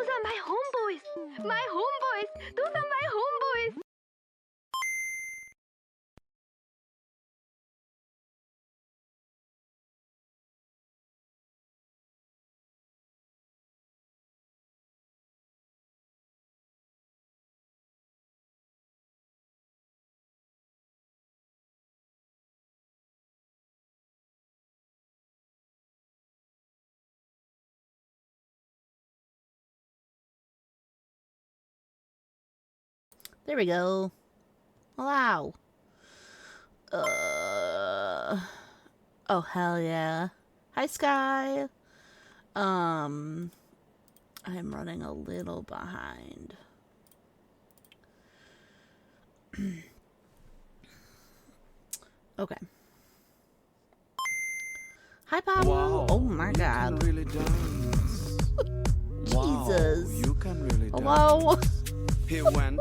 are my homeboys. My homeboys. Those are my homeboys. There we go. Allow. Oh, hell yeah. Hi, Sky. I'm running a little behind. Okay. Hi, Pablo. Wow, oh my god. You can really dance. Jesus. Wow, you can really Hello. dance. He went.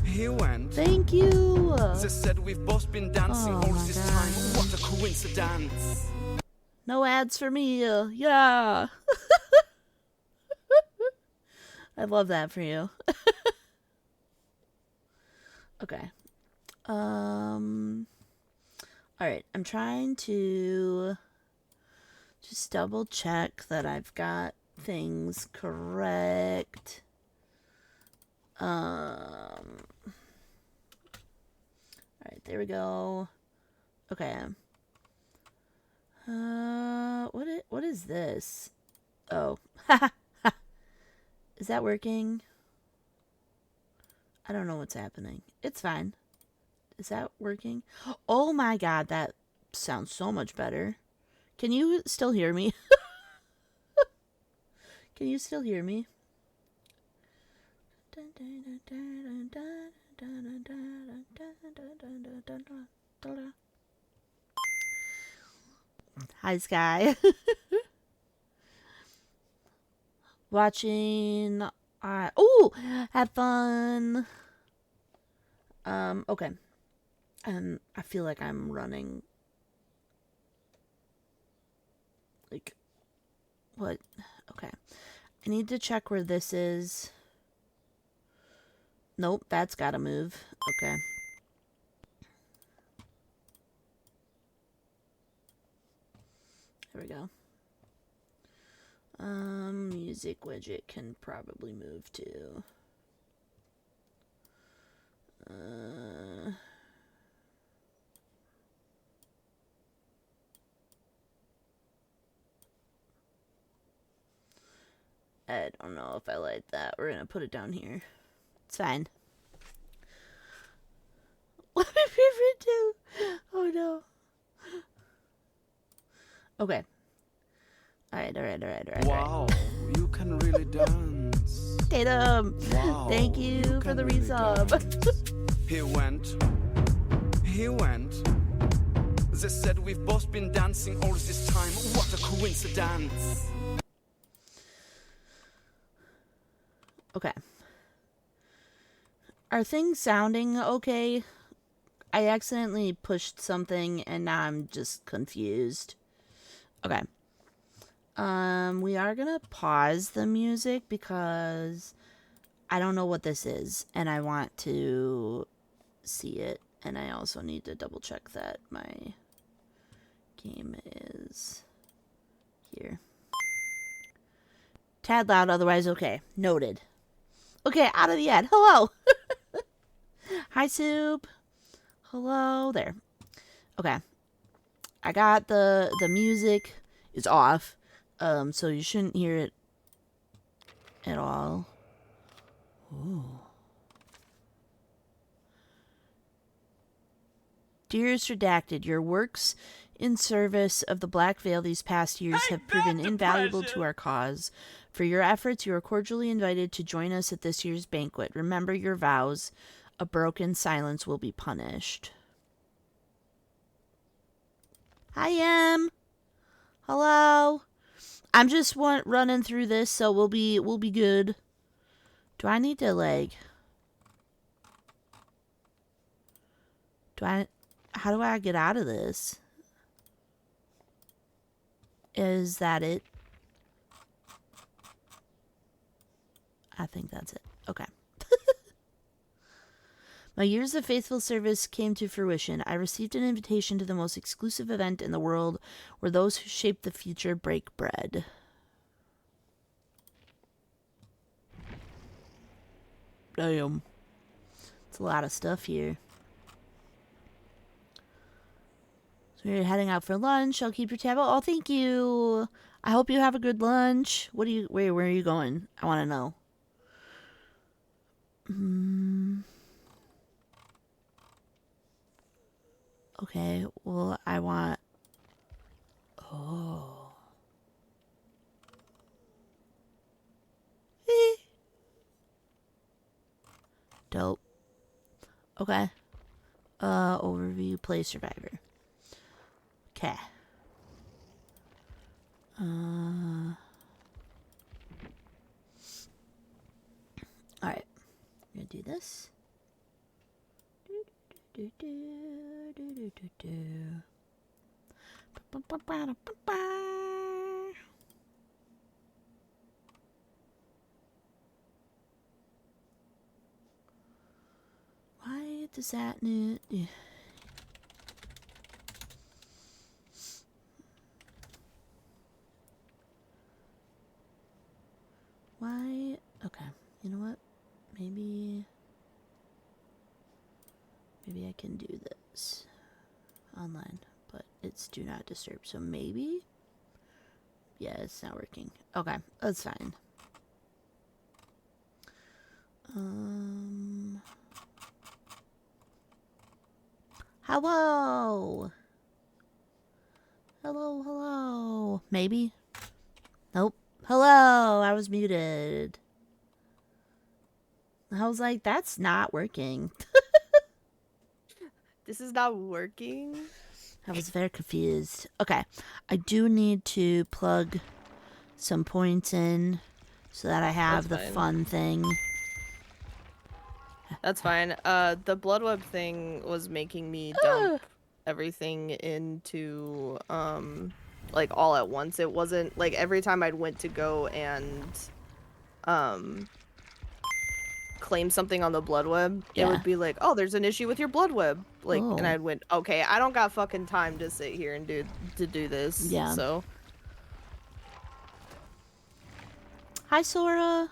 He went. Thank you. They said we've both been dancing all this time. What a coincidence. No ads for me. Yeah. I love that for you. Okay. All right. I'm trying to just double check that I've got things correct. All right, there we go. Okay. What is this? Oh. Is that working? I don't know what's happening. It's fine. Is that working? Oh my god, that sounds so much better. Can you still hear me? Can you still hear me? Hi, Sky. Watching. Oh, have fun. Okay. I feel like I'm running. Like, what? Okay. I need to check where this is. Nope, that's gotta move. Okay. There we go. Music widget can probably move too. I don't know if I like that. We're gonna put it down here. It's fine. What my favorite too? Oh no. Okay. Alright. Wow, you can really dance. Tatum, Wow, thank you for the resub. He went. He went. They said we've both been dancing all this time. What a coincidence. Okay. Are things sounding okay? I accidentally pushed something and now I'm just confused. Okay. We are gonna pause the music because I don't know what this is and I want to see it, and I also need to double check that my game is here. Tad loud, otherwise okay. Noted. Okay, out of the ad. Hello. Hi, Soup. Hello there. Okay. I got the music is off. So you shouldn't hear it at all. Ooh. Dearest Redacted, your works in service of the Black Veil these past years have proven invaluable to our cause. For your efforts, you are cordially invited to join us at this year's banquet. Remember your vows. A broken silence will be punished. Hi, Em. Hello. I'm just running through this, so we'll be good. Do I need to like? How do I get out of this? Is that it? I think that's it. Okay. My years of faithful service came to fruition. I received an invitation to the most exclusive event in the world where those who shape the future break bread. Damn. It's a lot of stuff here. So we're heading out for lunch. I'll keep your tab. Oh, thank you. I hope you have a good lunch. Where are you going? I want to know. Okay, well, I want... Oh. Dope. Okay. Overview, play Survivor. Okay. Alright. I'm gonna do this. Why does that need... Why? Okay. You know what? Maybe I can do this online, but it's do not disturb. So maybe? Yeah, it's not working. Okay, that's fine. Hello. Hello. Maybe? Nope. Hello, I was muted. I was like, that's not working. This is not working? I was very confused. Okay, I do need to plug some points in so that I have the fun thing. That's fine. The bloodweb thing was making me dump everything into, like, all at once. It wasn't, like, every time I'd went to go and, claim something on the bloodweb, it would be like, oh, there's an issue with your bloodweb. Like, and I went, okay, I don't got fucking time to sit here and do this. Yeah. So. Hi, Sora.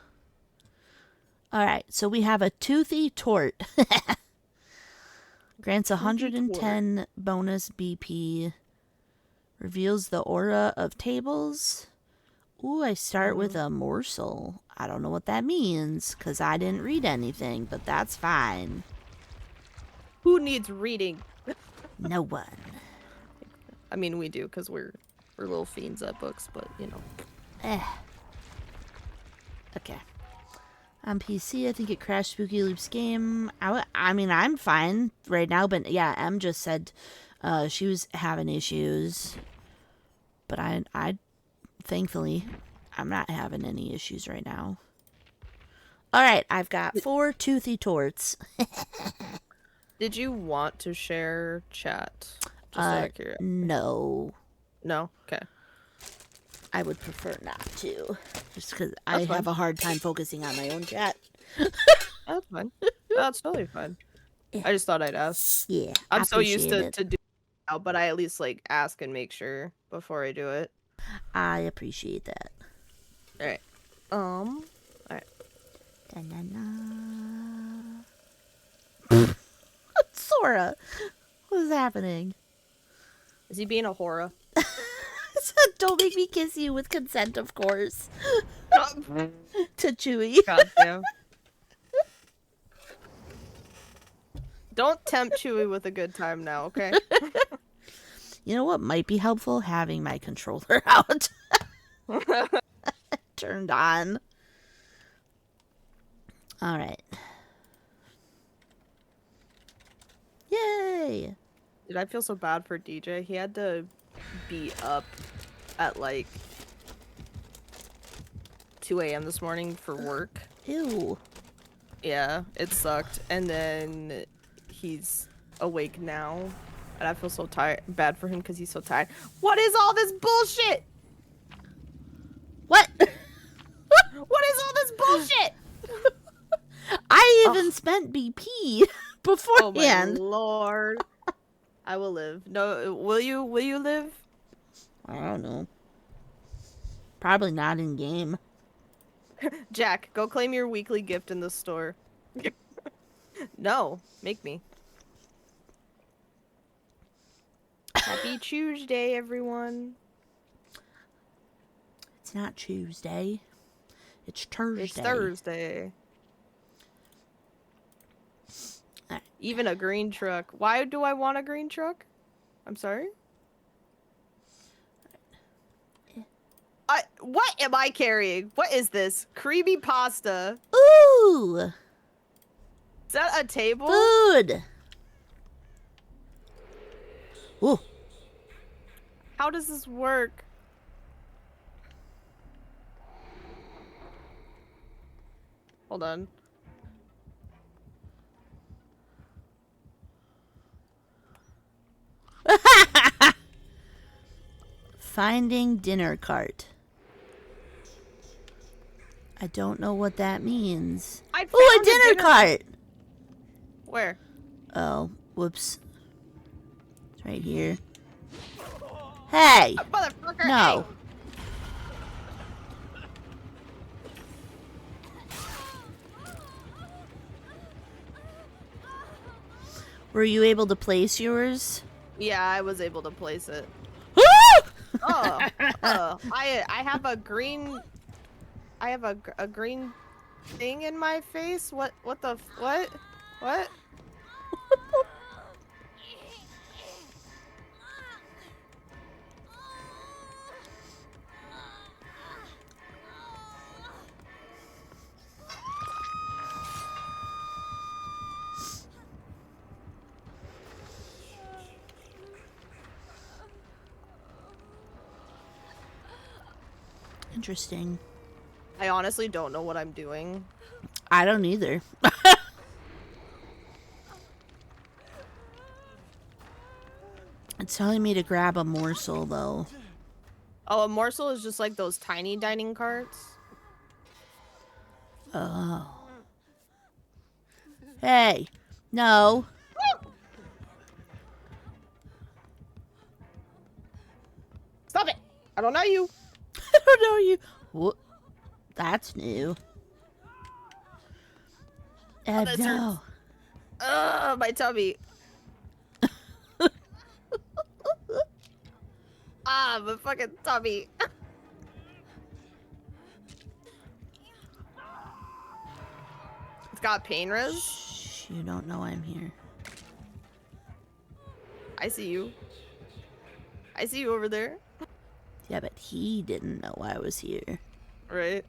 Alright, so we have a toothy tort. Grants 110 bonus BP. Reveals the aura of tables. Ooh, I start with a morsel. I don't know what that means, because I didn't read anything, but that's fine. Who needs reading? No one. I mean, we do, because we're little fiends at books, but, you know. Okay. On PC, I think it crashed Spooky Loop's game. I mean, I'm fine right now, but yeah, Em just said she was having issues. But I thankfully, I'm not having any issues right now. Alright, I've got 4 toothy torts. Did you want to share chat? Just out of curiosity. No. No? Okay. I would prefer not to. Just because I have a hard time focusing on my own chat. That's fine. That's totally fine. Yeah. I just thought I'd ask. Yeah. I'm so used to do it now, but I at least like ask and make sure before I do it. I appreciate that. Alright. Alright. Sora! What is happening? Is he being a horror? Don't make me kiss you with consent, of course. To Chewy. Goddamn. Don't tempt Chewy with a good time now, okay? You know what might be helpful? Having my controller out. Turned on. Alright. Yay! Dude, I feel so bad for DJ. He had to be up at like 2 a.m. this morning for work. Ew. Yeah, it sucked. And then he's awake now. And I feel so bad for him because he's so tired. What is all this bullshit? What? What is all this bullshit? I even Ugh. spent BP Oh my beforehand. lord. I will live. No, will you? Will you live? I don't know. Probably not in game. Jack, go claim your weekly gift in the store. No, make me. Happy Tuesday, everyone. It's not Tuesday. It's Thursday. It's Thursday. Alright. Even a green truck. Why do I want a green truck? I'm sorry? What am I carrying? What is this? Creamy pasta. Ooh! Is that a table? Food! Ooh. How does this work? Hold on. Finding dinner cart. I don't know what that means. I Ooh, a found dinner cart! Where? Oh, whoops. It's right here. Hey! Motherfucker! No. Hey. Were you able to place yours? Yeah, I was able to place it. I have a green. I have a green thing in my face. What the what? What? Interesting. I honestly don't know what I'm doing. I don't either. It's telling me to grab a morsel, though. Oh, a morsel is just like those tiny dining carts. Oh. Hey. No. Stop it! I don't know you. I don't know you. What? That's new. that No. Ugh, my tummy. My fucking tummy. It's got pain res. Shh, you don't know I'm here. I see you. I see you over there. Yeah, but he didn't know I was here. Right.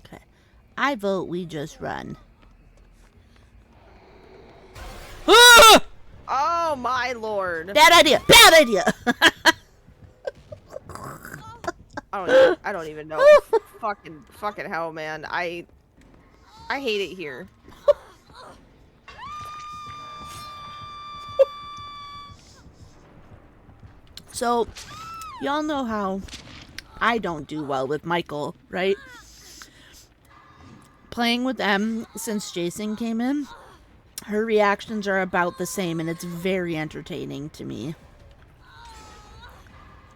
Okay. I vote we just run. Oh my lord. Bad idea! Bad idea! I don't even know. fucking hell, man. I hate it here. So, y'all know how I don't do well with Michael, right? Playing with Em since Jason came in, her reactions are about the same, and it's very entertaining to me.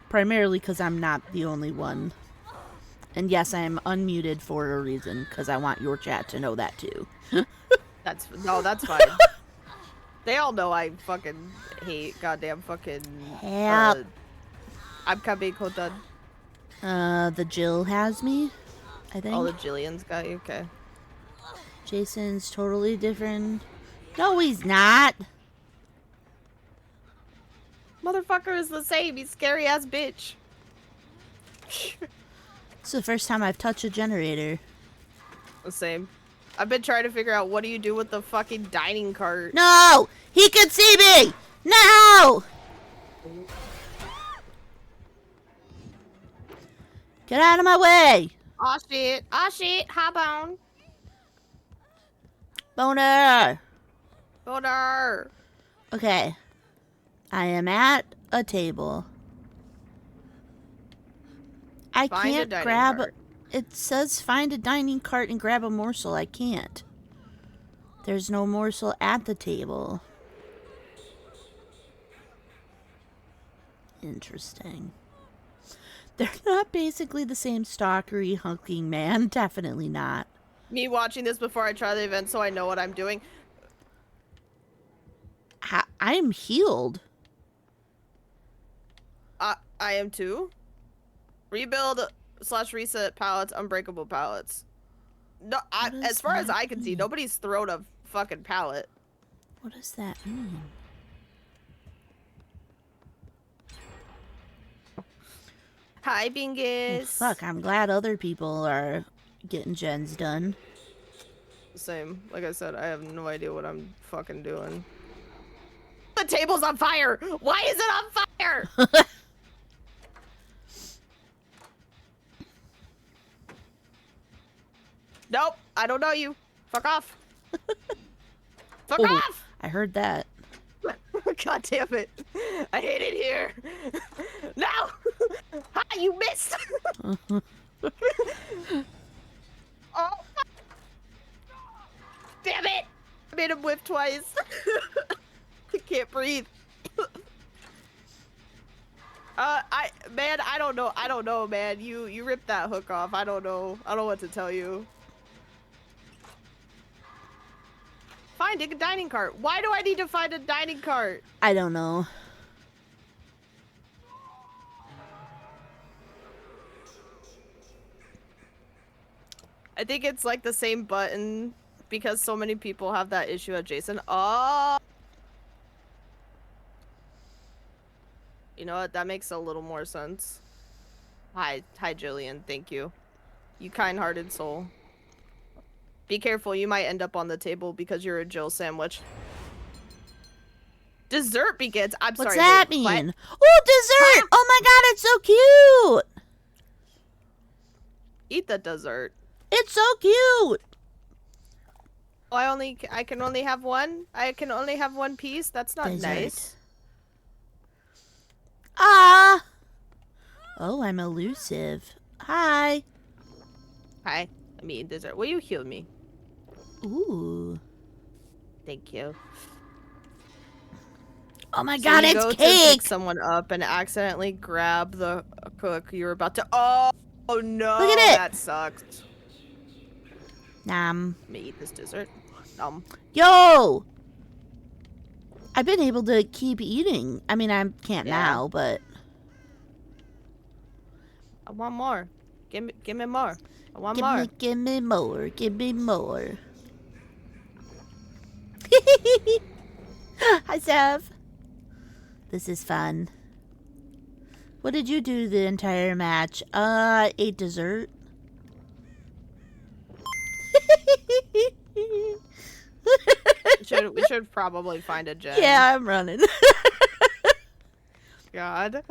Primarily because I'm not the only one. And yes, I am unmuted for a reason, because I want your chat to know that too. That's fine. They all know I fucking hate goddamn fucking. Help. I'm coming, Kotan. The Jill has me, I think. Oh, the Jillian's got you. Okay. Jason's totally different. No, he's not. Motherfucker is the same. He's scary ass bitch. It's the first time I've touched a generator. The same. I've been trying to figure out what do you do with the fucking dining cart. No! He can see me! No! Get out of my way! Aw shit. Aw shit. Hop on. Boner! Boner. Okay. I am at a table. I Find a can't dining grab... cart. It says find a dining cart and grab a morsel. I can't. There's no morsel at the table. Interesting. They're not basically the same stalkery hulking man. Definitely not. Me watching this before I try the event so I know what I'm doing. I am healed. I am too. Rebuild / reset pallets, unbreakable pallets. No, as far as I can see, nobody's thrown a fucking pallet. What does that mean? Hi, Bingus. Oh, fuck, I'm glad other people are getting gens done. Same. Like I said, I have no idea what I'm fucking doing. The table's on fire! Why is it on fire? Nope, I don't know you. Fuck off. Fuck Oh, off! I heard that. God damn it. I hate it here. No! Ha, you missed! Oh, fuck. Damn it! I made him whip twice. I can't breathe. Man, I don't know, man. You ripped that hook off. I don't know what to tell you. Finding a dining cart. Why do I need to find a dining cart? I don't know. I think it's like the same button because so many people have that issue at Jason. Oh! You know what? That makes a little more sense. Hi, Jillian. Thank you. You kind-hearted soul. Be careful, you might end up on the table because you're a Jill sandwich. Dessert begins. I'm sorry. What's that wait, mean? what? Oh, dessert! Oh my god, it's so cute! Eat the dessert. It's so cute! Oh, I can only have one? I can only have one piece? That's not Dessert. nice. Ah! Oh, I'm elusive. Hi. Hi. Let me eat dessert. Will you heal me? Ooh. Thank you. Oh my So god, you it's go to cake! pick someone up and accidentally grab the cook you were about to. Oh no! Look at it! That sucks. Nom. Let me eat this dessert. Yo! I've been able to keep eating. I mean, I can't Yeah. now, but... I want more. Give me more. I want more. Give me more. Give me more. Hi, Sev. This is fun. What did you do the entire match? I ate dessert. We should probably find a gen. Yeah, I'm running. God.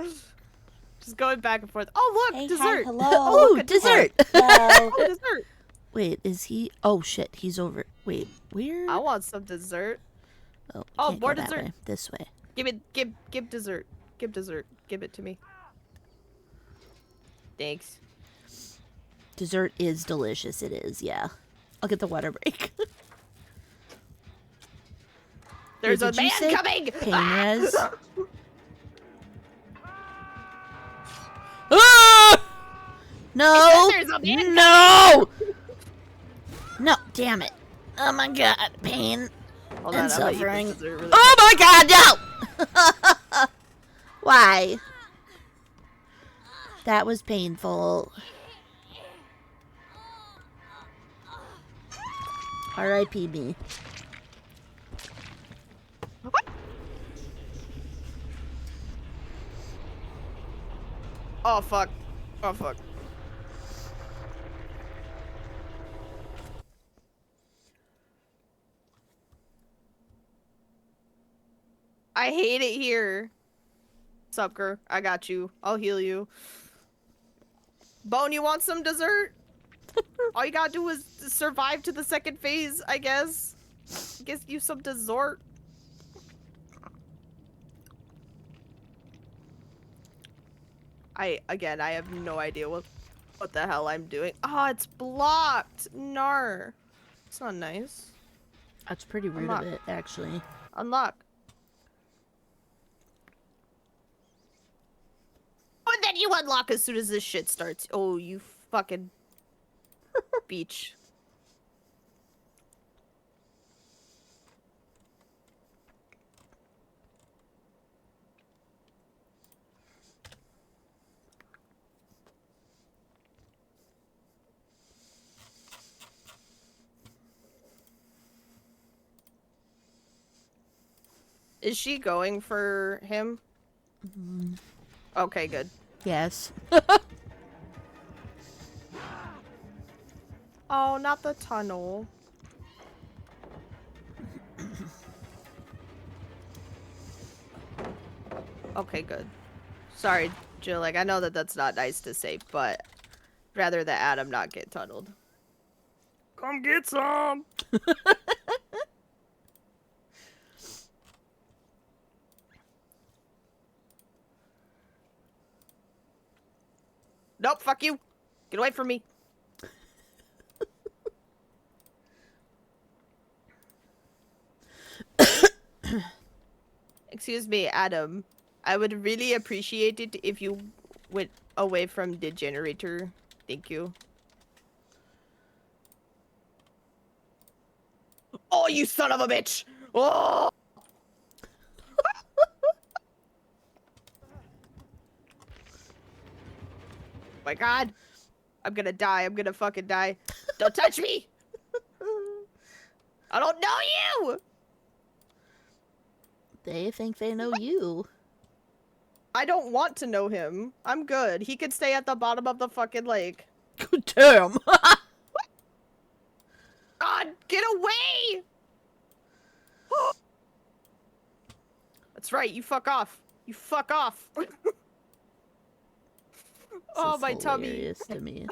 Just going back and forth. Oh look, Hey, dessert. hi, hello. Oh, look, a dessert. Hello. Oh, dessert. Wait, is he? Oh shit, he's over. Wait, where? I want some dessert. Oh, Oh, can't go more that dessert. way. This way. Give dessert. Give dessert. Give it to me. Thanks. Dessert is delicious. It is. Yeah. I'll get the water break. There's Wait, a did you man say coming. Pain res? Ah! No! There's a man No! No! Damn it! Oh my god! Pain Hold and on, I'm gonna eat this suffering. dessert really Oh my god! No! Why? That was painful. R.I.P. me. What? Oh fuck. Oh fuck. I hate it here. Sucker, I got you. I'll heal you. Bone, you want some dessert? All you gotta do is survive to the second phase, I guess. Get you some dessert. I have no idea what what the hell I'm doing. Oh, it's blocked. Nar. It's not nice. That's pretty rude Unlock. of it, actually. Unlock. Oh, and then you unlock as soon as this shit starts. Oh, you fucking beach. Is she going for him? Okay, good. Yes. Oh, not the tunnel. Okay, good. Sorry, Jill. Like, I know that that's not nice to say, but rather that Adam not get tunneled. Come get some. Nope, fuck you. Get away from me. Excuse me, Adam. I would really appreciate it if you went away from the generator. Thank you. Oh, you son of a bitch! Oh! My God. I'm gonna die. I'm gonna fucking die. Don't touch me! I don't know you! They think they know you. I don't want to know him. I'm good. He could stay at the bottom of the fucking lake. Damn. God, get away! That's right, you fuck off. You fuck off. Oh, This is my tummy. hilarious to me.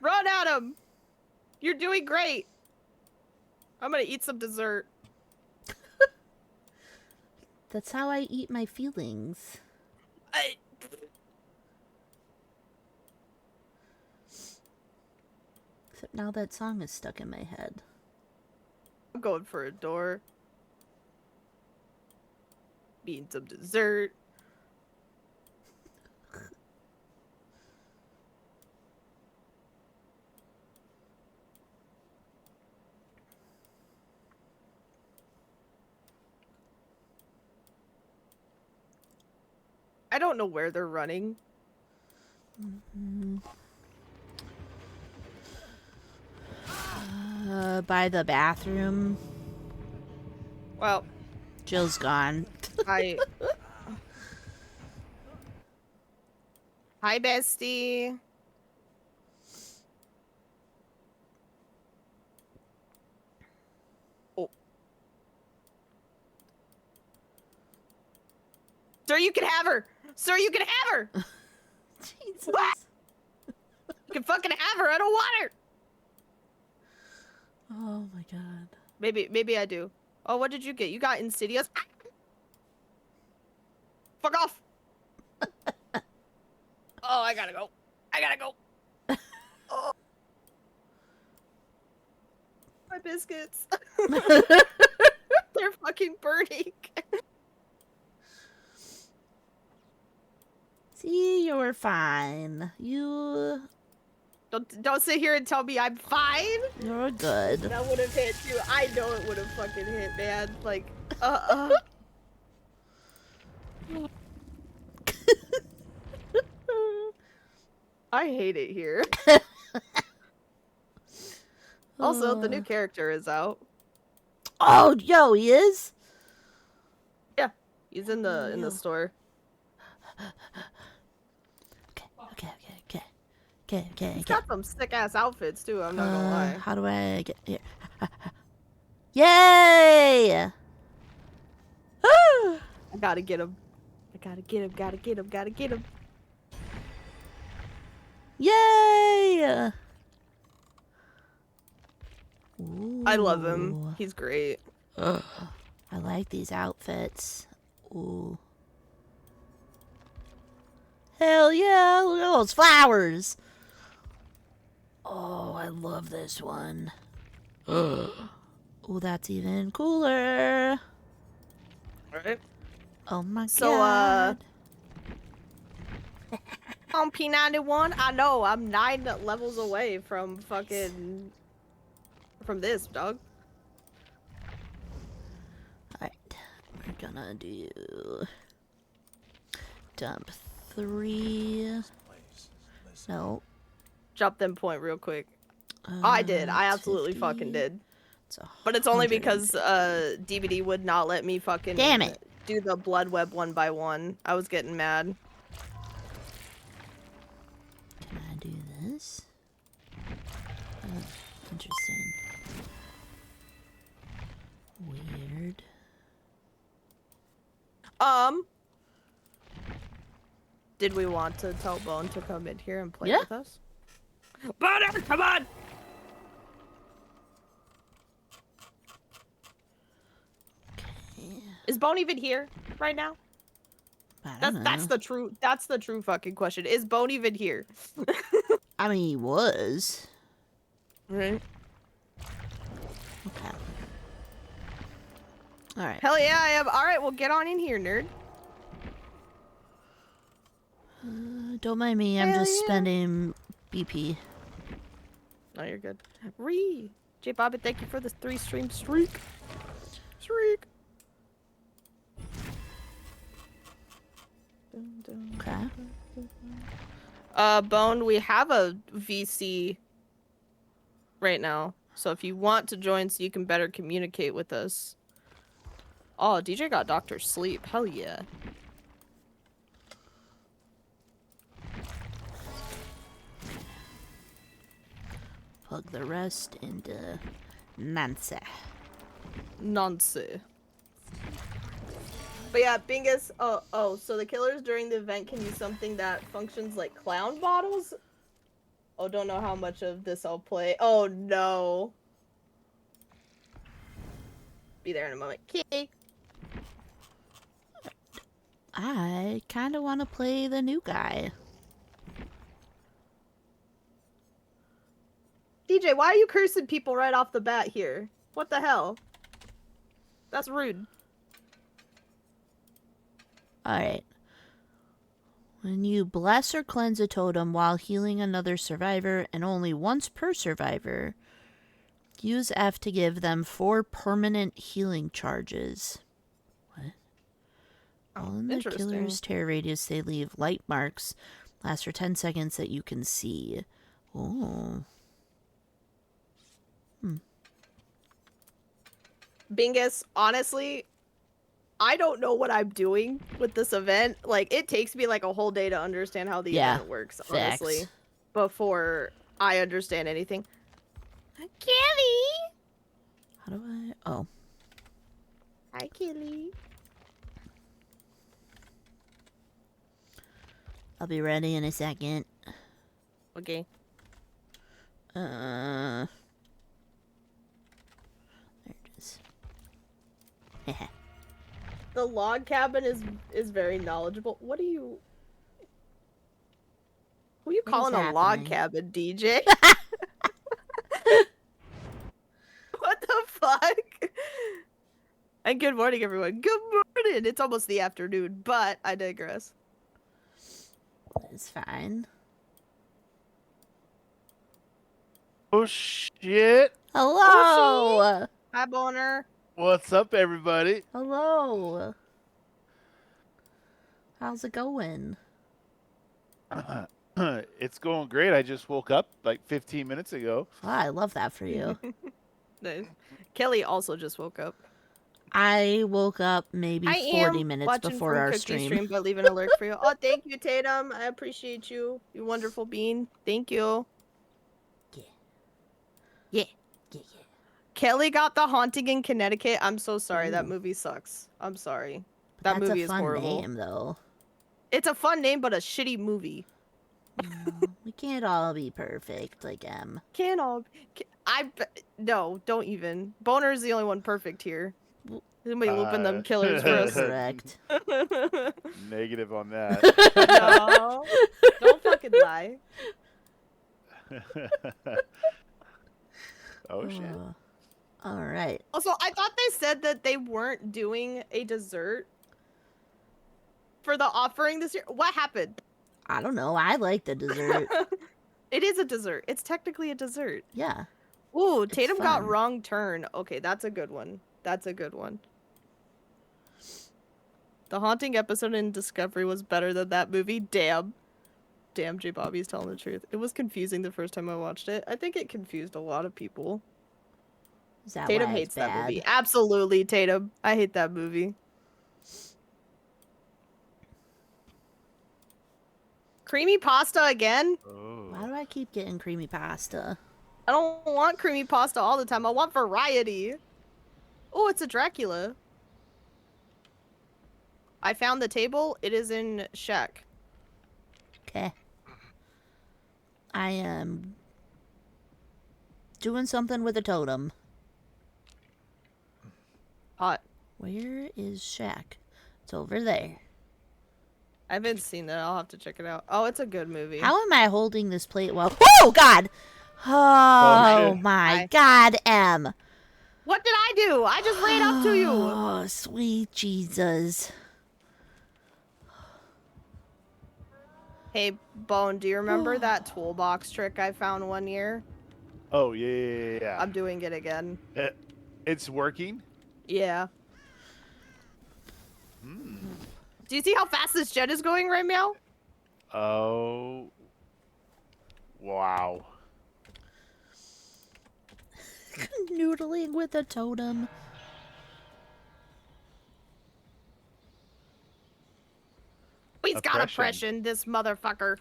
Run, Adam! You're doing great. I'm gonna eat some dessert. That's how I eat my feelings. Except now that song is stuck in my head. I'm going for a door. Eating some dessert. I don't know where they're running. By the bathroom. Well, Jill's gone. Hi, bestie. Oh. Sir, you can have her! Sir, you can have her! Jesus. What? You can fucking have her, I don't want her! Oh my God. Maybe I do. Oh, what did you get? You got Insidious? Fuck off! Oh, I gotta go. I gotta go. Oh. My biscuits. They're fucking burning. See, you're fine. Don't sit here and tell me I'm fine. You're good. That would have hit too. I know it would have fucking hit, man. Like, I hate it here. Also, the new character is out. Oh, yo, he is? Yeah, he's in the store. Okay. He's got some sick ass outfits too. I'm not gonna lie. How do I get here? Yay! I gotta get him. Gotta get him. Yay! I love him. Ooh. He's great. I like these outfits. Ooh. Hell yeah, look at those flowers. Oh, I love this one. Oh, that's even cooler. Alright. Oh my So, god. On P91, I know, I'm 9 levels away from fucking... from this, dog. Alright, we're gonna do... Dump 3. No. Drop them point real quick. I did. I absolutely 50. fucking did. It's But it's only 100. because DBD would not let me fucking Damn it. do the blood web 1 by 1. I was getting mad. Can I do this? Oh, interesting. Weird. Did we want to tell Bone to come in here and play Yeah. with us? Boner, come on! Okay. Is Bone even here right now? I don't That's know. that's the true fucking question. Is Bone even here? I mean, he was. Right. Okay. Alright. Hell yeah, I am. Alright, well get on in here, nerd. Don't mind me, I'm Hell just yeah. spending BP. No, you're good. J Bobby, thank you for this 3-stream streak. Streak. Okay. Bone, we have a VC right now. So if you want to join so you can better communicate with us. Oh, DJ got Dr. Sleep. Hell yeah. Plug the rest into Nancy. Nonsense. But yeah, Bingus. Oh, so the killers during the event can use something that functions like clown bottles? Oh, don't know how much of this I'll play. Oh no. Be there in a moment. Okay. I kind of want to play the new guy. DJ, why are you cursing people right off the bat here? What the hell? That's rude. Alright. When you bless or cleanse a totem while healing another survivor, and only once per survivor, use F to give them 4 permanent healing charges. What? While in the interesting. killer's terror radius, they leave light marks. Last for 10 seconds that you can see. Oh. Bingus, honestly, I don't know what I'm doing with this event. Like, it takes me like a whole day to understand how the event works, honestly. Facts. Before I understand anything. Kelly! How do I... Oh. Hi, Kelly. I'll be ready in a second. Okay. There it is. The log cabin is very knowledgeable. What are you... Who are you What is calling a log happening? cabin, DJ? What the fuck? And good morning, everyone. Good morning! It's almost the afternoon, but I digress. It's fine. Oh shit! Hello! Hi, Boner. What's up, everybody? Hello! How's it going? It's going great. I just woke up like 15 minutes ago. Wow, I love that for you. Nice. Kelly also just woke up. I woke up maybe 40 minutes watching before from our Cookie stream. but leaving an alert for you. Oh, thank you, Tatum. I appreciate you. You wonderful bean. Thank you. Yeah. Kelly got The Haunting in Connecticut. I'm so sorry. That Ooh. movie sucks. I'm sorry. But That that's movie a is fun horrible. name, though. It's a fun name, but a shitty movie. We can't all be perfect like M. No, don't even. Boner is the only one perfect here. Somebody looping them killers for us. Correct. Negative on that. No. Don't fucking lie. Oh shit. All right. Also, I thought they said that they weren't doing a dessert for the offering this year. What happened? I don't know. I like the dessert. It is a dessert. It's technically a dessert. Yeah. Ooh, It's Tatum got fun. wrong turn. Okay, that's a good one. That's a good one. The haunting episode in Discovery was better than that movie. Damn. Damn, J. Bobby's telling the truth. It was confusing the first time I watched it. I think it confused a lot of people. Is that Tatum why hates it's that bad? movie. Absolutely, Tatum. I hate that movie. Creamy pasta again? Why do I keep getting creamy pasta? I don't want creamy pasta all the time. I want variety. Oh, it's a Dracula. I found the table. It is in Shack. Okay. I am doing something with a totem. Hot. Where is Shaq? It's over there. I haven't seen that. I'll have to check it out. Oh, it's a good movie. How am I holding this plate well? Oh, God! Oh, shit. my Hi. God, Em. What did I do? I just ran up to you. Oh, sweet Jesus. Hey, Bone, do you remember that toolbox trick I found one year? Oh yeah. I'm doing it again. It's working. Yeah. Do you see how fast this jet is going right now? Oh. Wow. Noodling with a totem. He's got Oppression. oppression, this motherfucker.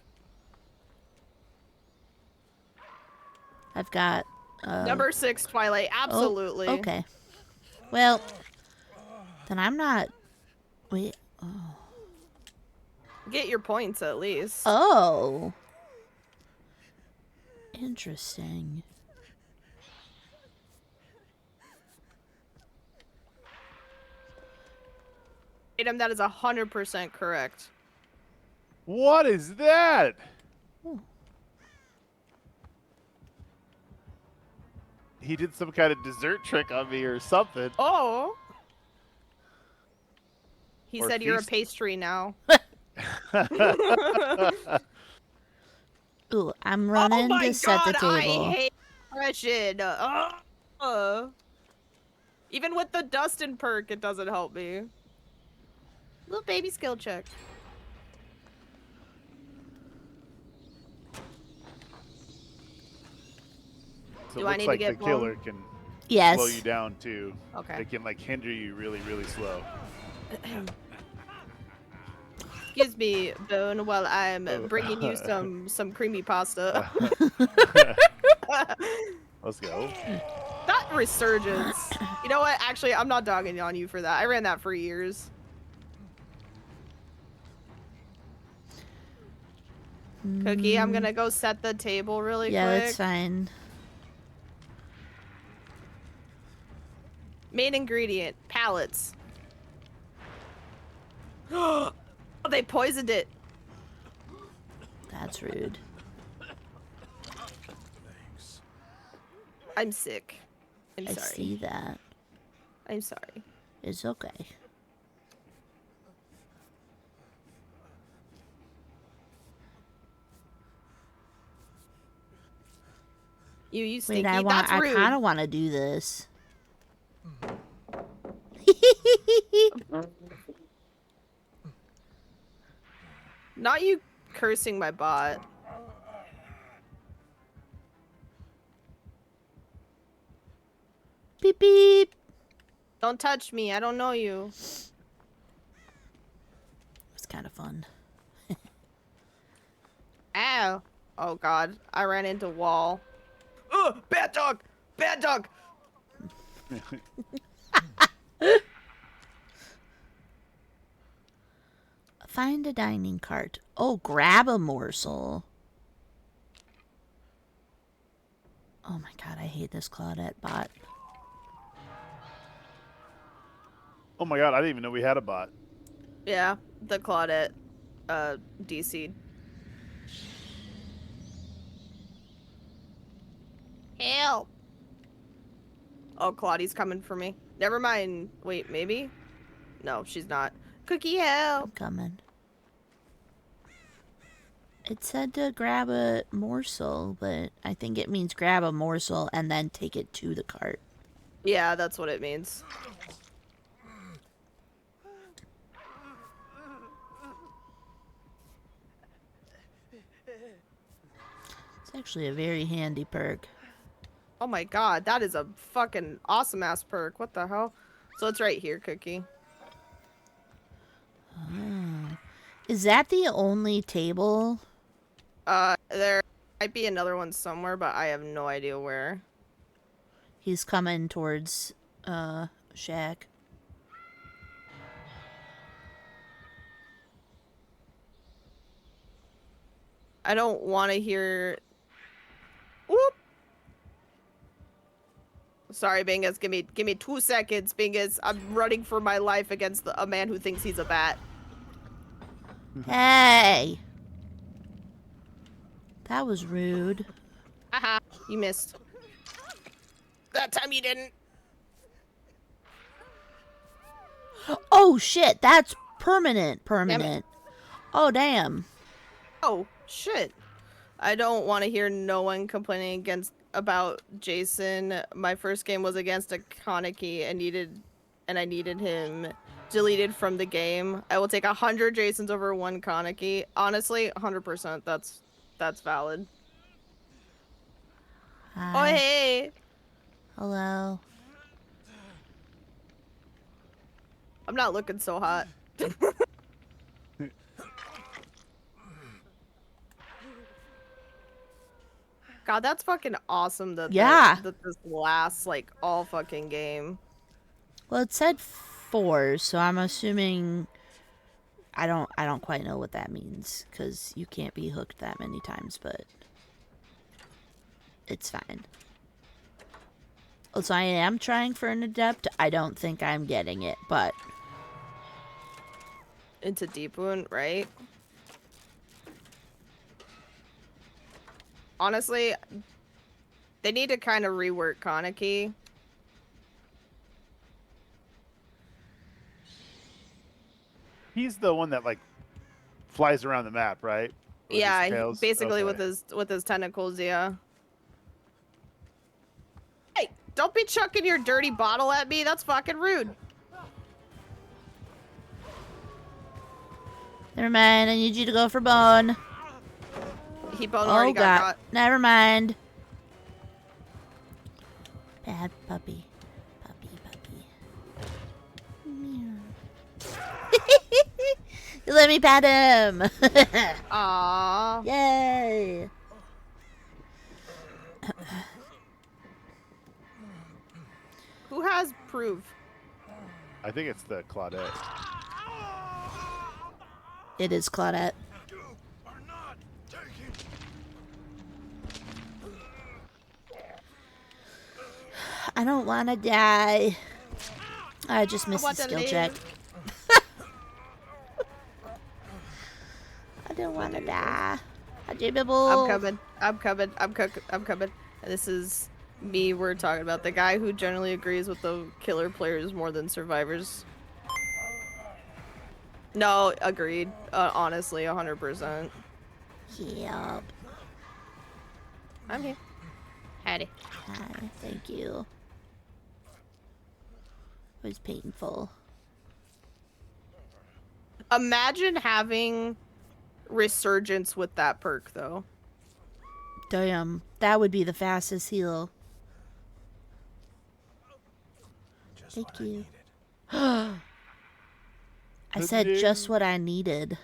I've got... Number 6, Twilight. Absolutely. Oh, okay. Well, then I'm not... Wait. Get your points at least. Oh. Interesting. Adam, that is 100% correct. What is that? Ooh. He did some kind of dessert trick on me or something. Oh. He Or said you're a feast. pastry now. Ooh, I'm Oh running my to set the God, table. I hate oppression. Even with the Dustin perk, it doesn't help me. Little baby skill check. So Do it I looks need to like get the killer blown? can Yes. slow you down too. Okay. They can like hinder you really, really slow. Excuse me, Bone, while I'm bringing you some creamy pasta. Let's go. That resurgence. You know what? Actually, I'm not dogging on you for that. I ran that for years. Cookie, I'm gonna go set the table really Yeah, quick. that's fine. Main ingredient, pallets. Oh, they poisoned it. That's rude. I'm sick. I'm I sorry. see that. I'm sorry. It's okay. You stinky. Wait, I That's rude. kind of want to do this. Not you cursing my bot. Beep beep. Don't touch me. I don't know you. It's kind of fun. Ow. Oh god. I ran into wall. Ugh! Bad dog! Bad dog! Find a dining cart. Oh, grab a morsel. Oh my god, I hate this Claudette bot. Oh my god, I didn't even know we had a bot. Yeah, the Claudette, DC'd. Help! Oh, Claudie's coming for me. Never mind. Wait, maybe? No, she's not. Cookie, help! I'm coming. It said to grab a morsel, but I think it means grab a morsel and then take it to the cart. Yeah, that's what it means. It's actually a very handy perk. Oh my god, that is a fucking awesome ass perk. What the hell? So it's right here, Cookie. Is that the only table? There might be another one somewhere, but I have no idea where. He's coming towards, Shack. I don't want to hear... Whoop! Sorry, Bingus. Give me 2 seconds, Bingus. I'm running for my life against a man who thinks he's a bat. Hey! That was rude. Haha, you missed. That time you didn't. Oh shit, that's permanent. Oh damn. Oh, shit. I don't want to hear no one complaining about Jason. My first game was against a Kaneki and I needed him deleted from the game. I will take 100 Jasons over 1 Kaneki. Honestly, 100%. That's valid. Hi. Oh, hey. Hello. I'm not looking so hot. God, that's fucking awesome that that this lasts like all fucking game. Well, it said 4, so I'm assuming I don't quite know what that means cuz you can't be hooked that many times, but it's fine. Also, I am trying for an adept. I don't think I'm getting it, but Into Deep Wound, right? Honestly, they need to kind of rework Kaneki. He's the one that like flies around the map, right? With Yeah, his tails? basically Okay. with his tentacles, yeah. Hey, don't be chucking your dirty bottle at me. That's fucking rude. never mind. I need you to go for bone. Bone Oh already got god. caught. Never mind. Bad puppy. Meow. You let me pat him. Aww. Yay. Who has proof? I think it's the Claudette. It is Claudette. I don't want to die. I just missed the skill check. I don't want to die. I'm coming. And this is me we're talking about. The guy who generally agrees with the killer players more than survivors. No, agreed. Honestly, 100%. Yep. I'm here. Howdy. Hi, thank you. It was painful. Imagine having resurgence with that perk, though. Damn, that would be the fastest heal. Thank you. I said just what I needed.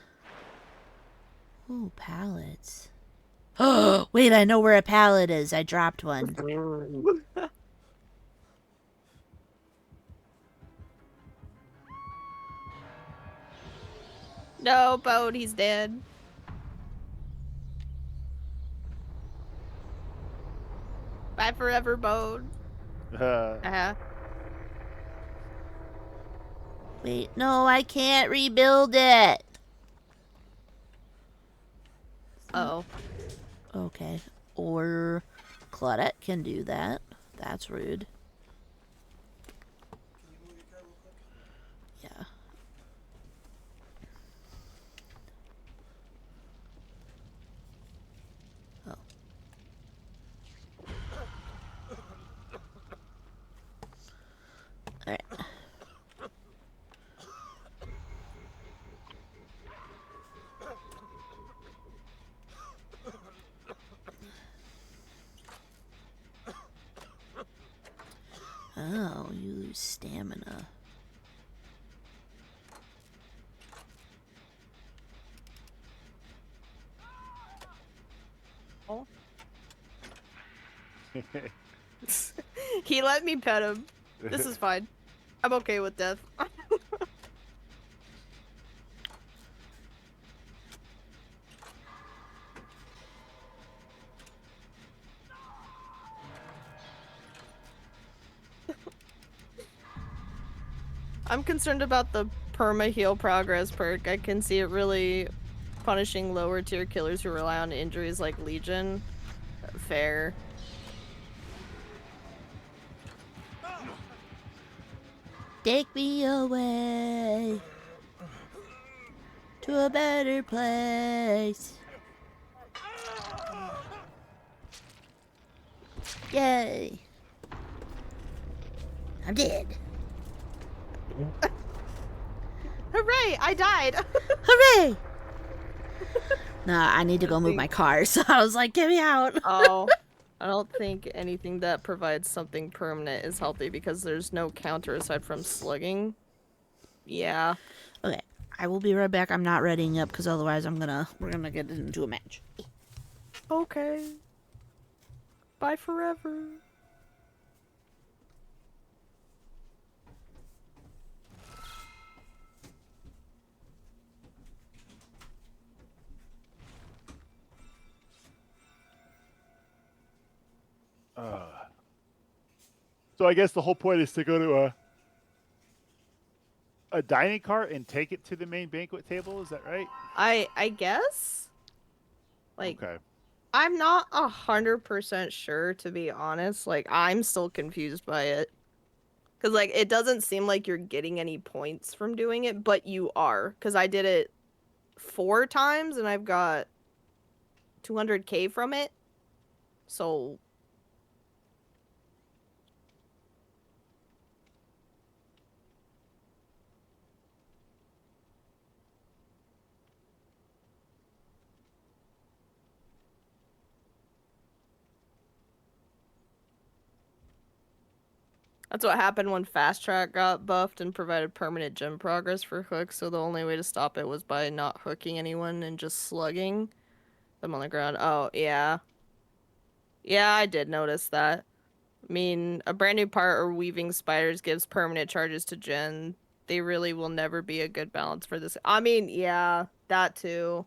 Ooh, pallets. Oh, wait, I know where a pallet is. I dropped one. No, Bode, he's dead. Bye forever, Bode. Uh-huh. Wait, no, I can't rebuild it. Oh. Okay. Or Claudette can do that. That's rude. Yeah. Oh. Alright. Oh, you lose stamina. Oh. He let me pet him. This is fine. I'm okay with death. I'm concerned about the perma heal progress perk. I can see it really punishing lower tier killers who rely on injuries like Legion. Fair. Take me away to a better place. Yay. I'm dead. Hooray! I died! Hooray! Nah, I need to go move my car, so I was like, get me out. Oh. I don't think anything that provides something permanent is healthy because there's no counter aside from slugging. Yeah. Okay, I will be right back. I'm not readying up because otherwise we're gonna get into a match. Okay. Bye forever. So I guess the whole point is to go to a dining cart and take it to the main banquet table. Is that right? I guess? Like, Okay. I'm not 100% sure, to be honest. Like, I'm still confused by it. Because, like, it doesn't seem like you're getting any points from doing it, but you are. Because I did it 4 times, and I've got 200k from it. So... That's what happened when Fast Track got buffed and provided permanent gem progress for hooks, so the only way to stop it was by not hooking anyone and just slugging them on the ground. Oh, yeah. Yeah, I did notice that. I mean, a brand new part or weaving spiders gives permanent charges to Jen. They really will never be a good balance for this. I mean, yeah, that too.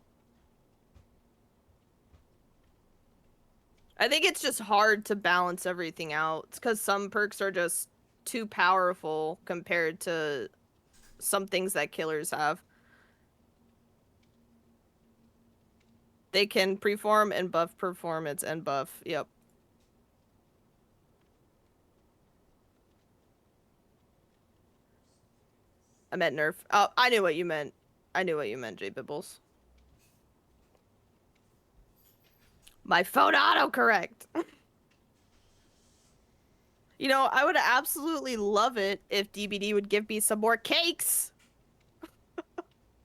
I think it's just hard to balance everything out. It's because some perks are just too powerful compared to some things that killers have. They can preform and buff performance and buff. Yep. I meant nerf. Oh, I knew what you meant. I knew what you meant, J Bibbles. My phone autocorrect. You know, I would absolutely love it if DBD would give me some more cakes.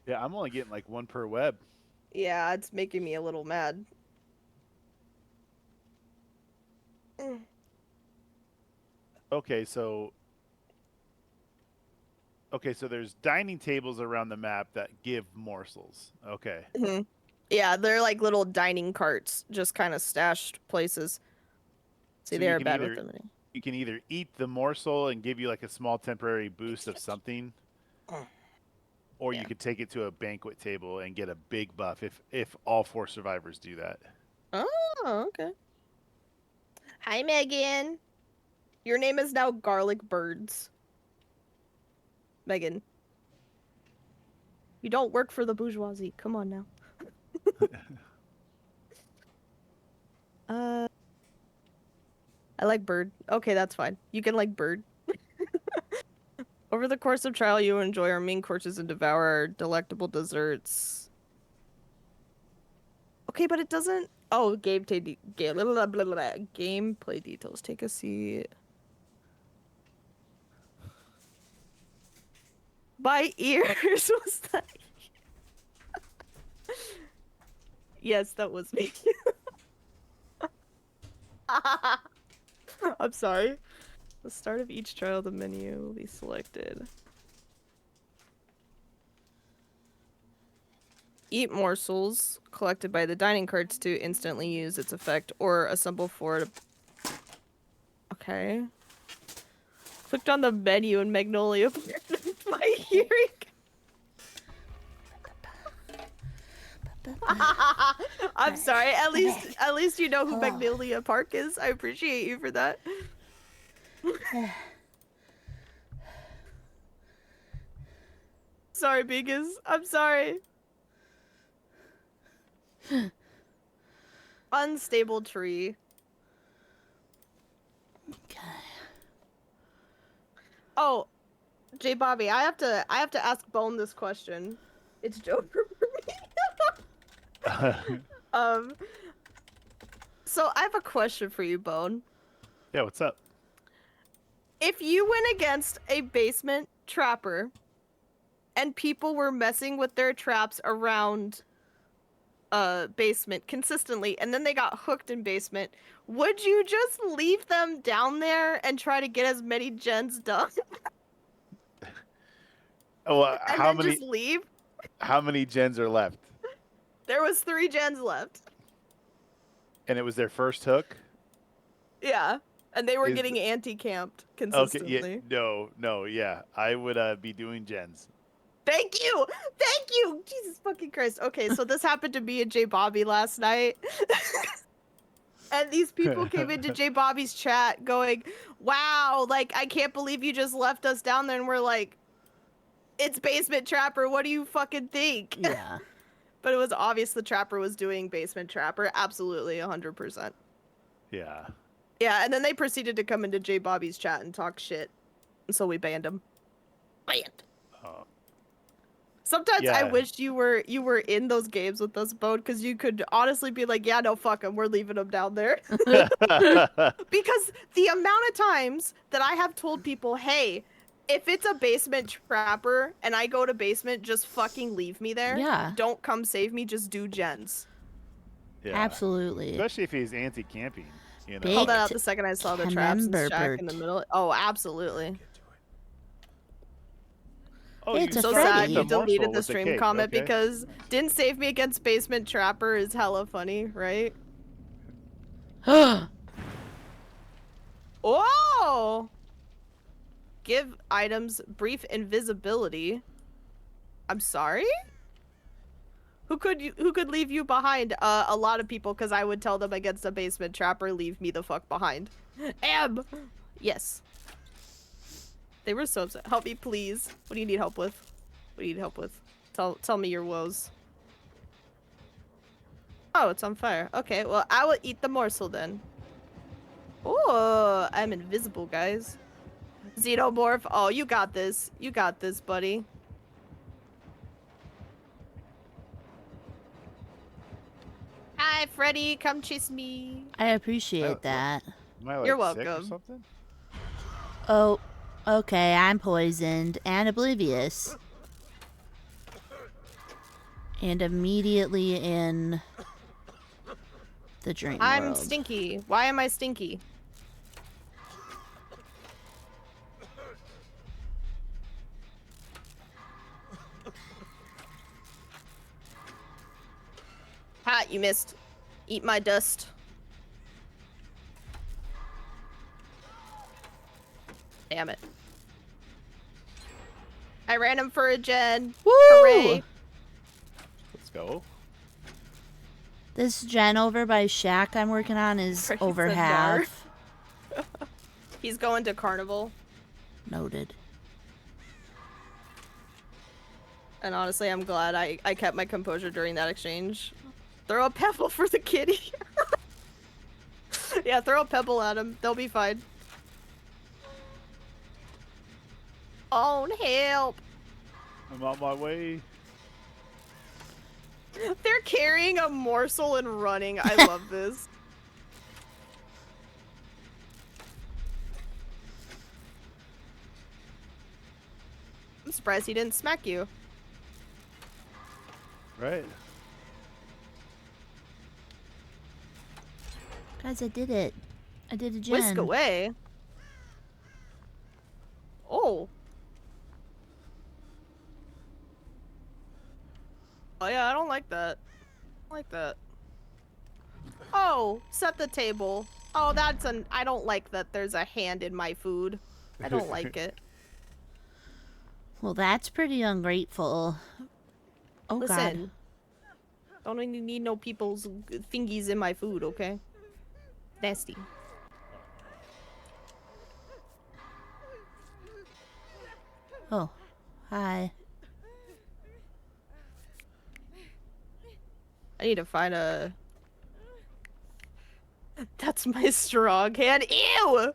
Yeah, I'm only getting like 1 per web. Yeah, it's making me a little mad. Okay, so there's dining tables around the map that give morsels. Okay. Yeah, they're like little dining carts, just kind of stashed places. See, So they're you can bad either- with them. You can either eat the morsel and give you like a small temporary boost of something, or Yeah. you could take it to a banquet table and get a big buff if all 4 survivors do that. Oh, okay. Hi, Megan. Your name is now Garlic Birds. Megan. You don't work for the bourgeoisie. Come on now. I like bird. Okay, that's fine. You can like bird. Over the course of trial, you enjoy our main courses and devour our delectable desserts. Okay, but it doesn't. Oh, gameplay details. Take a seat. My ears was that? Yes, that was me. I'm sorry. The start of each trial, the menu will be selected. Eat morsels collected by the dining carts to instantly use its effect or assemble for it. Okay. Clicked on the menu and Magnolia appeared with my hearing. I'm sorry. At least you know who Magnolia Park is. I appreciate you for that. Sorry, Beakus. I'm sorry. Unstable tree. Okay. Oh, J Bobby, I have to ask Bone this question. It's Joker for me. So I have a question for you, Bone. Yeah, what's up? If you went against a basement trapper and people were messing with their traps around basement consistently and then they got hooked in basement, would you just leave them down there and try to get as many gens done? Oh, And how then many? just leave? How many gens are left? There was 3 gens left. And it was their first hook. Yeah. And they were Is- getting anti-camped Okay, consistently. yeah, no, yeah. I would be doing gens. Thank you! Thank you! Jesus fucking Christ. Okay, so this happened to me and J Bobby last night. And these people came into J Bobby's chat going, wow, like, I can't believe you just left us down there. And we're like, it's Basement Trapper. What do you fucking think? Yeah. But it was obvious the Trapper was doing Basement Trapper. Absolutely, 100%. Yeah. Yeah, and then they proceeded to come into J Bobby's chat and talk shit. And so we banned them. Banned. Oh. Sometimes I Yeah. wish you were in those games with us, Bode, because you could honestly be like, yeah, no, fuck them. We're leaving them down there. Because the amount of times that I have told people, hey, if it's a basement trapper and I go to basement, just fucking leave me there. Yeah. Don't come save me. Just do gens. Yeah. Absolutely. Especially if he's anti-camping, you know. Big- Called that out Baked the second I saw the traps and camembert. shack in the middle. Oh, absolutely. Oh, It's you a So Freddy. sad started you the morsel deleted the with stream cake, comment okay. because didn't save me against basement trapper is hella funny, right? Oh! Give items brief invisibility. I'm sorry? Who could leave you behind? A lot of people, because I would tell them against a basement trapper, leave me the fuck behind. Am! Yes. They were so upset. Help me, please. What do you need help with? What do you need help with? Tell me your woes. Oh, it's on fire. Okay, well, I will eat the morsel then. Oh, I'm invisible, guys. Xenomorph. Oh, you got this. You got this, buddy. Hi, Freddy. Come chase me. I appreciate Oh, that. Am I, like, You're sick or welcome. something? Oh, okay, I'm poisoned and oblivious. And immediately in the dream I'm world. stinky. Why am I stinky? Ha, you missed. Eat my dust. Damn it. I ran him for a gen. Woo! Hooray. Let's go. This gen over by Shack I'm working on is Freddy's over a half. He's going to carnival. Noted. And honestly, I'm glad I kept my composure during that exchange. Throw a pebble for the kitty. Yeah, throw a pebble at him. They'll be fine. Oh, help! I'm on my way. They're carrying a morsel and running. I love this. I'm surprised he didn't smack you. Right. Guys, I did it. I did a gen. Whisk away. Oh. Oh yeah, I don't like that. I don't like that. Oh, set the table. Oh, that's an. I don't like that there's a hand in my food. I don't like it. Well, that's pretty ungrateful. Oh, God. Listen. Don't even need no people's thingies in my food, okay? Nasty. Oh, hi. I need to find a... That's my strong hand. Ew!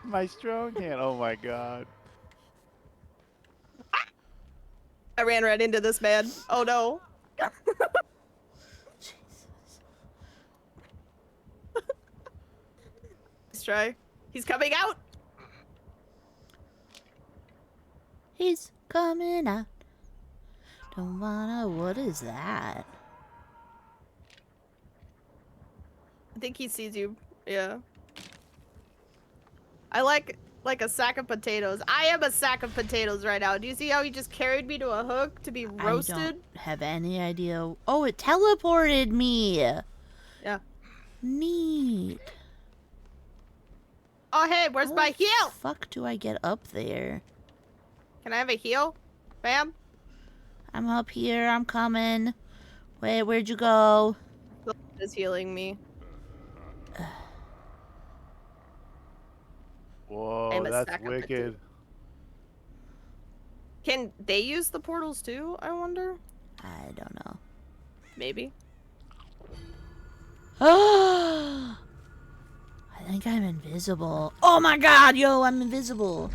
My strong hand. Oh my god. I ran right into this man. Oh no. Let's try. He's coming out! He's coming out. Don't wanna... What is that? I think he sees you. Yeah. I like a sack of potatoes. I am a sack of potatoes right now. Do you see how he just carried me to a hook to be roasted? I don't have any idea. Oh, it teleported me. Yeah. Neat. Oh hey, where's How my the heel? fuck do I get up there? Can I have a heel? Bam. I'm up here. I'm coming. Wait, where'd you go? Is healing me. Whoa, I'm a that's sack of wicked. potatoes. Can they use the portals too, I wonder? I don't know. Maybe. Oh! I think I'm invisible. Oh my god, yo, I'm invisible.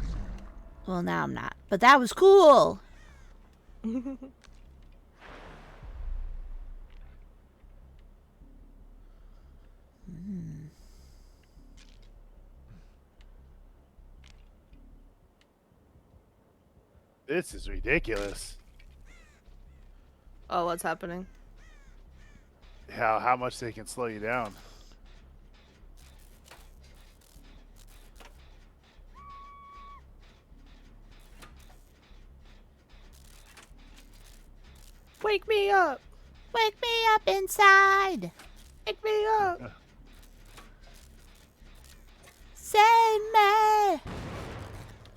Well, now I'm not. But that was cool. This is ridiculous. Oh, what's happening? How much they can slow you down. Wake me up! Wake me up inside. Wake me up! Save me.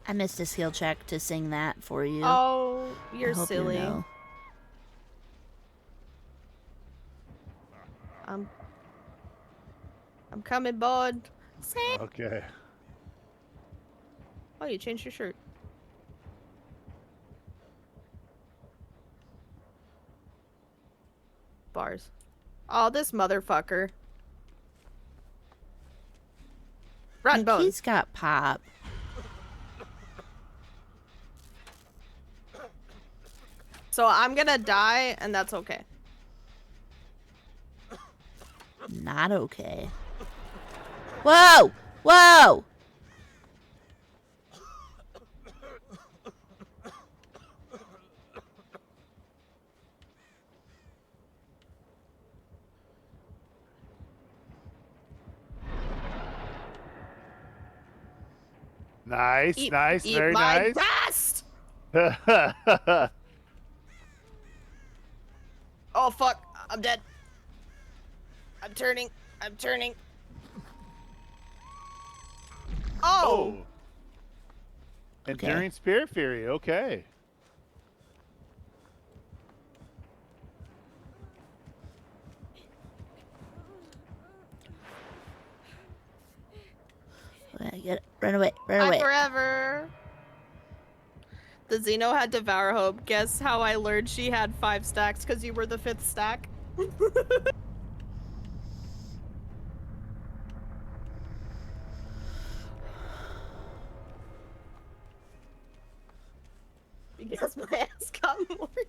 I missed a skill check to sing that for you. Oh, I you're hope you silly. know. I'm coming, bud. Say. Okay. Oh, you changed your shirt. Bars. Oh, this motherfucker. Run, Bone. He's got pop. So I'm gonna die, and that's okay. Not okay. Whoa! Whoa! Nice, nice, eat very my nice. dust! Oh fuck! I'm dead. I'm turning. I'm turning. Oh! Enduring Spirit Fury, okay. Get it. Run away. Run Bye away. forever. The Xeno had Devour Hope. Guess how I learned she had 5 stacks? Because you were the 5th stack. Because my ass got worried.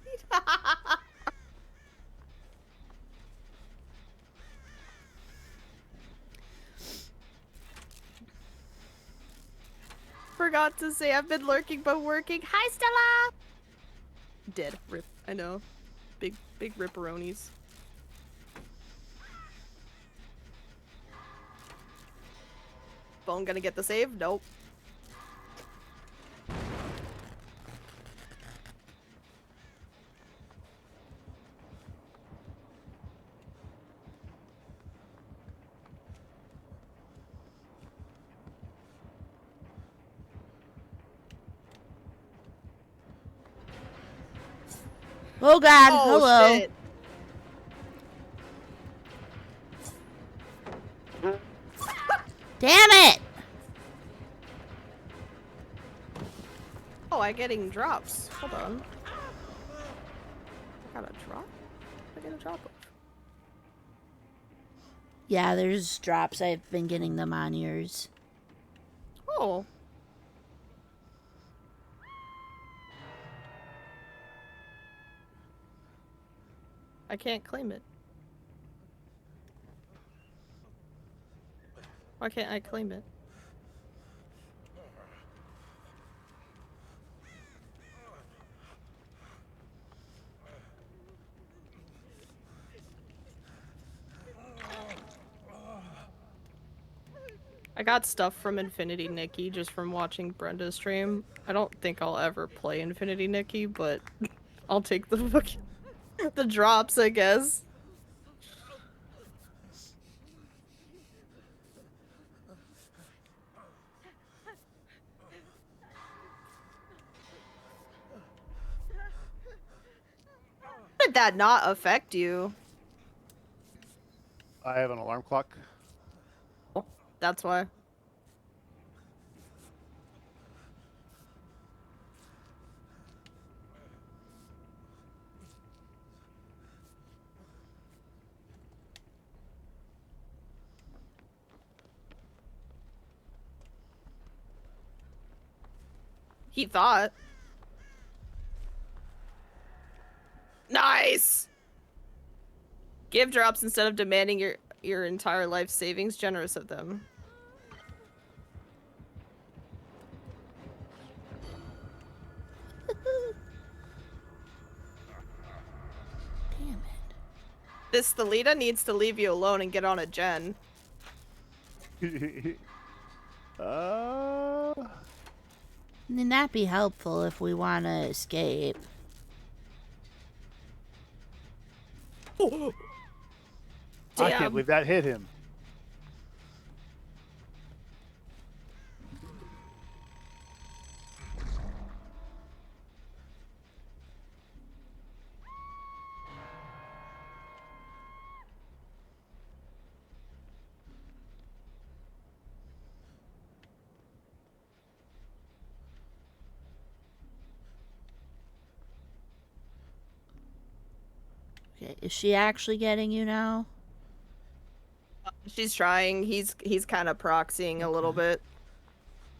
Forgot to say I've been lurking but working. Hi, Stella! Dead. Rip. I know. Big ripperonis. Bone gonna get the save? Nope. Oh God! Oh, Hello. shit. Damn it! Oh, I'm getting drops. Hold on. I got a drop? I get a drop of. Yeah, there's drops. I've been getting them on yours. Oh. I can't claim it. Why can't I claim it? I got stuff from Infinity Nikki just from watching Brenda's stream. I don't think I'll ever play Infinity Nikki, but I'll take the fucking the drops, I guess. How did that not affect you? I have an alarm clock. That's why. He thought. Nice! Give drops instead of demanding your entire life savings. Generous of them. Damn it. This Thalita needs to leave you alone and get on a gen. Wouldn't that be helpful if we want to escape? I Damn. can't believe that hit him. Okay, is she actually getting you now? She's trying. He's kind of proxying a little bit.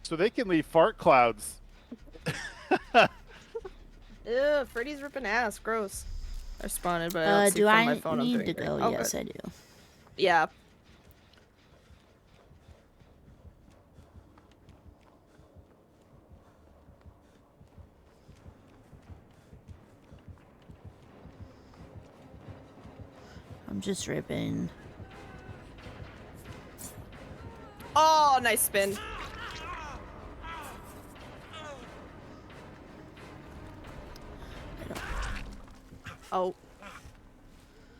So they can leave fart clouds. Ugh, Freddy's ripping ass. Gross. I spawned, but I don't see Do from my I phone. I'm need doing to great. go? Oh, Yes, good. I do. Yeah. I'm just ripping. Oh, nice spin. Oh.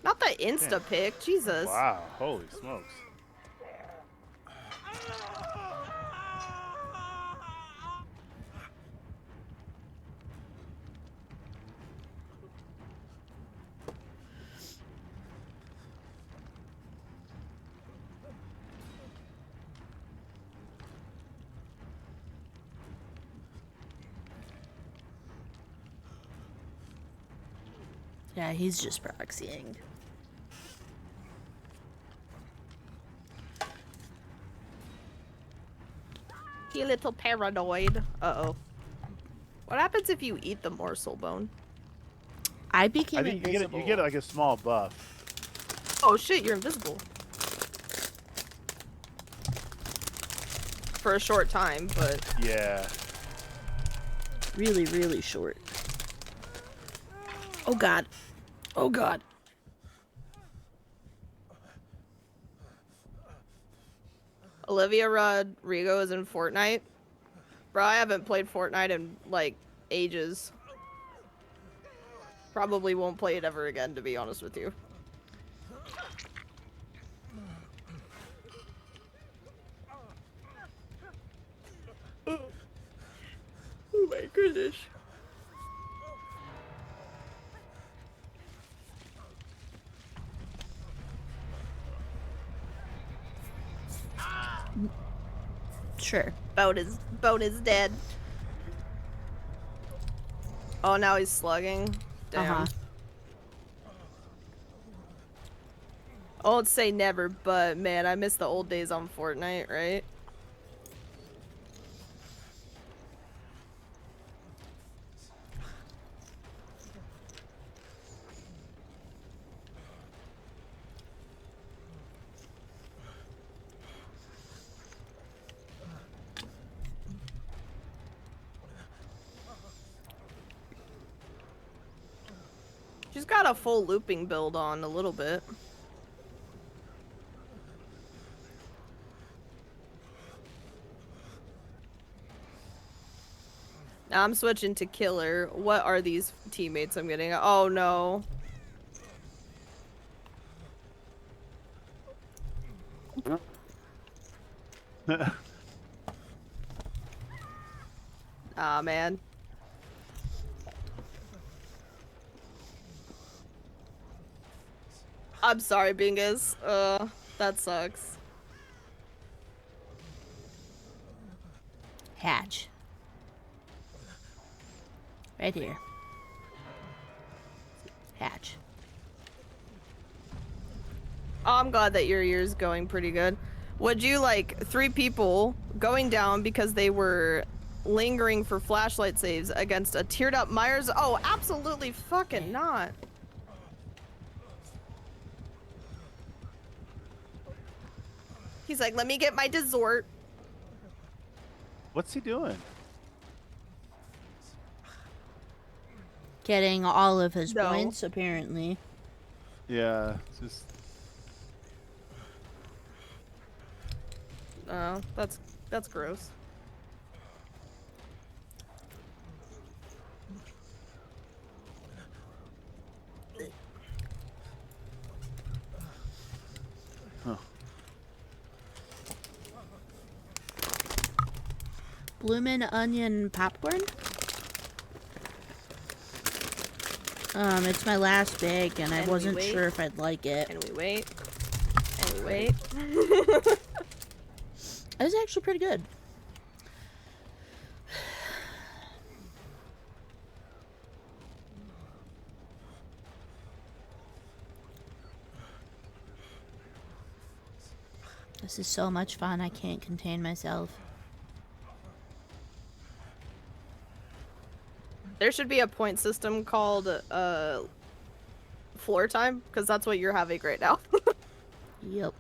Not the insta pick. Jesus. Wow, holy smokes. Yeah, he's just proxying. You little paranoid. Uh-oh. What happens if you eat the morsel bone? I I became think invisible. you get like a small buff. Oh shit, you're invisible. For a short time, but... Yeah. Really, really short. Oh god. Oh god. Olivia Rodrigo is in Fortnite. Bro, I haven't played Fortnite in, like, ages. Probably won't play it ever again, to be honest with you. Oh my goodness. Sure. Bone is dead. Oh, now he's slugging. Damn. Uh-huh. I won't say never, but man, I miss the old days on Fortnite, right? She's got a full looping build on a little bit. Now I'm switching to killer. What are these teammates I'm getting? Oh no. Ah, man. I'm sorry, Bingus. That sucks. Hatch. Right here. Hatch. Oh, I'm glad that your year's going pretty good. Would you like 3 people going down because they were lingering for flashlight saves against a tiered up Myers? Oh, absolutely fucking not. He's like, let me get my dessert. What's he doing? Getting all of his No. points, apparently. Yeah, it's just Oh, that's gross. huh. Bloomin' onion popcorn? It's my last bag, and I And we wasn't wait. sure if I'd like it. And we wait. And we wait. It was actually pretty good. This is so much fun, I can't contain myself. There should be a point system called floor time, because that's what you're having right now. Yep.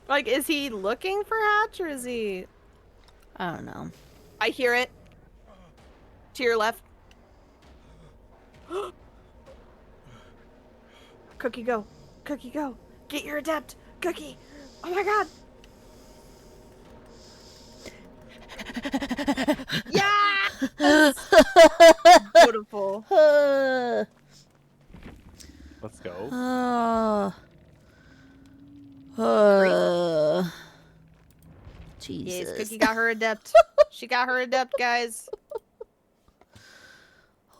Like, is he looking for Hatch, or is he... I don't know. I hear it. To your left. Cookie, go. Cookie, go. Get your adept. Cookie. Oh my god. Yeah! Beautiful. Let's go. Jesus. Yes, Cookie got her adept. She got her adept, guys.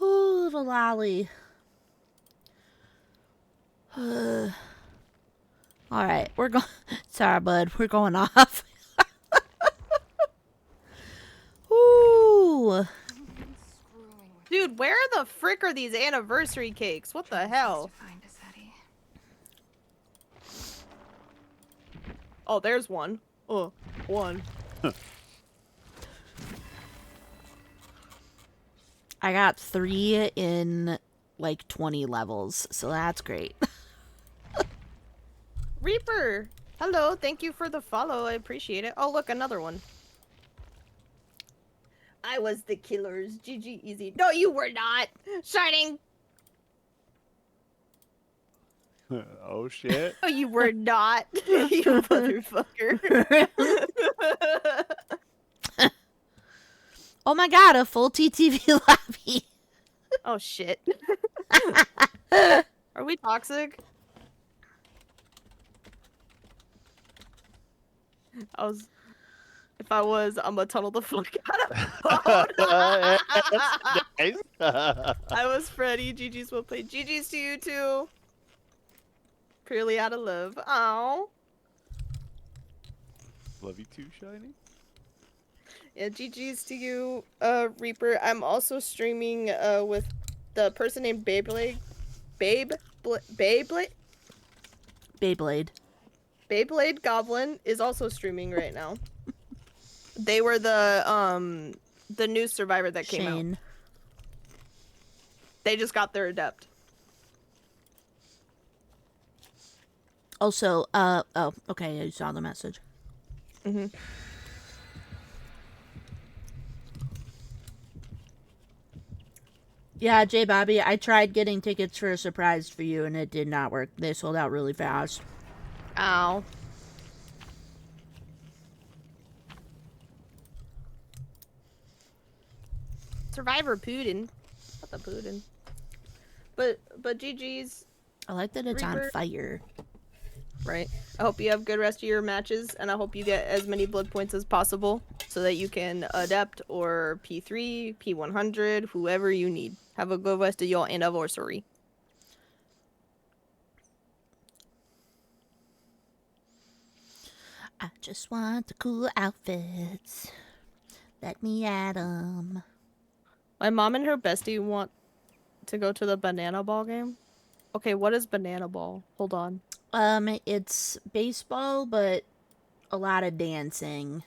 Oh, little lolly. All right, we're going. Sorry, bud. We're going off. Ooh. Dude, where the frick are these anniversary cakes? What the hell? Oh, there's one. Oh, one. I got 3 in like 20 levels, so that's great. Reaper! Hello, thank you for the follow. I appreciate it. Oh, look, another one. I was the killers. GG easy. No, you were not! Shining! Oh shit. No, you were not. You motherfucker. Oh my god, a full TTV lobby. Oh shit. Are we toxic? If I was, I'm gonna tunnel the fuck out of Nice. I was Freddy. GG's well played. GG's to you too. Purely out of love. Aww. Love you too, Shiny. Yeah, GG's to you, Reaper. I'm also streaming with the person named Beyblade. Beyblade Goblin is also streaming right now. They were the new survivor that came out. Shane. They just got their adept. Also, oh, okay, I saw the message. Mm-hmm. Yeah, J Bobby, I tried getting tickets for a surprise for you and it did not work. They sold out really fast. Ow. Survivor Putin. What the Putin? But GG's. I like that it's on Reaper. fire. Right. I hope you have good rest of your matches, and I hope you get as many blood points as possible so that you can adept or P3, P100, whoever you need. Have a good rest of your anniversary. I just want the cool outfits. Let me at 'em. My mom and her bestie want to go to the banana ball game. Okay, what is banana ball? Hold on. It's baseball, but a lot of dancing.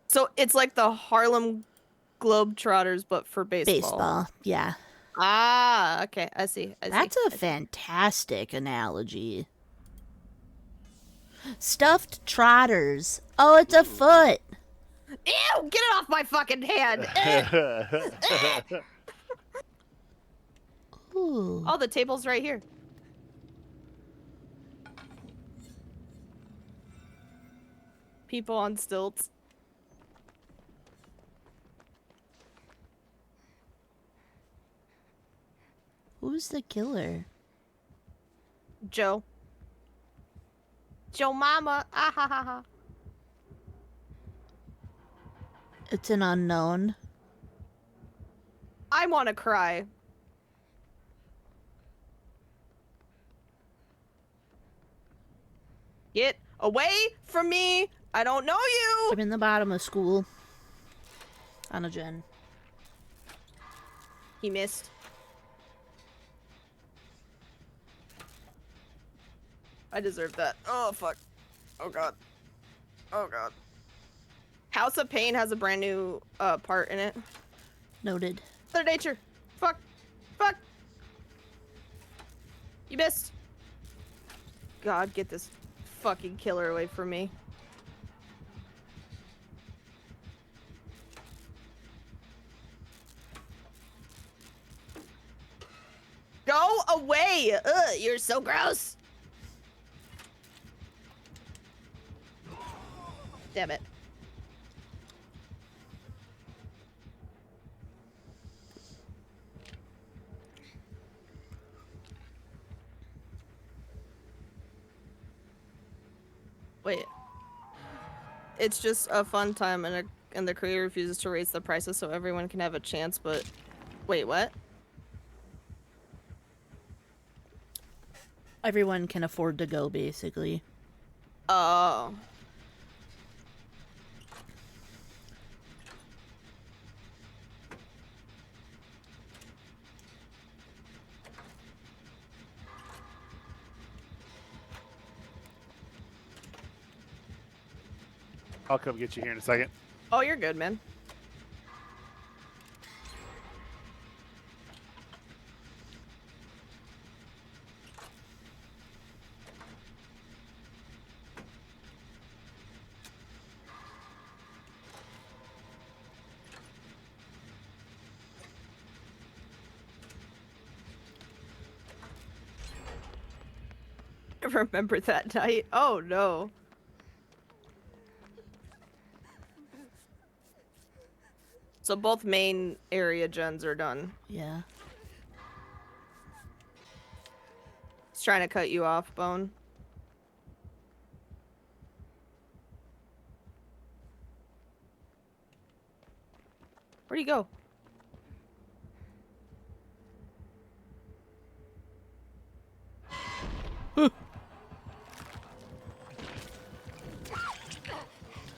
So it's like the Harlem Globetrotters, but for baseball. Baseball, yeah. Ah, okay. I see. That's a fantastic analogy. Stuffed trotters. Oh, it's a foot. Ew! Get it off my fucking hand! Ooh. Oh, the table's right here. People on stilts. Who's the killer? Joe. Joe Mama. Ah ha ha ha. It's an unknown. I want to cry. Get away from me! I don't know you! I'm in the bottom of school. On a gen. He missed. I deserve that. Oh, fuck. Oh, God. Oh, God. House of Pain has a brand new part in it. Noted. Third Nature. Fuck. Fuck. You missed. God, get this fucking killer away from me. Go away! Ugh, you're so gross! Damn it. Wait. It's just a fun time and the creator refuses to raise the prices so everyone can have a chance, but... Wait, what? Everyone can afford to go, basically. Oh. I'll come get you here in a second. Oh, you're good, man. Remember that night? Oh no. So both main area gens are done. Yeah. He's trying to cut you off, Bone. Where'd he go?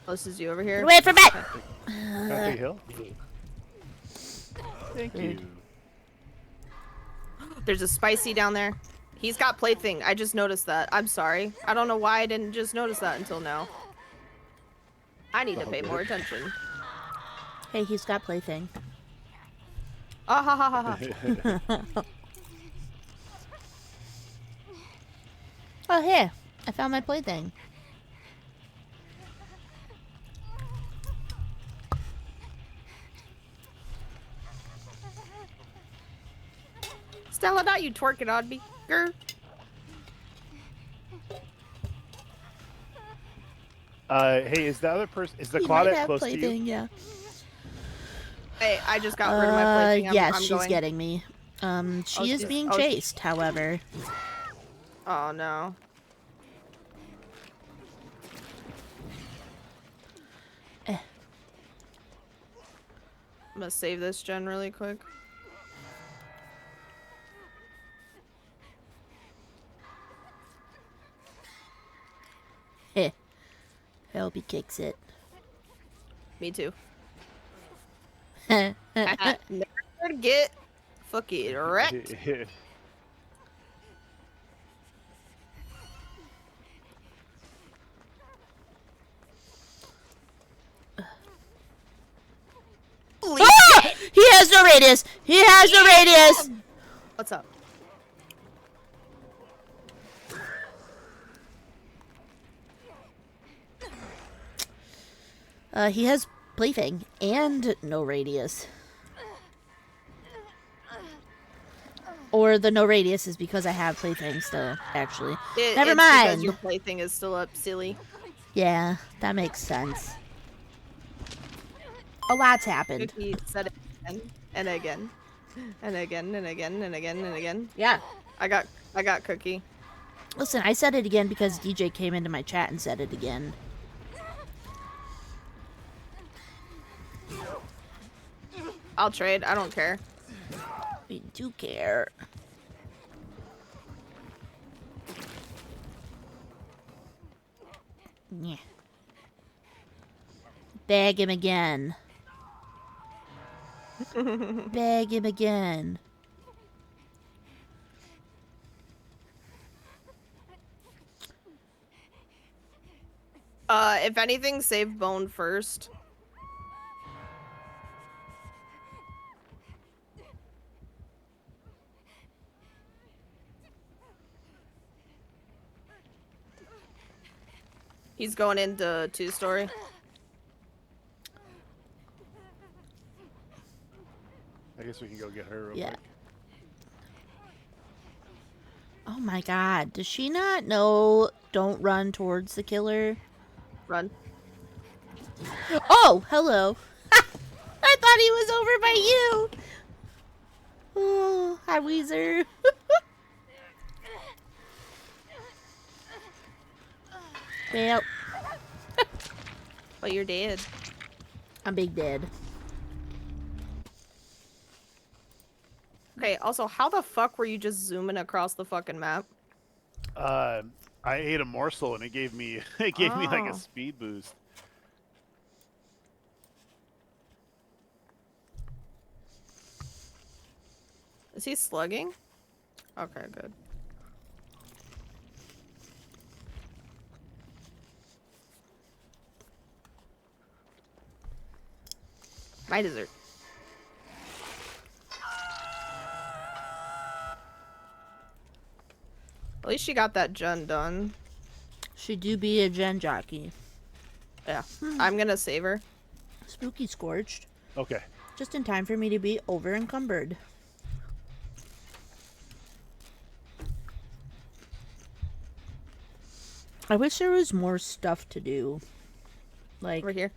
Oh, this is you over here? Wait for me! Happy Hill. Thank you. There's a spicy down there. He's got plaything. I just noticed that. I'm sorry. I don't know why I didn't just notice that until now. I need to pay more attention. Hey, he's got plaything. Ah ha ha ha ha. Oh, here. I found my plaything. Stella, not you twerking on me. Grr. Hey, is the other person? Is the He might Claudette have close to you? plaything, yeah. Hey, I just got rid of my plaything. Yes, I'm she's going. getting me. She Oh, is she's- being oh, she- chased, however. Oh no. Eh. I'm gonna save this gen really quick. Heh. Hope he kicks it. Me too. Never get fucking wrecked. Ah! He has no radius! He has no radius! What's up? He has plaything and no radius. Or the no radius is because I have plaything still, actually. Never It's mind. because your plaything is still up, silly. Yeah, that makes sense. A lot's happened. He said it again and again and again and again and again and again. Yeah. I got Cookie. Listen, I said it again because DJ came into my chat and said it again. I'll trade. I don't care. We do care. Yeah. Bag him again. Bag him again. If anything, save Bone first. He's going into 2-story. I guess we can go get her real Yeah. quick. Oh my god. Does she not know don't run towards the killer? Run. Oh, hello. I thought he was over by you. Oh, hi, Weezer. Well, But you're dead. I'm big dead. Okay, also, how the fuck were you just zooming across the fucking map? I ate a morsel and it gave me like a Oh. speed boost. Is he slugging? Okay, good. My dessert. At least she got that gen done. She do be a gen jockey. Yeah. I'm gonna save her. Spooky scorched. Okay. Just in time for me to be over encumbered. I wish there was more stuff to do. Like Over here.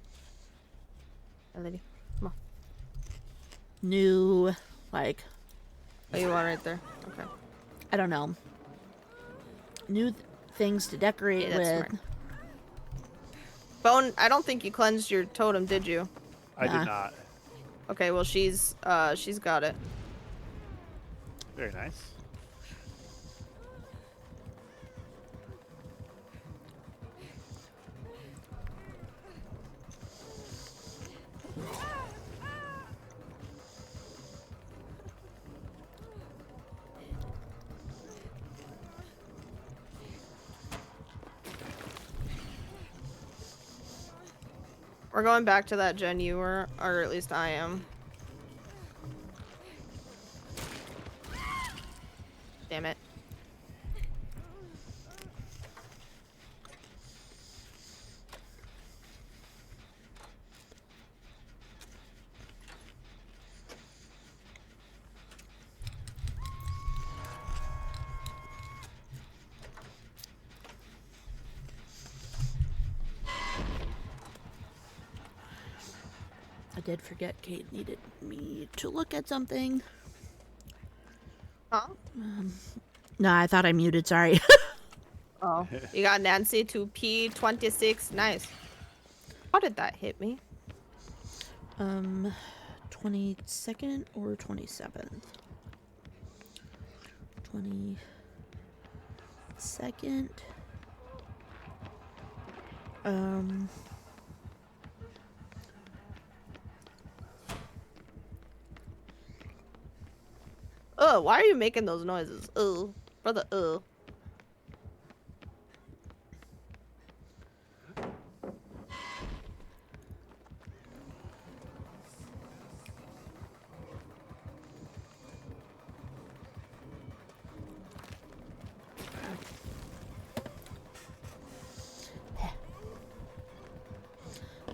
Hey, lady. Come on. new, like, Oh, you want right there. Okay. I don't know. New things to decorate Yeah, that's with. smart. Bone, I don't think you cleansed your totem, did you? I Nah. did not. Okay, well she's got it. Very nice. We're going back to that gen you were, or at least I am. Damn it. I did forget Kate needed me to look at something. Huh? No, I thought I muted. Sorry. Oh. You got Nancy to P26. Nice. How did that hit me? 22nd or 27th? 22nd. Ugh, why are you making those noises? Ugh. Brother, ugh.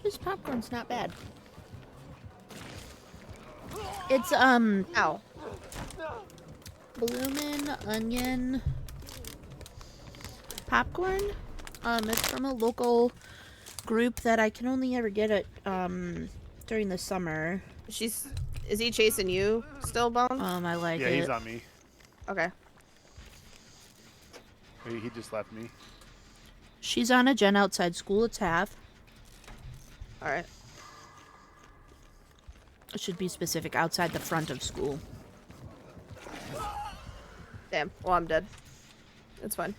This popcorn's not bad. It's Ow. bloomin' onion popcorn. It's from a local group that I can only ever get it during the summer. Is he chasing you still, Bone? I like Yeah, it. he's on me. Okay. He just left me. She's on a gen outside school. It's half. Alright. It should be specific, outside the front of school. Damn. Well, I'm dead. It's fine.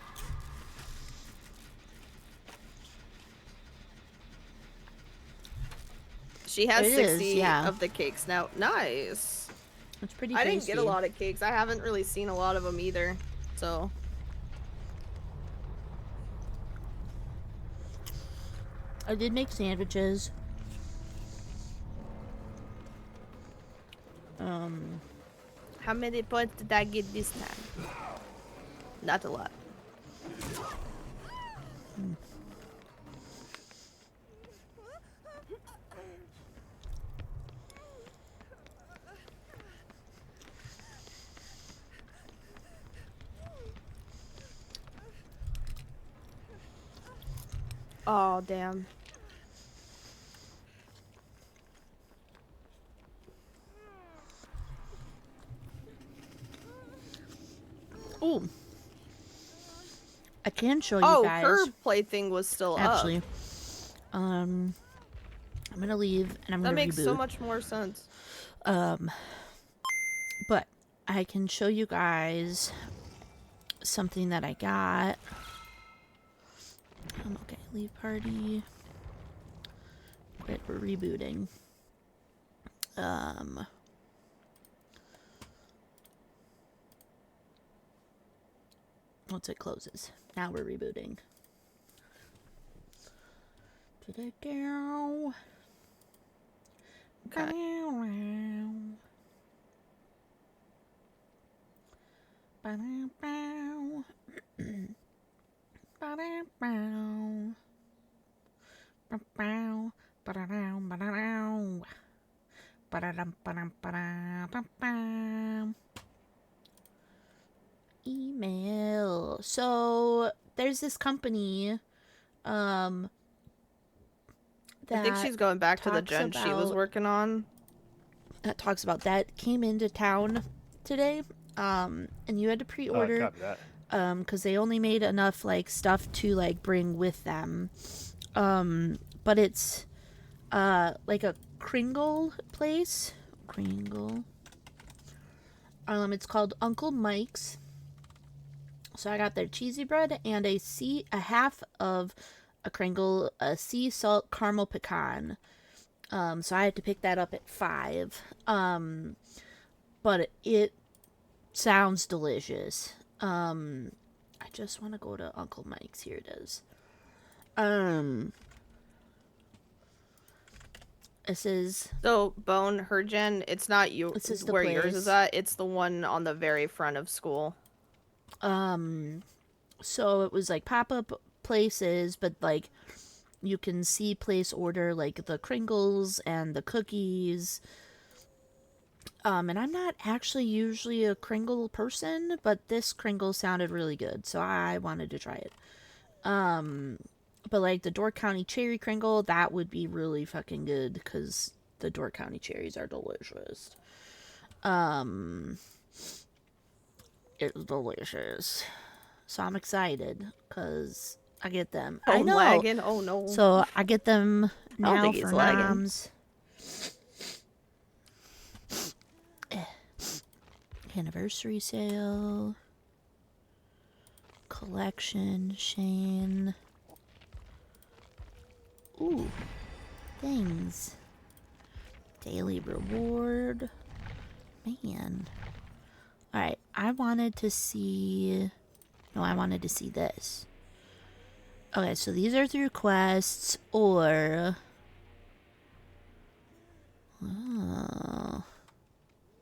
She has It 60 is, yeah. of the cakes now. Nice. It's pretty I tasty. didn't get a lot of cakes. I haven't really seen a lot of them either. So, I did make sandwiches. how many points did I get this time? Not a lot. Oh, damn. Ooh. I can show you Oh, guys. her plaything was still Actually. up. I'm gonna leave and I'm That gonna makes reboot. so much more sense. But I can show you guys something that I got. Okay, leave party. Quit, we're rebooting. Once it closes. Now we're rebooting. Okay. Email. So there's this company I think that she's going back to the talks gen she was about- working on. that talks about that came into town today. And you had to pre-order Copy that. because they only made enough like stuff to like bring with them. But it's like a Kringle place. Kringle. It's called Uncle Mike's. So I got their cheesy bread and a half of a Kringle, a sea salt caramel pecan. So I had to pick that up at 5. But it sounds delicious. I just want to go to Uncle Mike's. Here it is. This is So, Bone, her gen, it's not you This is the where yours place. is at. It's the one on the very front of school. so it was like pop-up places, but like you can see place order like the Kringles and the cookies. And I'm not actually usually a Kringle person, but this Kringle sounded really good, so I wanted to try it. But like the Door County Cherry Kringle, that would be really fucking good because the Door County cherries are delicious. It's delicious. So I'm excited because I get them. I know. Lagging. Oh no. So I get them I don't now think for he's lagging. moms. Anniversary sale. Collection. Shane. Ooh. Things. Daily reward. Man. Alright. I wanted to see this. Okay, so these are through quests or... Oh,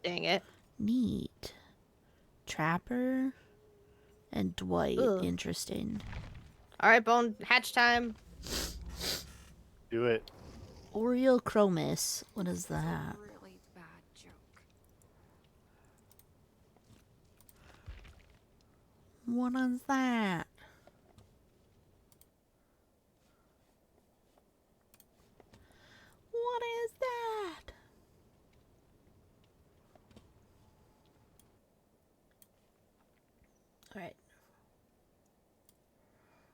Dang it. neat. Trapper and Dwight. Ugh. Interesting. All right, Bone, hatch time. Do it. Oreo Chromis. What is that? Really bad joke. What is that? What is that? Alright,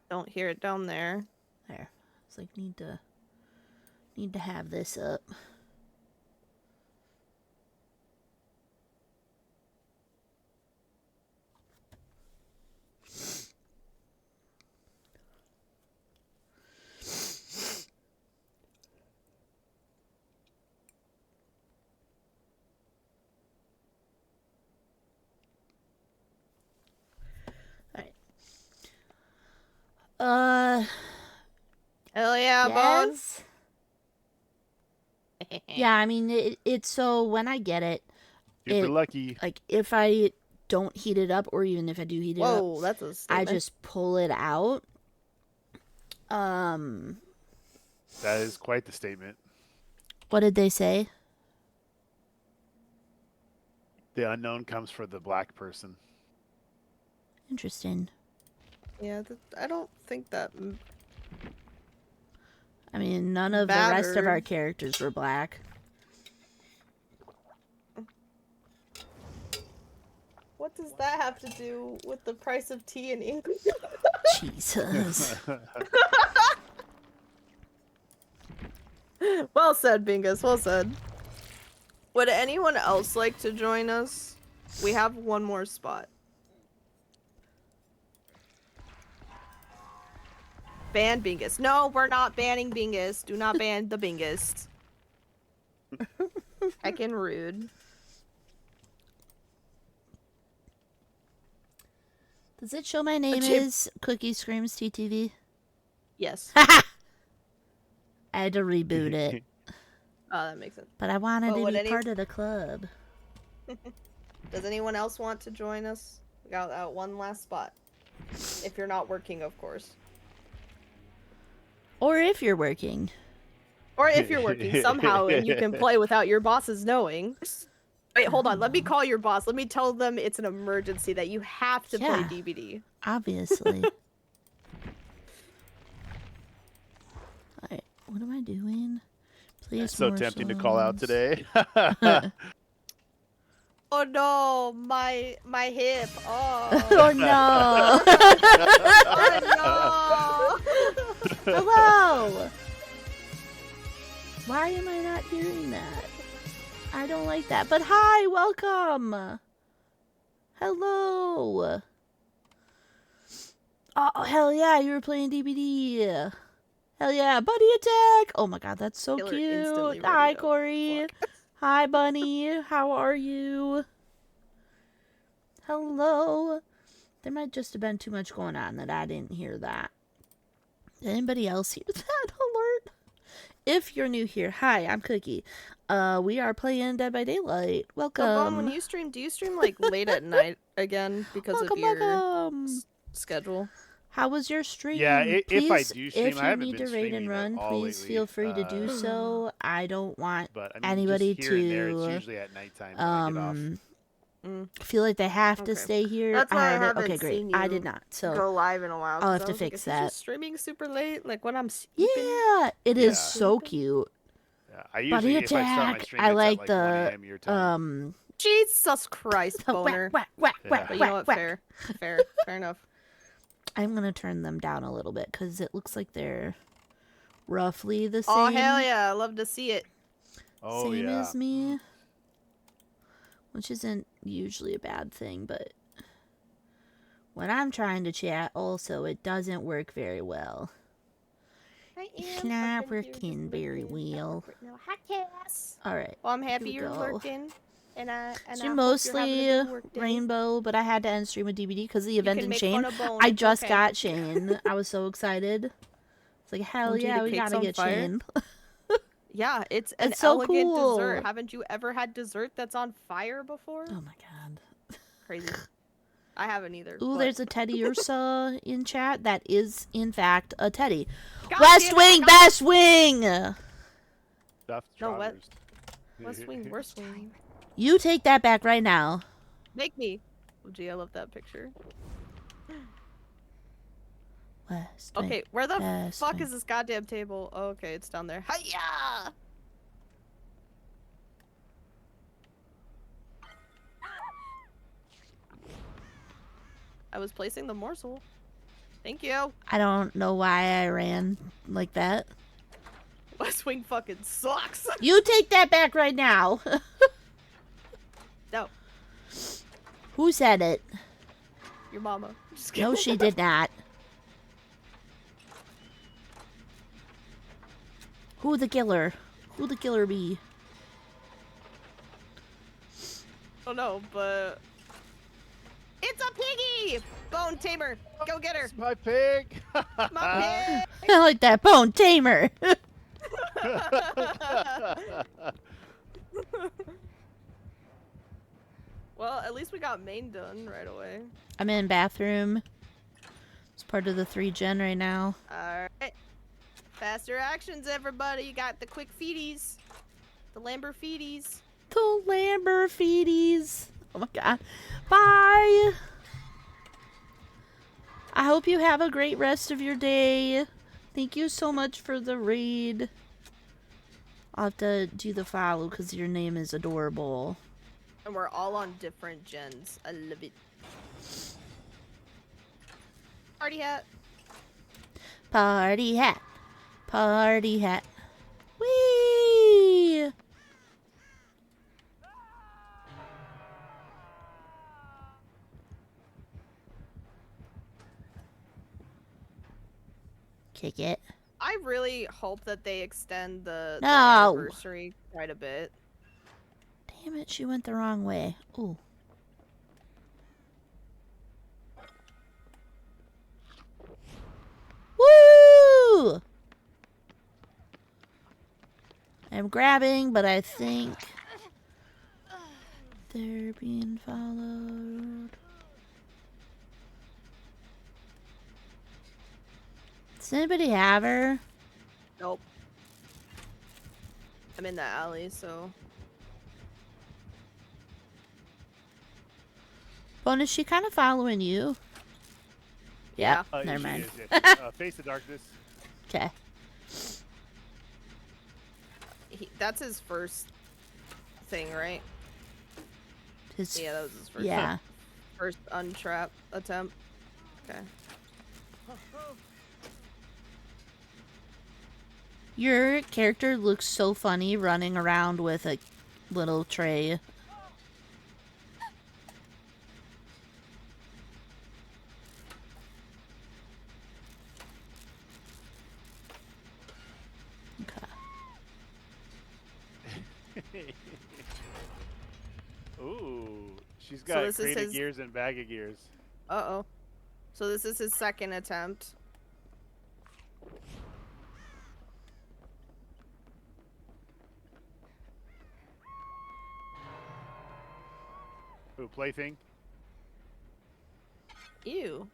Don't hear it down there. there. It's like need to have this up. Hell yeah, Bone. Yes. Yeah, I mean it's so when I get it, Super lucky. like if I don't heat it up or even if I do heat it up, Whoa, that's a I statement. just pull it out. That is quite the statement. What did they say? The unknown comes for the black person. Interesting. Yeah, I don't think that. I mean, none of the rest of our Mattered. characters were black. What does that have to do with the price of tea in England? Jesus. Well said, Bingus. Well said. Would anyone else like to join us? We have one more spot. Ban Bingus. No, we're not banning Bingus. Do not ban the Bingus. Heckin' rude. Does it show my name is Cookie Screams TTV? Yes. I had to reboot it, Oh, that makes sense. but I wanted Well, to would be part of the club. Does anyone else want to join us? We got one last spot. If you're not working, of course. Or if you're working. Or if you're working somehow and you can play without your bosses knowing. Wait, hold on. Let me call your boss. Let me tell them it's an emergency that you have to play Yeah. DBD. Obviously. Alright, what am I doing? Please. It's so tempting to call out today. Oh no, my hip. Oh. Oh no! Oh no. Hello! Why am I not hearing that? I don't like that. But hi, welcome! Hello! Oh, hell yeah, you were playing DBD. Hell yeah, Buddy Attack! Oh my god, that's so Killer instantly cute. ready Hi, to Corey. Hi, Bunny. How are you? Hello. There might just have been too much going on that I didn't hear that. Did anybody else hear that alert? If you're new here, hi, I'm Cookie. We are playing Dead by Daylight. Welcome. So, Bone, when you stream, do you stream like late at night again because of your welcome. schedule? How was your stream? Yeah, if I Please, do stream, if I you haven't need been to raid and streaming at run, all please lately. feel free to do so. I don't want But I mean, anybody just here and there, it's to usually at nighttime when I get off. feel like they have to Okay. stay here. That's why I haven't okay, great. seen I you did not. So Go live in a while. I'll 'cause have I to was like, fix is he that. just streaming super late, like when I'm sleeping. yeah, it is Yeah. so cute. Yeah, I Buddy usually, if I start my Attack. stream, I it's like at like 1 the a.m. your time. Jesus Christ, boner. whack, whack, Yeah. whack, But you know whack, what? whack. Fair enough. I'm gonna turn them down a little bit because it looks like they're roughly the same. Oh hell yeah, I love to see it. Oh same yeah. as me, which isn't usually a bad thing, but when I'm trying to chat, also it doesn't work very well. It's not working very well. Hi, Cass. All right. Well, I'm happy Here we you're go. lurking. And I Stream hope you're mostly having a good work day. Rainbow, but I had to end stream with DBD because the event can in make Shane. fun of Bone, I it's just okay. got Shane. I was so excited. It's like, hell Don't you yeah, the we cake's gotta on get fire? Shane. Yeah, it's an It's so elegant cool. dessert. Haven't you ever had dessert that's on fire before? Oh my god. Crazy. I haven't either. Ooh, but- there's a Teddy Ursa in chat. That is, in fact, a Teddy. God West damn it, Wing, I got- Best Wing! Stuffed No, what? trotters. West wing, worst wing. You take that back right now. Make me. Oh, gee, I love that picture. West Wing. Okay, where the Best fuck wing. is this goddamn table? Oh, okay, it's down there. Hiya! I was placing the morsel. Thank you. I don't know why I ran like that. West Wing fucking sucks. You take that back right now. No, Who said it? your mama. Just No, kidding. she did not. Who the killer? Who the killer be? Oh no, but it's a piggy. Bone tamer, go get her. It's my pig. My pig. I like that bone tamer. Well, at least we got main done right away. I'm in bathroom. It's part of the 3 gen right now. Alright. Faster actions, everybody. You got the quick feeties. The Lambert feeties. The Lamborghinis. Oh my god. Bye. I hope you have a great rest of your day. Thank you so much for the raid. I'll have to do the follow because your name is adorable. And we're all on different gens. I love it. Party hat. Party hat. Party hat. Whee! Kick it. I really hope that they extend the No. anniversary quite a bit. Damn it, she went the wrong way. Ooh. Woo! I'm grabbing, but I think they're being followed. Does anybody have her? Nope. I'm in the alley, so Bone, is she kind of following you? Yeah. Yep, never She mind. is, yeah. Face the darkness. Okay. that's his first thing, right? His, Yeah, that was his first. yeah. First untrap attempt. Okay. Your character looks so funny running around with a little tray. Okay. Ooh, she's So got this is crate of his- gears and bag of gears. Uh-oh. So this is his second attempt. Ooh, plaything. Ew.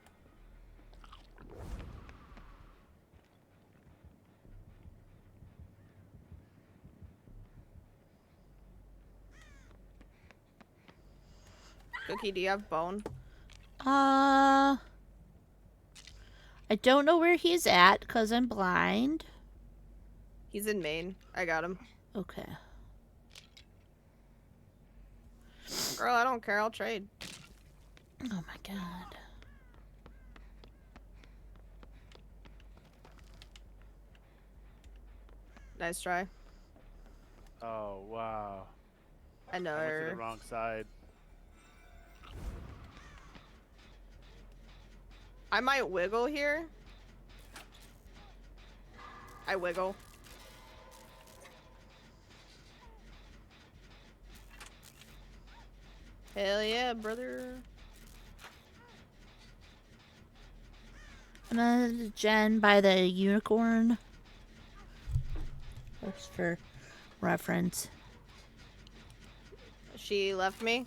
Cookie, do you have bone? I don't know where he's at because I'm blind. He's in Maine. I got him. Okay. Girl, I don't care. I'll trade. Oh my god. Nice try. Oh wow. I know I went to the her. wrong side. I might wiggle here. I wiggle. Hell yeah, brother. I'm gonna gen by the unicorn. Just for reference. She left me.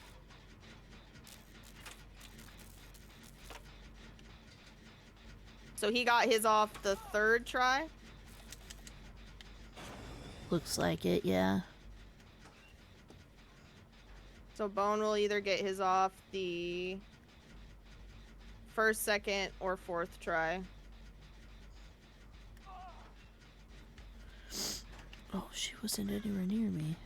So he got his off the third try. Looks like it, yeah. So Bone will either get his off the first, second, or fourth try. Oh, she wasn't anywhere near me.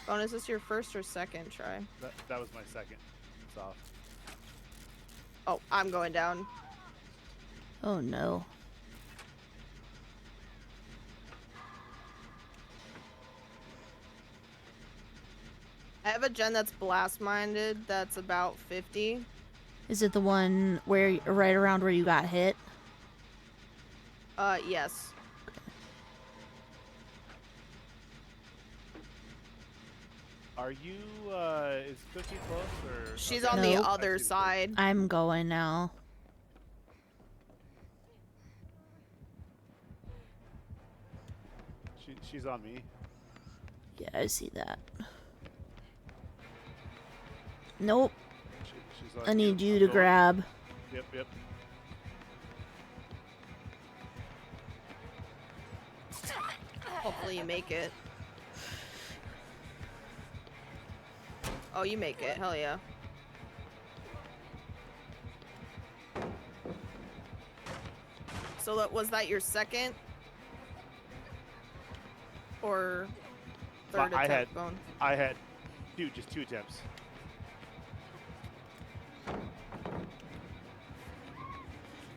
Bone, is this your first or second try? That was my second. It's off. Oh, I'm going down. Oh no. I have a gen that's blast minded. That's about 50. Is it the one where right around where you got hit? Yes. Are you, is Cookie close or? She's okay. on No. the I other see the side. I'm going now. She's on me. Yeah, I see that. Nope. She's on I need you I'm to going. grab. Yep. Hopefully you make it. Oh, you make it. Hell yeah. So was that your second? Or third I attempt, Bone? I had just two attempts.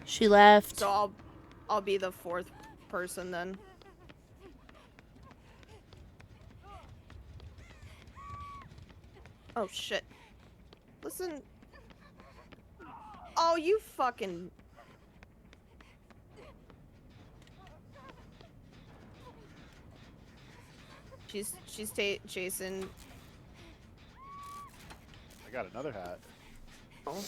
She left. So I'll be the fourth person then. Oh shit. Listen. Oh, you fucking. She's chasing. I got another hat. Oh.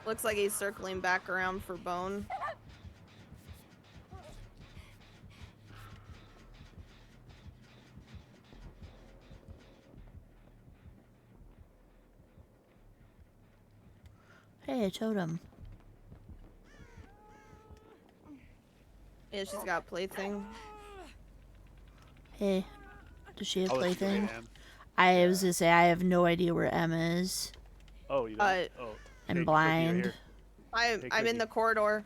Looks like he's circling back around for Bone. Hey, a totem. Yeah, she's got a plaything. Hey, does she have I'll let you go plaything? ahead, Ann. I was gonna say I have no idea where Emma is. Oh, you don't? Oh. I'm Hey, Cookie, right blind. here. I'm Hey, in Cookie. the corridor,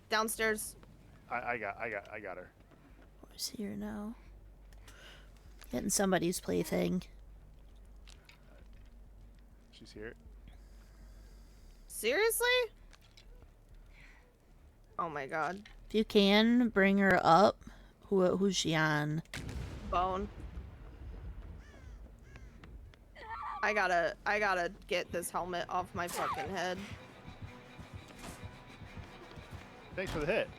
downstairs. I got her. Where's here now? Getting somebody's plaything. She's here. Seriously? Oh my god. If you can, bring her up. Who's she on? Bone. I gotta get this helmet off my fucking head. Thanks for the hit.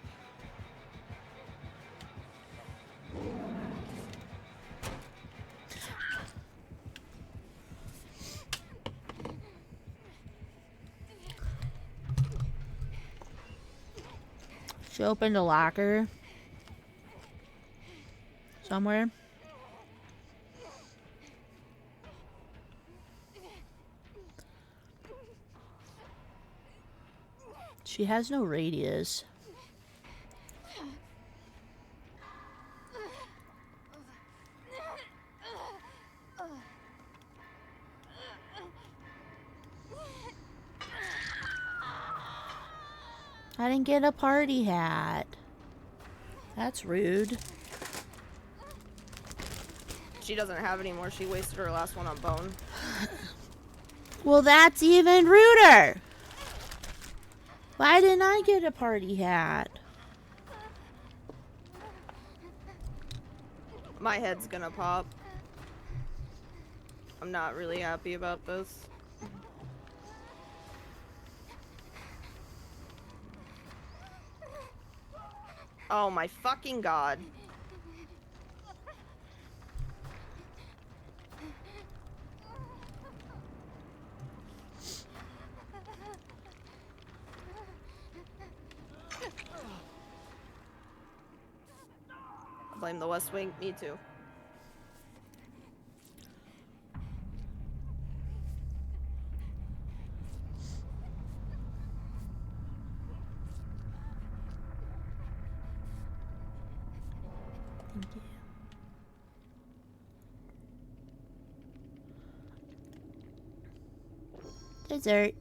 She opened a locker. Somewhere. She has no radius. I didn't get a party hat. That's rude. She doesn't have any more. She wasted her last one on Bone. Well, that's even ruder. Why didn't I get a party hat? My head's gonna pop. I'm not really happy about this. Oh my fucking god. I blame the West Wing. Me too. Thank you. Dessert.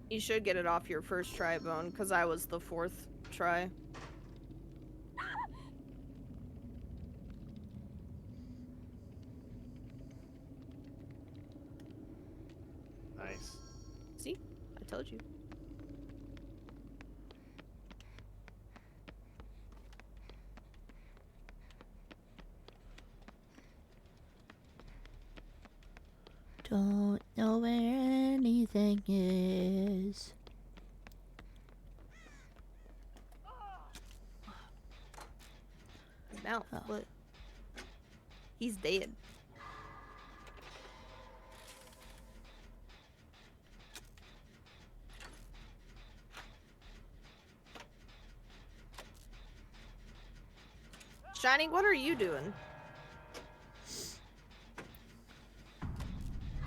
You should get it off your first try, Bone, because I was the fourth try. Nice. See? I told you. Don't know where anything is. Now, Oh. what? He's dead. Shining, what are you doing?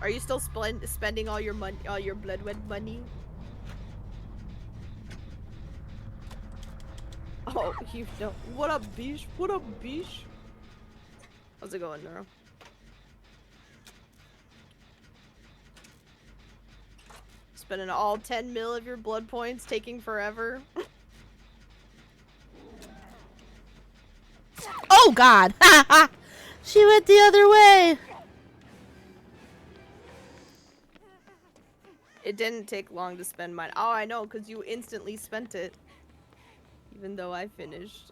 Are you still spending all your money, all your blood money? Oh, you don't. What up, bish? What up, bish? How's it going, Neuro? Spending all 10 mil of your blood points, taking forever. Oh, God. She went the other way. It didn't take long to spend mine. Oh, I know, because you instantly spent it. Even though I finished.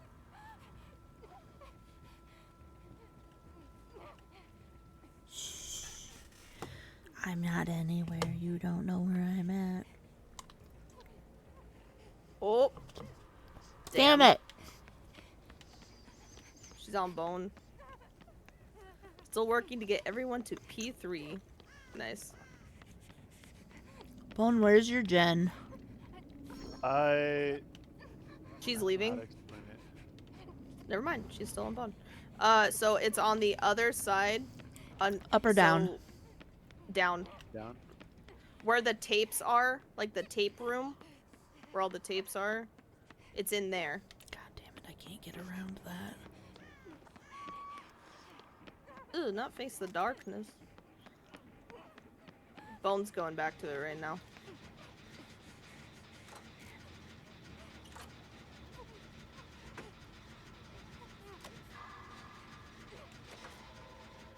I'm not anywhere. You don't know where I'm at. Oh. Damn it. She's on bone. Still working to get everyone to P3. Nice. Bone, where's your gen? She's How leaving. to explain it. Never mind. She's still on bone. So it's on the other side. Up or down? Down. Down. Where the tapes are, like the tape room, where all the tapes are, it's in there. God damn it, I can't get around that. Ooh, not face the darkness. Bone's going back to it right now.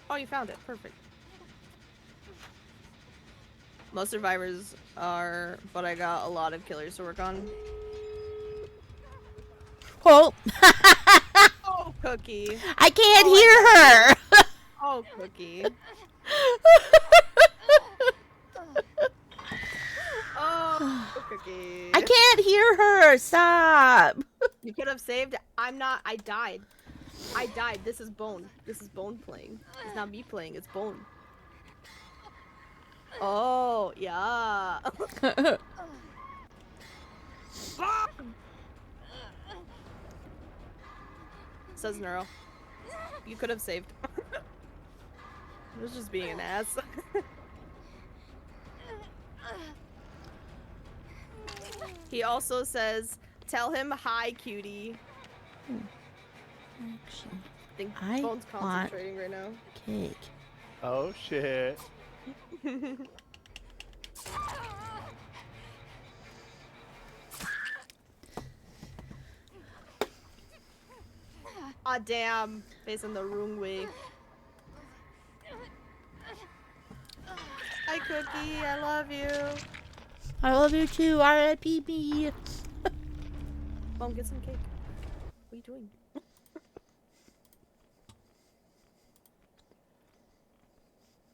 Oh, you found it. Perfect. Most survivors are, but I got a lot of killers to work on. Oh! Oh, Cookie. I can't hear her! Oh, Cookie. Oh, Cookie. I can't hear her! Stop! You could have saved. I'm not. I died. I died. This is Bone. This is Bone playing. It's not me playing. It's Bone. Oh, yeah. Says Neuro. You could have saved. I was just being an ass. He also says, tell him hi, cutie. Actually, I think I Bone's want concentrating right now. cake. Oh shit. Ah, damn. Facing the wrong way. Hi, Cookie. I love you. I love you too, R.I.P.B. Bone, get some cake. What are you doing?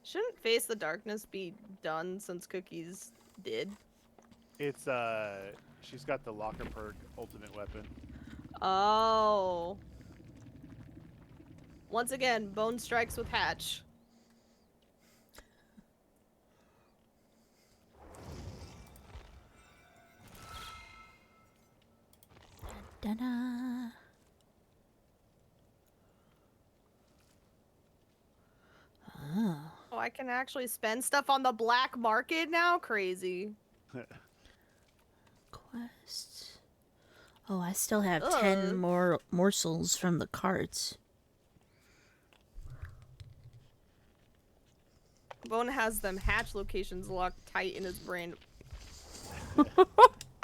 Shouldn't Face the Darkness be done since Cookie's did? It's she's got the locker perk ultimate weapon. Oh. Once again, Bone strikes with Hatch. Da-da. Oh. Oh, I can actually spend stuff on the black market now? Crazy. Quest. Oh, I still have Ugh. 10 more morsels from the carts. Bone has them Hatch locations locked tight in his brain.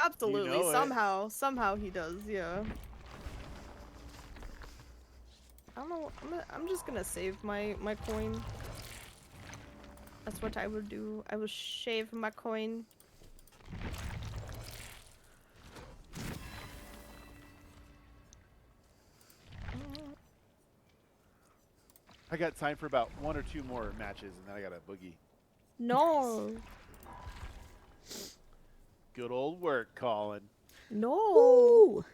Absolutely. You know it. Somehow he does, yeah. I don't know. I'm just gonna save my coin. That's what I will do. I will shave my coin. I got time for about 1 or 2 more matches, and then I got a boogie. No. Good old work, Colin. No. Ooh.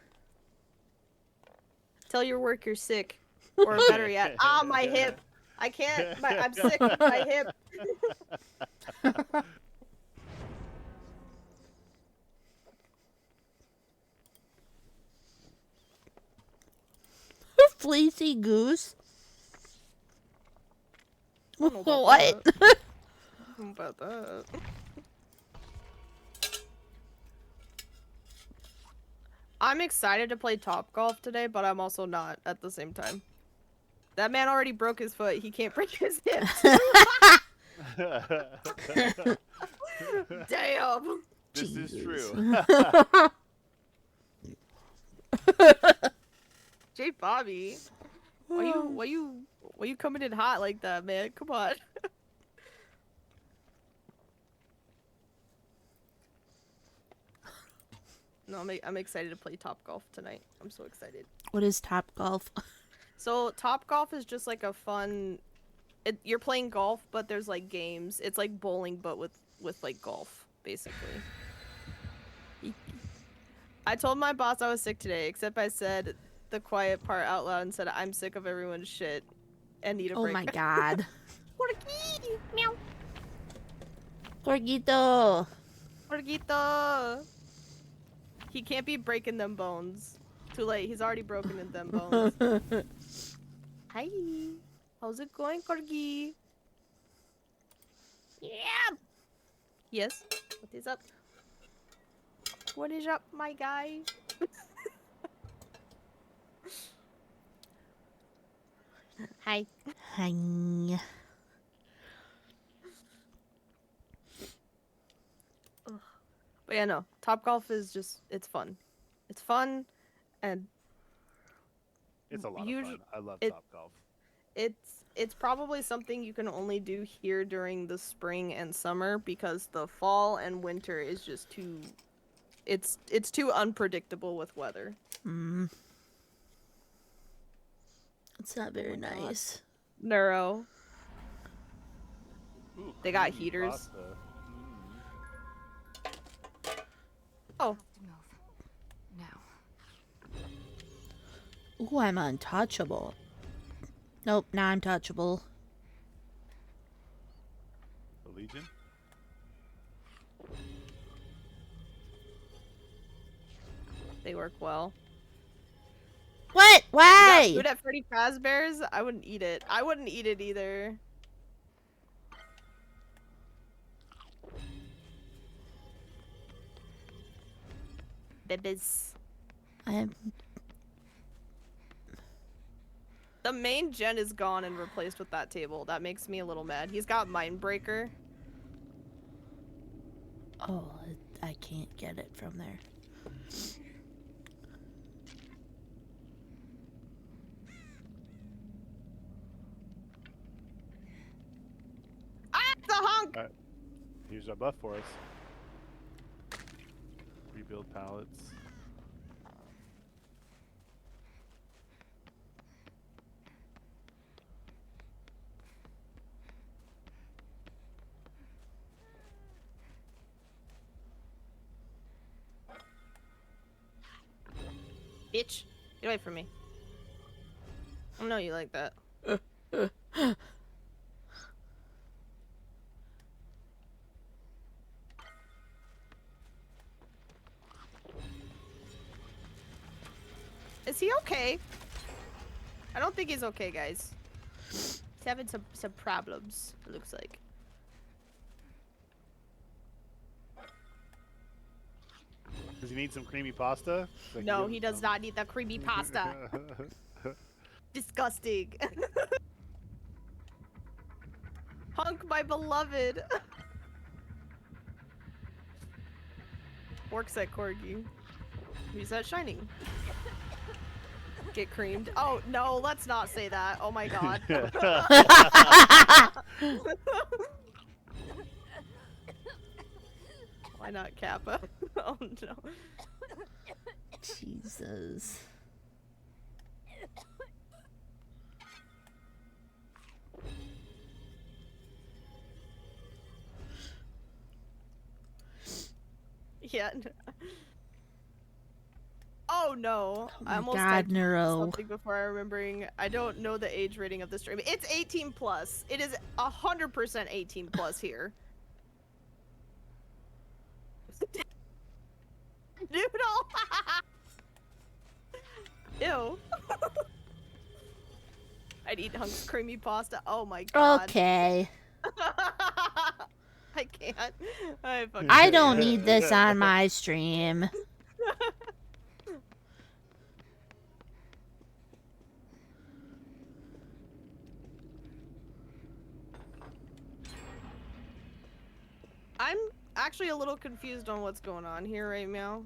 Tell your work you're sick. Or better yet, my hip. I can't. I'm sick with my hip. Fleecy goose. I don't know about What? that. I don't know about that. I'm excited to play Top Golf today, but I'm also not at the same time. That man already broke his foot. He can't break his hips. Damn. This is Jeez. true. J. Bobby. Why you coming in hot like that, man? Come on. No, I'm excited to play Top Golf tonight. I'm so excited. What is Top Golf? So Top Golf is just like a fun. You're playing golf, but there's like games. It's like bowling, but with like golf, basically. I told my boss I was sick today, except I said the quiet part out loud and said I'm sick of everyone's shit and need a break. Oh my god. Corgi! Meow. Corgito. Corgito! He can't be breaking them bones. Too late. He's already broken in them bones. Hi. How's it going, Corgi? Yeah. Yes. What is up? What is up, my guy? Hi. Hi. But yeah, no. Top Golf is just, it's fun. It's fun, and It's a lot of Usu- fun. I love it- Top Golf. it's probably something you can only do here during the spring and summer, because the fall and winter is just too, it's too unpredictable with weather. Mm. It's not very my God. nice. Neuro. Ooh, They got creamy heaters. pasta. Oh, Ooh, I'm untouchable. Nope, now I'm touchable. The Legion? they work well. What? Why? Food at Freddy Fazbear's? I wouldn't eat it. I wouldn't eat it either. Bibis. I'm The main gen is gone and replaced with that table. That makes me a little mad. He's got Mindbreaker. Oh, I can't get it from there. Ah, the hunk! Alright. Here's our buff for us. Rebuild pallets. Bitch. Get away from me. I know you like that. Is he okay? I don't think he's okay, guys. He's having some problems, it looks like. Does he need some creamy pasta? So I can No, give he him does some. not need the creamy pasta. Disgusting. Hunk, my beloved. Works at Corgi. Who's that shining? Get creamed. Oh, no, let's not say that. Oh my god. Why not Kappa? Oh no. Jesus. Yeah. Oh no. Oh I my almost God, typed Neuro. something before I remembering. I don't know the age rating of the stream. It's 18 plus. It is 100% 18 plus here. Noodle. Ew. I'd eat Hunk's creamy pasta. Oh my god. Okay. I can't. I fucking I don't need this on my stream. I'm actually a little confused on what's going on here right now.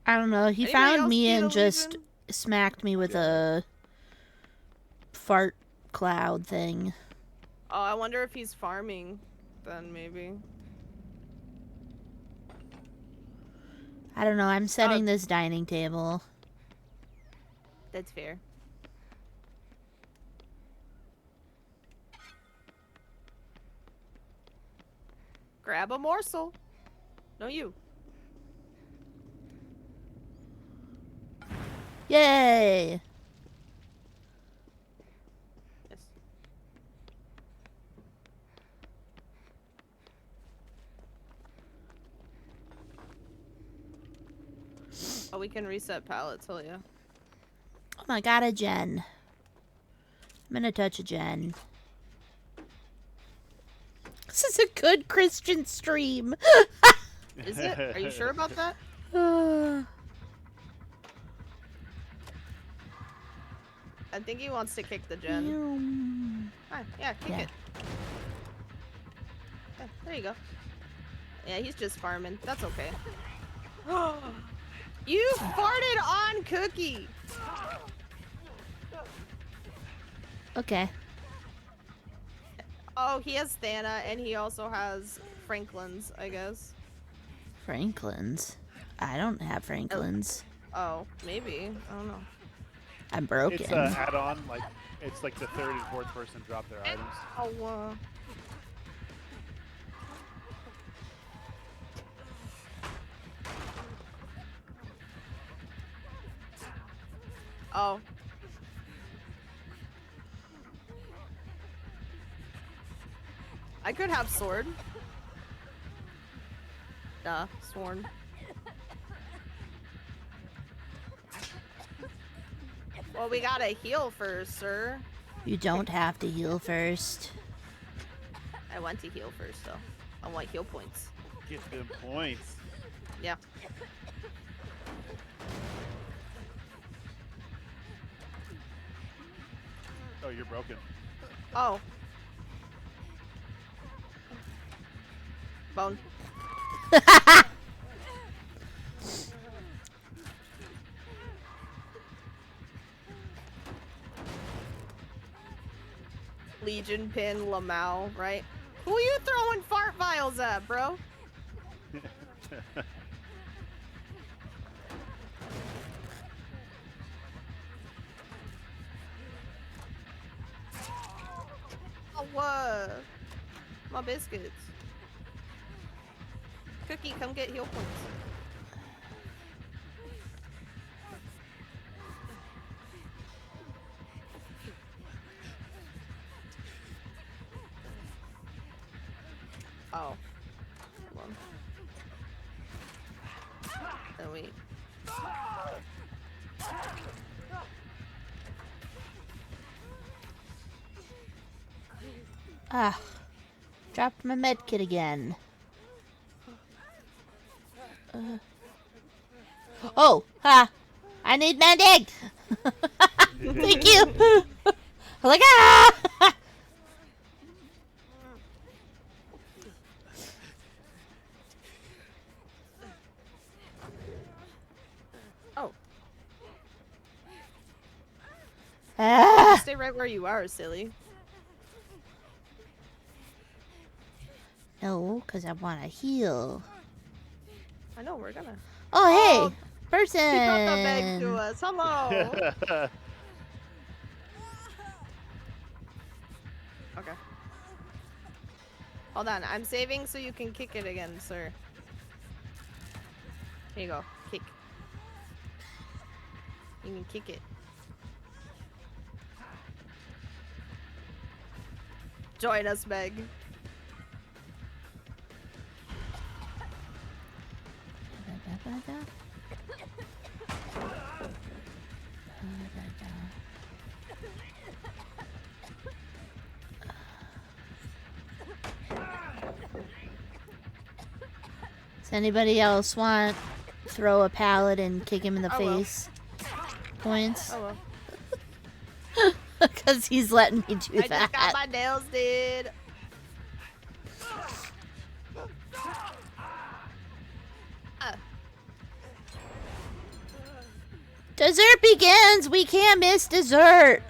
I don't know. He Anybody found else me need and a just Legion? smacked me with a fart cloud thing. Oh, I wonder if he's farming. Then maybe. I don't know. I'm setting this dining table. That's fair. Grab a morsel. No, you. Yay! Yes. Oh, we can reset pallets, hell yeah. Oh my god, a gen. I'm gonna touch a gen. This is a good Christian stream. Is it? Are you sure about that? I think he wants to kick the gen. Yeah, kick Yeah. it. Yeah, there you go. Yeah, he's just farming. That's okay. You farted on Cookie! Okay. Oh, he has Thana, and he also has Franklin's, I guess. Franklin's? I don't have Franklin's. Oh, maybe. I don't know. I'm broken. It's an add-on, like it's like the third and fourth person drop their items. Oh, Oh. I could have sword. Duh, sworn. Well, we gotta heal first, sir. You don't have to heal first. I want to heal first, though. I want heal points. Get them points. Yeah. Oh, you're broken. Oh. Bone. Legion pin Lamau, right? Who are you throwing fart vials at, bro? Oh, what? My biscuits. Cookie, come get heal points. Oh. Hold on. Then we... Ah. Dropped my med kit again. Oh! Ha! I need medic! Thank you! I'm like, ah! Oh. Ah! Stay right where you are, silly. No, because I want to heal. I know, we're gonna... Oh, hey! Oh, Person! He brought the bag to us. Hello! Okay. Hold on, I'm saving so you can kick it again, sir. Here you go. Kick. You can kick it. Join us, Meg. Does anybody else want throw a pallet and kick him in the I will. face? Points? Oh well. Because he's letting me do I that. just got my nails did. Dessert begins! We can't miss dessert!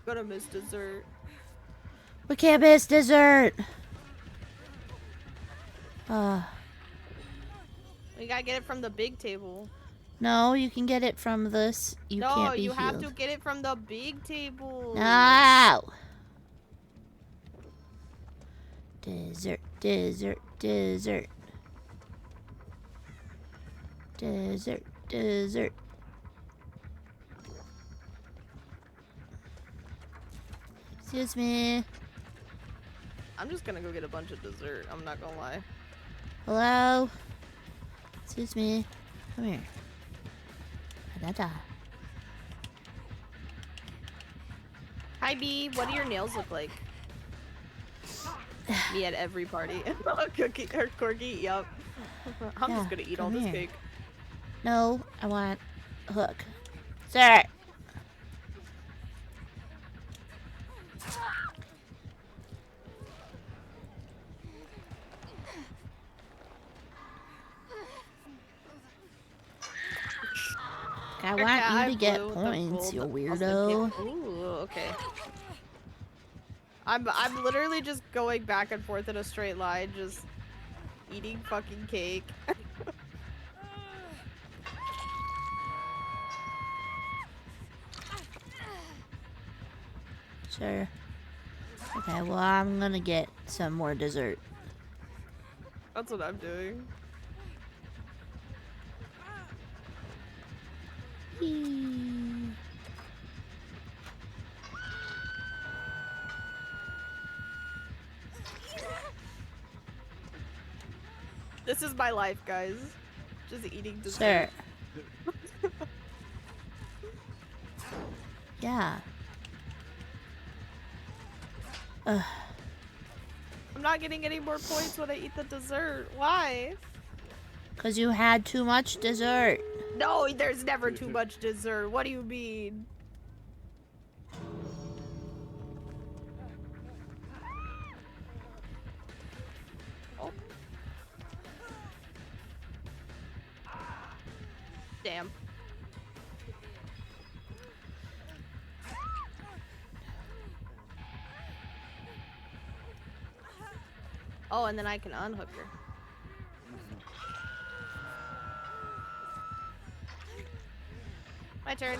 Gonna miss dessert. We can't miss dessert. We gotta get it from the big table. No, you can get it from this. You No, can't be you healed. have to get it from the big table. No. Dessert, dessert, dessert. Dessert, dessert. Excuse me. I'm just gonna go get a bunch of dessert. I'm not gonna lie. Hello? Excuse me. Come here. Da-da. Hi, B. What do your nails look like? Me at every party. Cookie or Corky. Yup. I'm Yeah, just gonna eat all come this here. cake. No, I want a hook. Sir! I want Yeah, you to get blew the points, you gold. weirdo. Ooh, okay. I'm literally just going back and forth in a straight line, just eating fucking cake. Sure. Okay, well, I'm gonna get some more dessert. That's what I'm doing. Eee. This is my life, guys. Just eating dessert. Sir. Yeah. Ugh. I'm not getting any more points when I eat the dessert. Why? 'Cause you had too much dessert. No, there's never too much dessert. What do you mean? Oh. Damn. Oh, and then I can unhook her. My turn.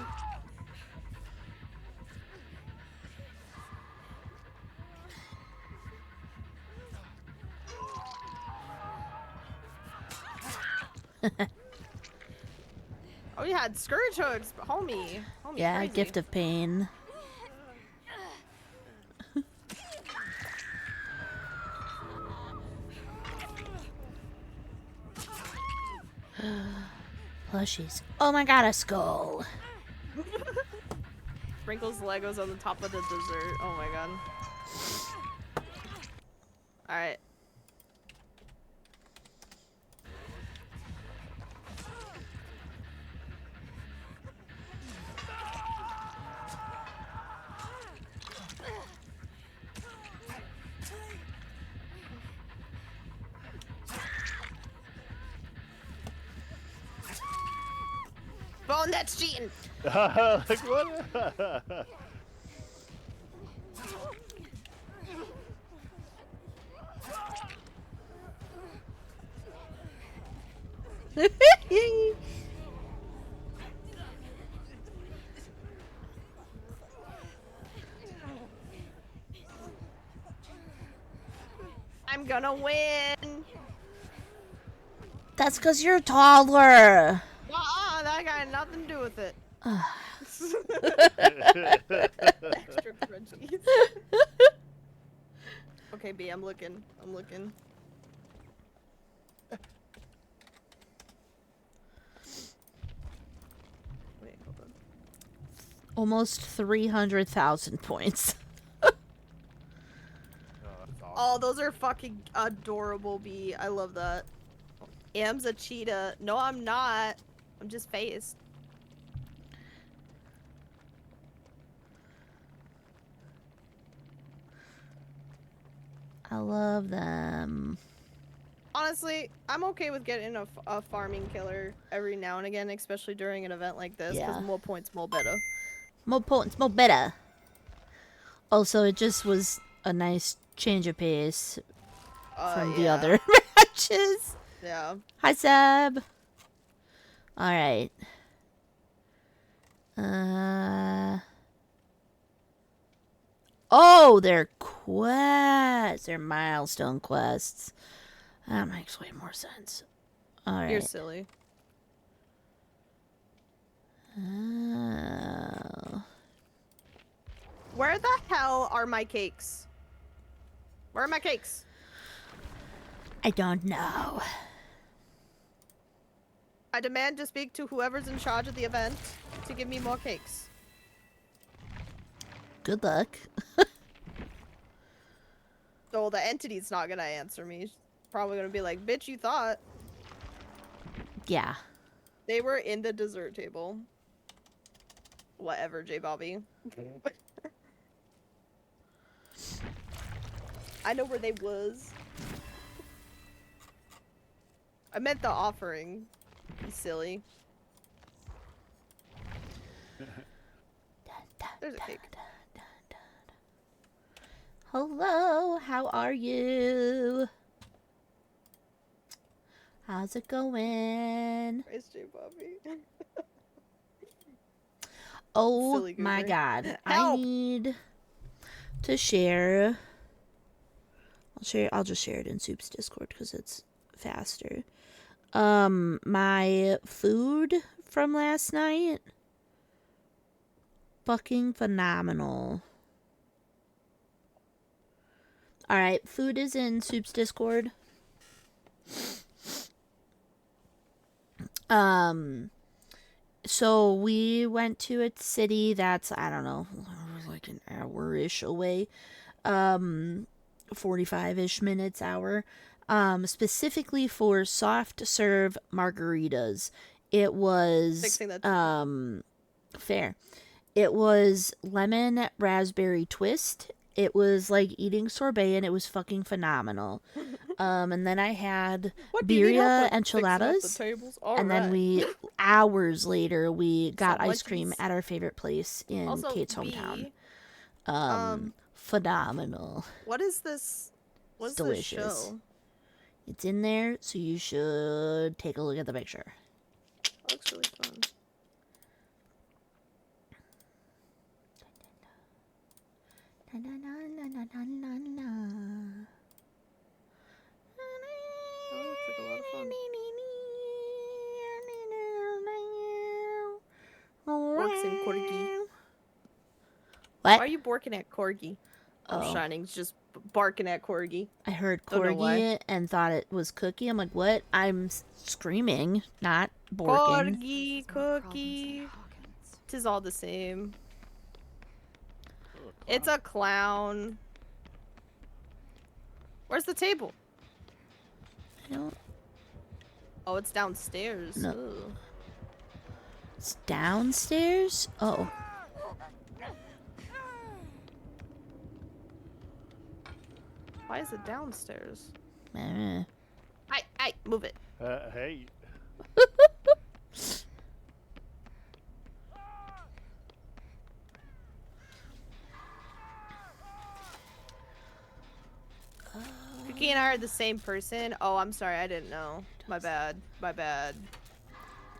Oh, you had scourge hooks, homie. Homie, Yeah, crazy. gift of pain. Plushies. Oh my god, a skull. Sprinkles Legos on the top of the dessert. Oh my god. Alright. Bone, that's cheating. Like what? I'm gonna win. That's 'cause you're taller. That got nothing to do with it. Extra crunchies. Okay, B, I'm looking. I'm looking. Wait, hold on. Almost 300,000 points. Oh, those are fucking adorable, B. I love that. Am's a cheetah. No, I'm not. I'm just phased. I love them. Honestly, I'm okay with getting a farming killer every now and again, especially during an event like this, because Yeah. more points, more better. More points, more better. Also, it just was a nice change of pace from the yeah. other matches. Yeah. Hi, Seb. All right. Oh, they're quests. They're milestone quests. That makes way more sense. All right. You're silly. Oh. Where the hell are my cakes? Where are my cakes? I don't know. I demand to speak to whoever's in charge of the event to give me more cakes. Good luck. So the entity's not gonna answer me. She's probably gonna be like, bitch, you thought. Yeah. They were in the dessert table. Whatever, J Bobby. I know where they was. I meant the offering. You silly. There's a cake. Hello, how are you? How's it going? Where's J Bobby? Oh Silly my goober. god. I Help! need to share. I'll just share it in Soup's Discord because it's faster. My food from last night. Fucking phenomenal. Alright, food is in Soup's Discord. So we went to a city that's, I don't know, like an hour-ish away. 45-ish minutes, hour. Specifically for soft serve margaritas. It was, Fixing that fair. It was lemon raspberry twist. It was like eating sorbet, and it was fucking phenomenal. And then I had What, do you need help birria with fixing up the enchiladas. tables? And then Alright. hours later, we got Some ice cream munchies. at our favorite place in Also, Kate's B, hometown. Phenomenal. what is this? What's It's delicious. this show? It's in there, so you should take a look at the picture. That looks really fun. That looks like a lot of fun. Borks and Corgi. What? Why are you barking at Corgi? Oh, Oh. Shining's just barking at Corgi. I heard Don't know why. corgi and thought it was cookie. I'm like, what? I'm screaming, not borking. Corgi, cookie. Tis all the same. It's a clown. Where's the table? I don't. Oh, it's downstairs. No. Ugh. It's downstairs? Oh. Why is it downstairs? Eh. I move it. Hey. Cookie and I are the same person. Oh, I'm sorry. I didn't know. My bad. My bad.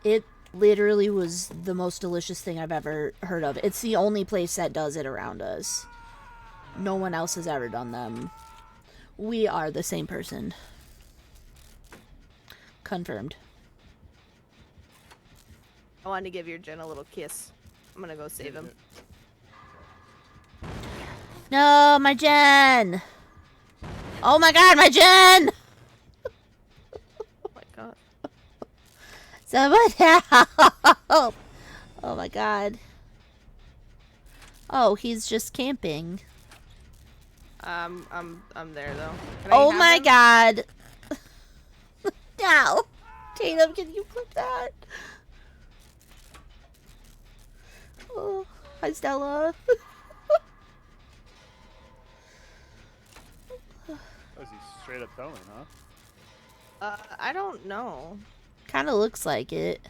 It literally was the most delicious thing I've ever heard of. It's the only place that does it around us. No one else has ever done them. We are the same person. Confirmed. I wanted to give your Jen a little kiss. I'm gonna go save him. No, my Jen! Oh my god, my Jen! Oh my god. Someone help! Oh my god. Oh, he's just camping. I'm there though. Can I Oh have my him? god. No. Tatum, can you clip that? Oh, hi Stella. Oh, is he straight up throwing, huh? I don't know. Kind of looks like it.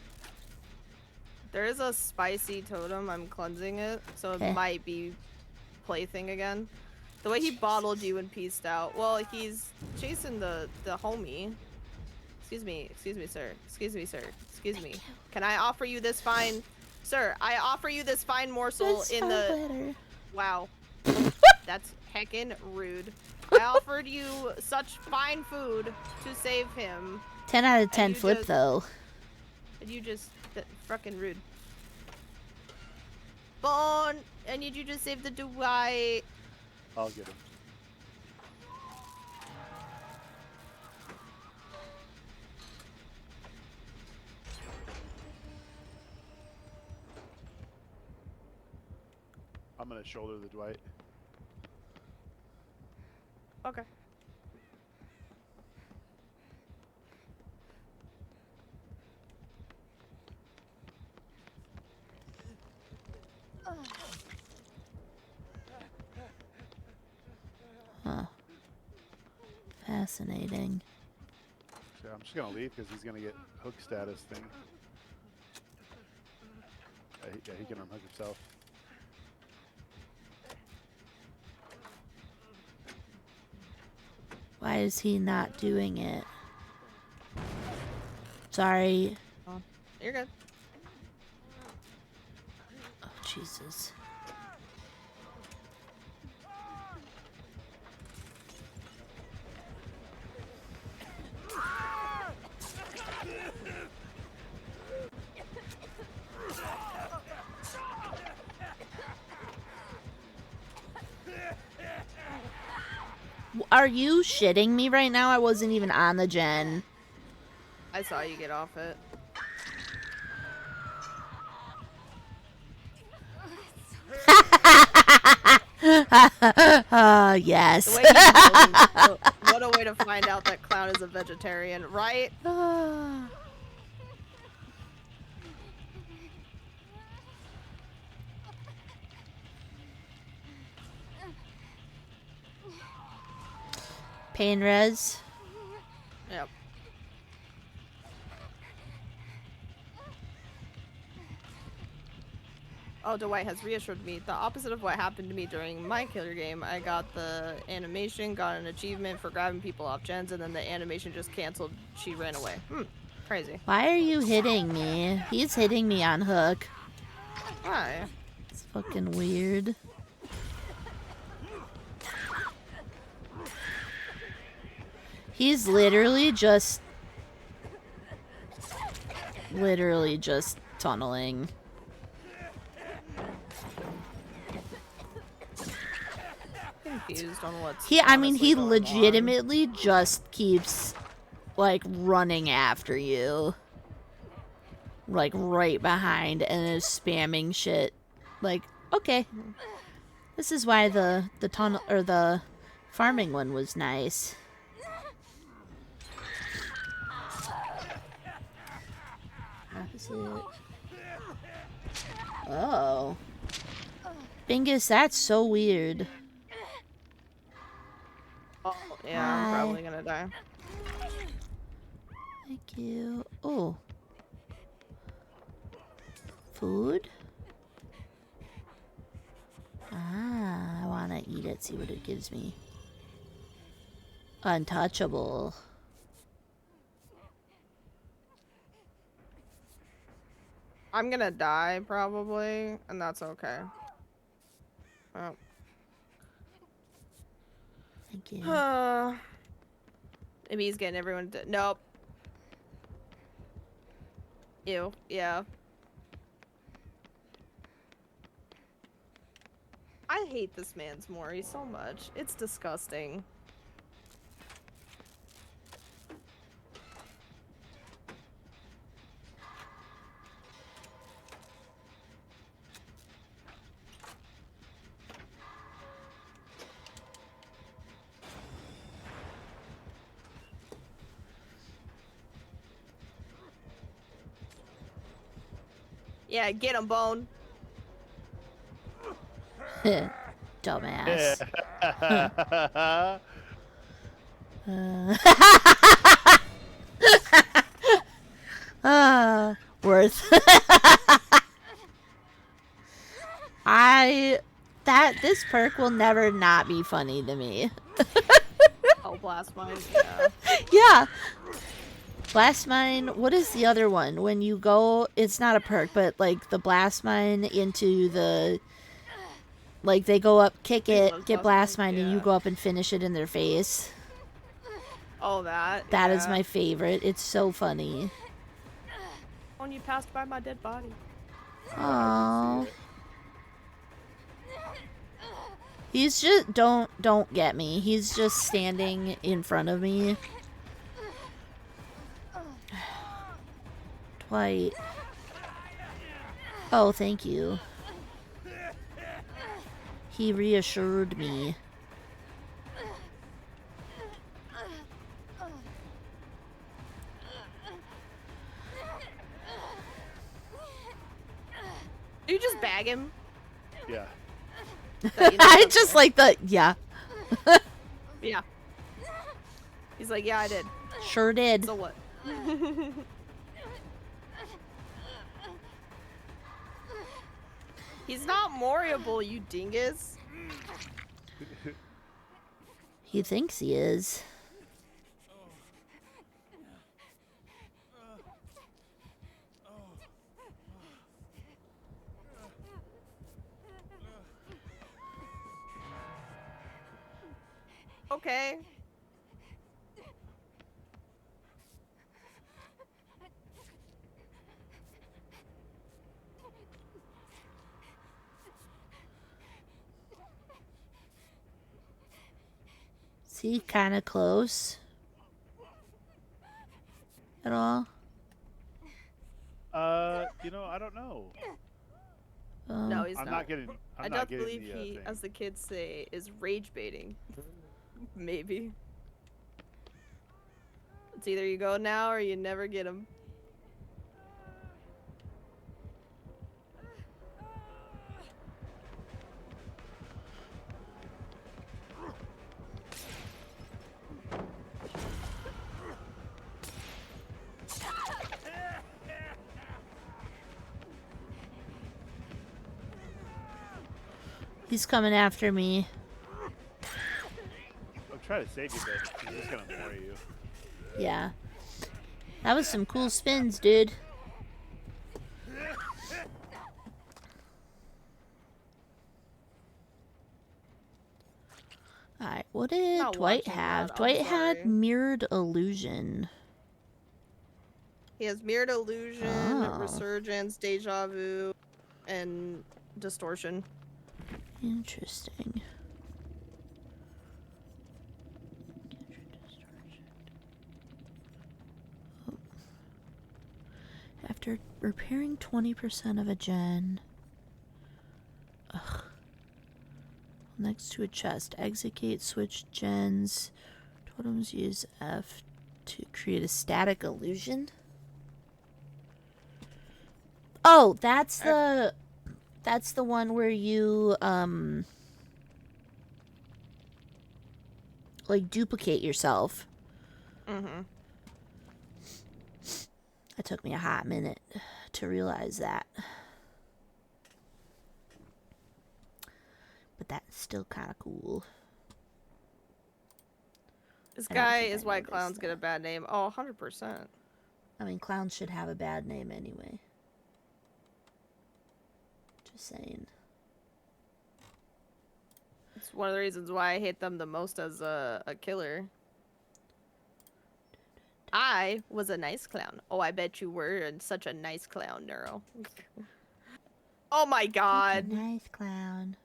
There is a spicy totem. I'm cleansing it, so it Okay. might be plaything again. The way he bottled you and pieced out. Well, he's chasing the homie. Excuse me, sir. Excuse me, sir. Excuse me. Can I offer you this fine... Sir, I offer you this fine morsel It's in so the... better. Wow. That's heckin' rude. I offered you such fine food to save him. 10 out of 10 you flip, just- though. And you just... Fucking rude. Bone! I need you to save the Dwight. I'll get him. I'm gonna shoulder the Dwight. Okay. Huh. Fascinating. Yeah, I'm just gonna leave because he's gonna get hook status thing. Yeah, he can unhook himself. Why is he not doing it? Sorry. You're good. Oh, Jesus. Are you shitting me right now? I wasn't even on the gen. I saw you get off it. Yes. The way he told me, what a way to find out that Clown is a vegetarian, right? Pain res. Yep. Oh, Dwight has reassured me. The opposite of what happened to me during my killer game. I got the animation, got an achievement for grabbing people off gens, and then the animation just canceled. She ran away. Crazy. Why are you hitting me? He's hitting me on hook. Why? It's fucking weird. He's literally just tunneling. Confused on what's He honestly going on. legitimately just keeps like running after you. Like right behind and is spamming shit. Like, okay. This is why the tunnel or the farming one was nice. Opposite. Oh. Bingus, that's so weird. Oh, yeah, I'm Hi. probably gonna die. Thank you. Oh. Food? Ah, I want to eat it, see what it gives me. Untouchable. I'm gonna die probably, and that's okay. Oh. Thank you. Maybe he's getting everyone to... Nope. Ew. Yeah. I hate this man's Mori so much. It's disgusting. Yeah, get him, Bone. Dumbass. Worth. This perk will never not be funny to me. Oh, blast mine. Yeah. Yeah. Blast mine. What is the other one? When you go, it's not a perk, but like the blast mine into the, like they go up, kick it, get blast mine, and you yeah. go up and finish it in their face. Oh, that. That is yeah. my favorite. It's so funny. When you passed by my dead body. Aww. He's just don't get me. He's just standing in front of me. Dwight. Oh, thank you. He reassured me. Do you just bag him? Yeah. I just like the yeah. Yeah. He's like, yeah, I did. Sure did. So what? He's not Moriable, you dingus. He thinks he is. Okay. See, kind of close. At all? You know, I don't know. No, he's I'm not. not getting. I I'm don't not getting believe the he, thing. as the kids say, is rage baiting. Maybe. It's either you go now or you never get him. He's coming after me. I'm trying to save you, but he's just gonna more you. Yeah. That was some cool spins, dude. Alright, what did Not Dwight watching have? that, I'm Dwight had sorry. mirrored illusion. He has mirrored illusion, Oh. resurgence, deja vu, and distortion. Interesting. Oh. After repairing 20% of a gen. Ugh. Next to a chest. Exit gate, switch gens. Totems use F to create a static illusion. Oh, that's the one where you like duplicate yourself. Mm-hmm. It took me a hot minute to realize that. But that's still kind of cool. This I don't guy think I is why noticed clowns get a that. bad name. Oh, 100%. I mean, clowns should have a bad name anyway. Just saying. It's one of the reasons why I hate them the most as a killer. I was a nice clown. Oh, I bet you were and such a nice clown, Neuro. Oh my god. Nice clown.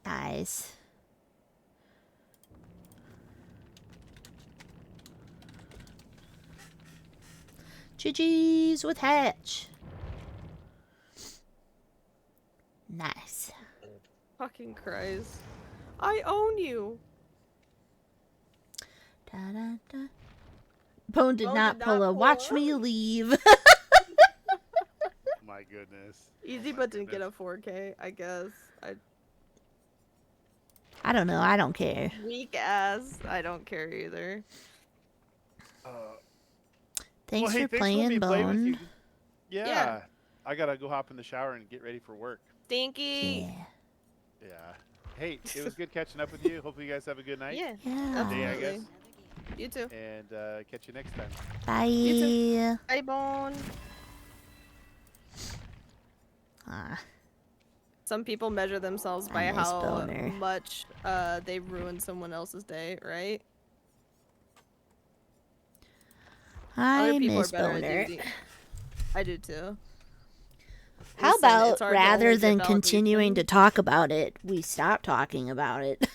Nice. GG's with Hatch. Nice. Fucking Christ. I own you. Da-da-da. Bone did Bone not did pull not a pull watch a- me leave. My goodness. Easy, Oh my but didn't get goodness. a 4K, I guess. I don't know. I don't care. Weak ass. I don't care either. Thanks Well, hey, for thanks letting playing, me play with you. Bone. Yeah. I gotta go hop in the shower and get ready for work. Stinky. Yeah. Hey, it was good catching up with you. Hopefully you guys have a good night. Yeah. Yeah. Day, I Absolutely. guess. You too. And catch you next time. Bye. Bye, Bone. Ah, Some people measure themselves by I miss how Boner. much they ruin someone else's day, right? I Other people miss are better at Boner. DVD. I do too. How Listen, about it's hard to rather only get than continuing to validation. talk about it, we stop talking about it?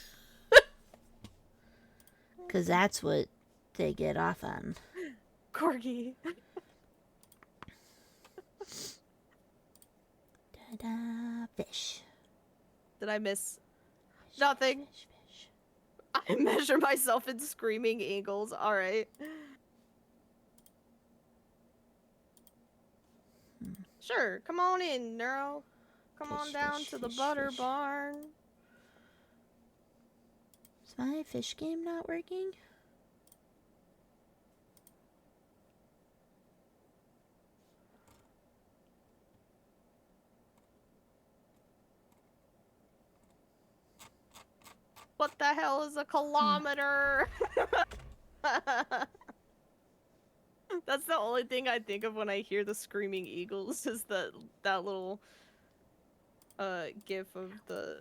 Because that's what they get off on. Corgi. Ta-da, fish. Did I miss nothing? Fish, fish. I measure myself in screaming eagles. All right. Sure. Come on in, Neuro. Come on Fish, down fish, to the fish, butter fish. barn. Is my fish game not working? What the hell is a kilometer? That's the only thing I think of when I hear the screaming eagles is that little gif of the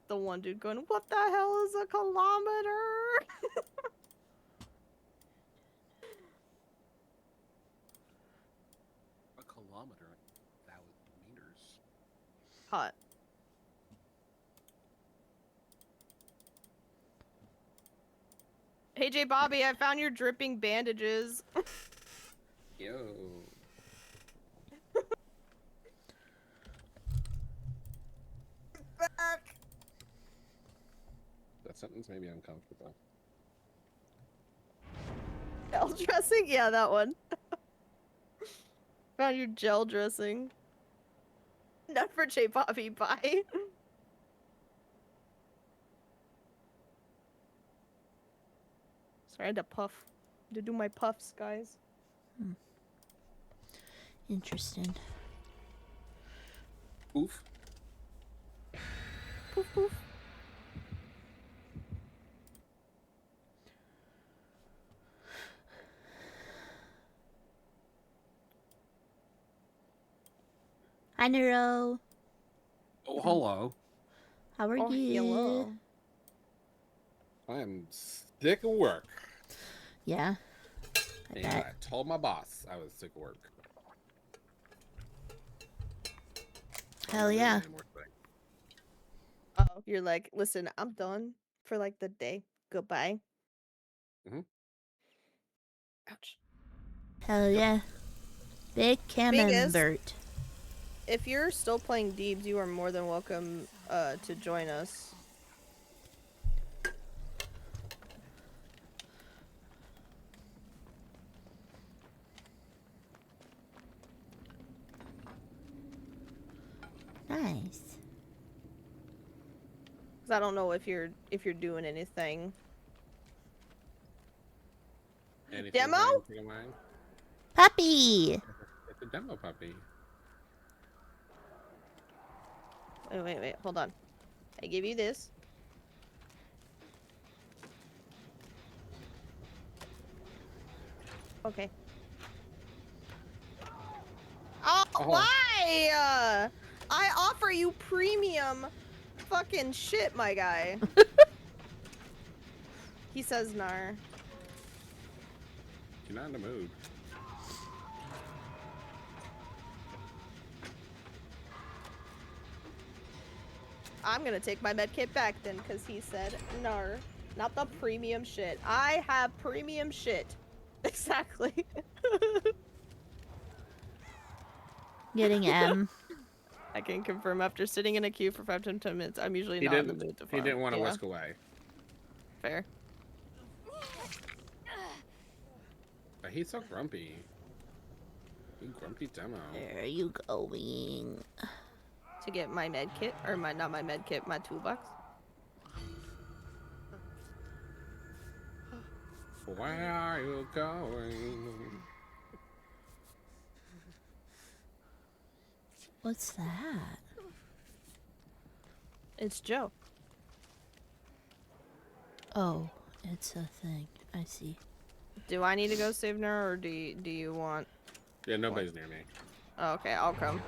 one dude going, "What the hell is a kilometer?" A kilometer. That was meters. Hot. Hey J Bobby, I found your dripping bandages. Yo. Back. That sentence made me uncomfortable. Gel dressing? Yeah, that one. Found your gel dressing. None for J Bobby, bye. Sorry, I had to puff. To do my puffs, guys. Interesting. Oof. Poof poof. Hi, Neuro. Oh, hello. How are Oh, you? hello. I am sick of work. Yeah. I And bet. I told my boss I was sick of work. Hell yeah. Oh, you're like, listen, I'm done for like the day. Goodbye. Mhm. Ouch. Hell yeah. Big Thing is, camembert. if you're still playing Deebs, you are more than welcome to join us. Nice. Cause I don't know if you're doing anything. Anything Demo? for your mind? Puppy! It's a demo puppy. Wait, hold on. I give you this. Okay. Oh, why? I offer you premium fucking shit, my guy. He says nar. You're not in the mood. I'm gonna take my medkit back then, because he said nar. Not the premium shit. I have premium shit. Exactly. Getting M. I can confirm after sitting in a queue for 5 to 10 minutes, I'm usually He not in the didn't. mood to farm. He didn't want to Yeah, whisk away. fair. But he's so grumpy. You grumpy demo. Where are you going? To get my medkit, or not my medkit, my toolbox. Where are you going? What's that? It's Joe. Oh, it's a thing. I see. Do I need to go save Nora, or do you want? Yeah, nobody's near me. Oh, okay, I'll come.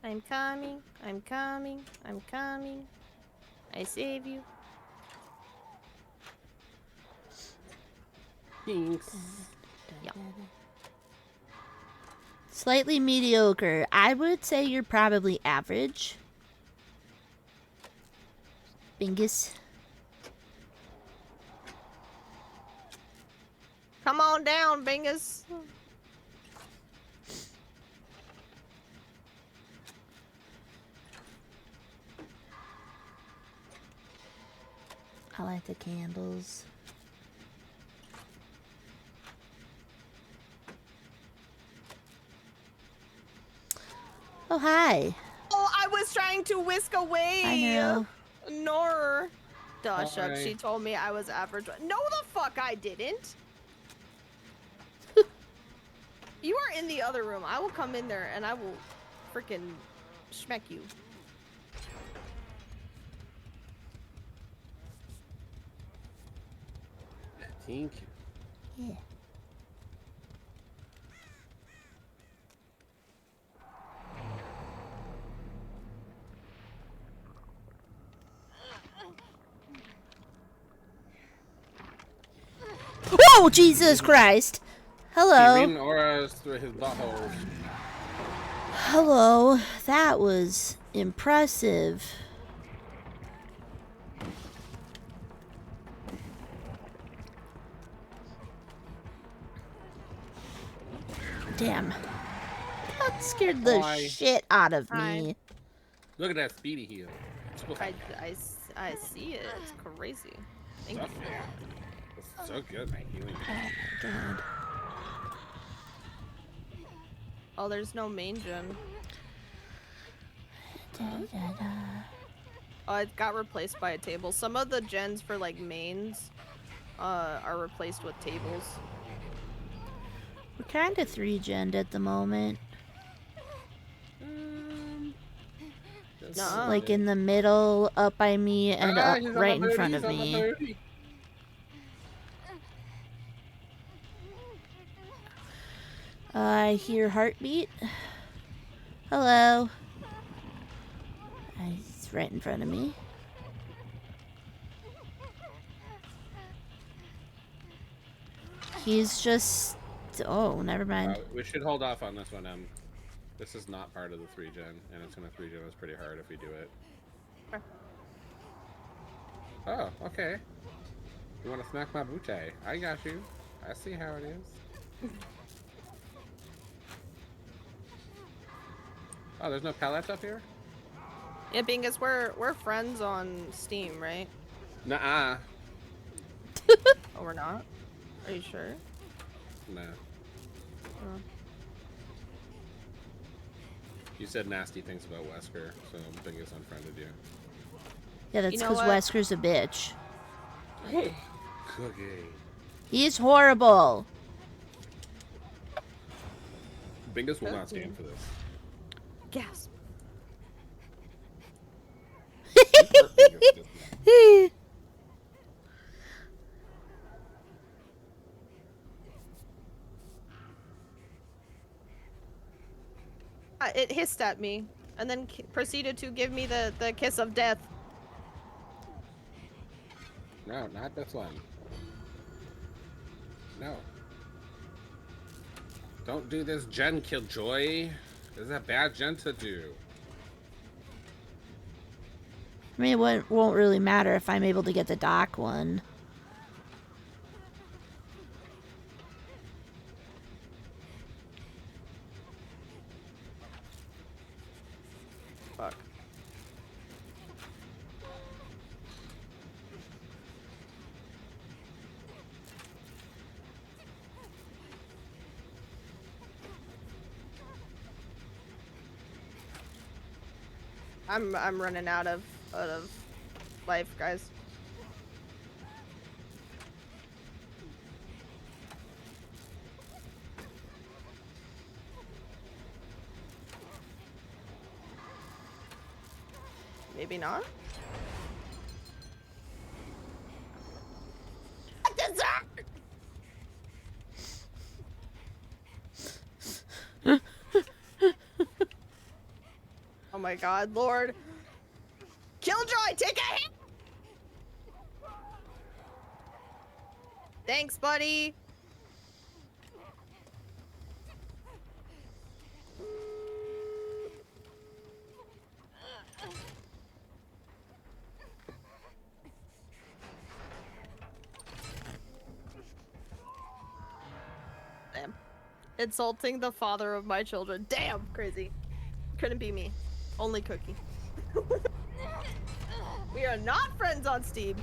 I'm coming. I'm coming. I'm coming. I save you. Thanks. Yeah. Slightly mediocre. I would say you're probably average. Bingus. Come on down, Bingus. I like the candles. Oh, hi. Oh, I was trying to whisk away. I know. Nor. Duh, shucks. Hi. She told me I was average. No, the fuck I didn't. You are in the other room. I will come in there and I will freaking schmeck you. Thank you. Yeah. Oh, Jesus Christ. He's Hello. reading auras through his butthole. Hello. That was impressive. Damn. That scared the Why? shit out of Hi. me. Look at that speedy heal. It's supposed to I see it. It's crazy. Thank suck, you. man. It's so good, my healing. God. Oh, there's no main gen. Oh, it got replaced by a table. Some of the gens for like mains are replaced with tables. We're kind of 3-gened at the moment. Nuh-uh. Like in the middle, up by me, and up he's on right the in front he's of on the me. 30. I hear heartbeat. Hello. He's right in front of me. He's just... Oh, never mind. We should hold off on this one. This is not part of the 3-gen, and it's gonna 3-gen us pretty hard if we do it. Sure. Oh, okay. You want to smack my booty? I got you. I see how it is. Oh, there's no pellets up here? Yeah, Bingus, we're friends on Steam, right? Nuh-uh. Oh, we're not? Are you sure? No. Oh. You said nasty things about Wesker, so I'm thinking it's unfriended you. Yeah, that's You know because what? Wesker's a bitch. Cookie. He's horrible. Bingus will not stand for this. Gasp. You hurt Bingus just now. It hissed at me, and then proceeded to give me the kiss of death. No, not this one. No. Don't do this gen killjoy. This is a bad gen to do. I mean, it won't really matter if I'm able to get the dock one. Fuck. I'm running out of life, guys. Maybe not. Oh my god, Lord. Killjoy, take a hit! Thanks, buddy. Damn. Insulting the father of my children. Damn, crazy. Couldn't be me. Only Cookie. We are not friends on Steam.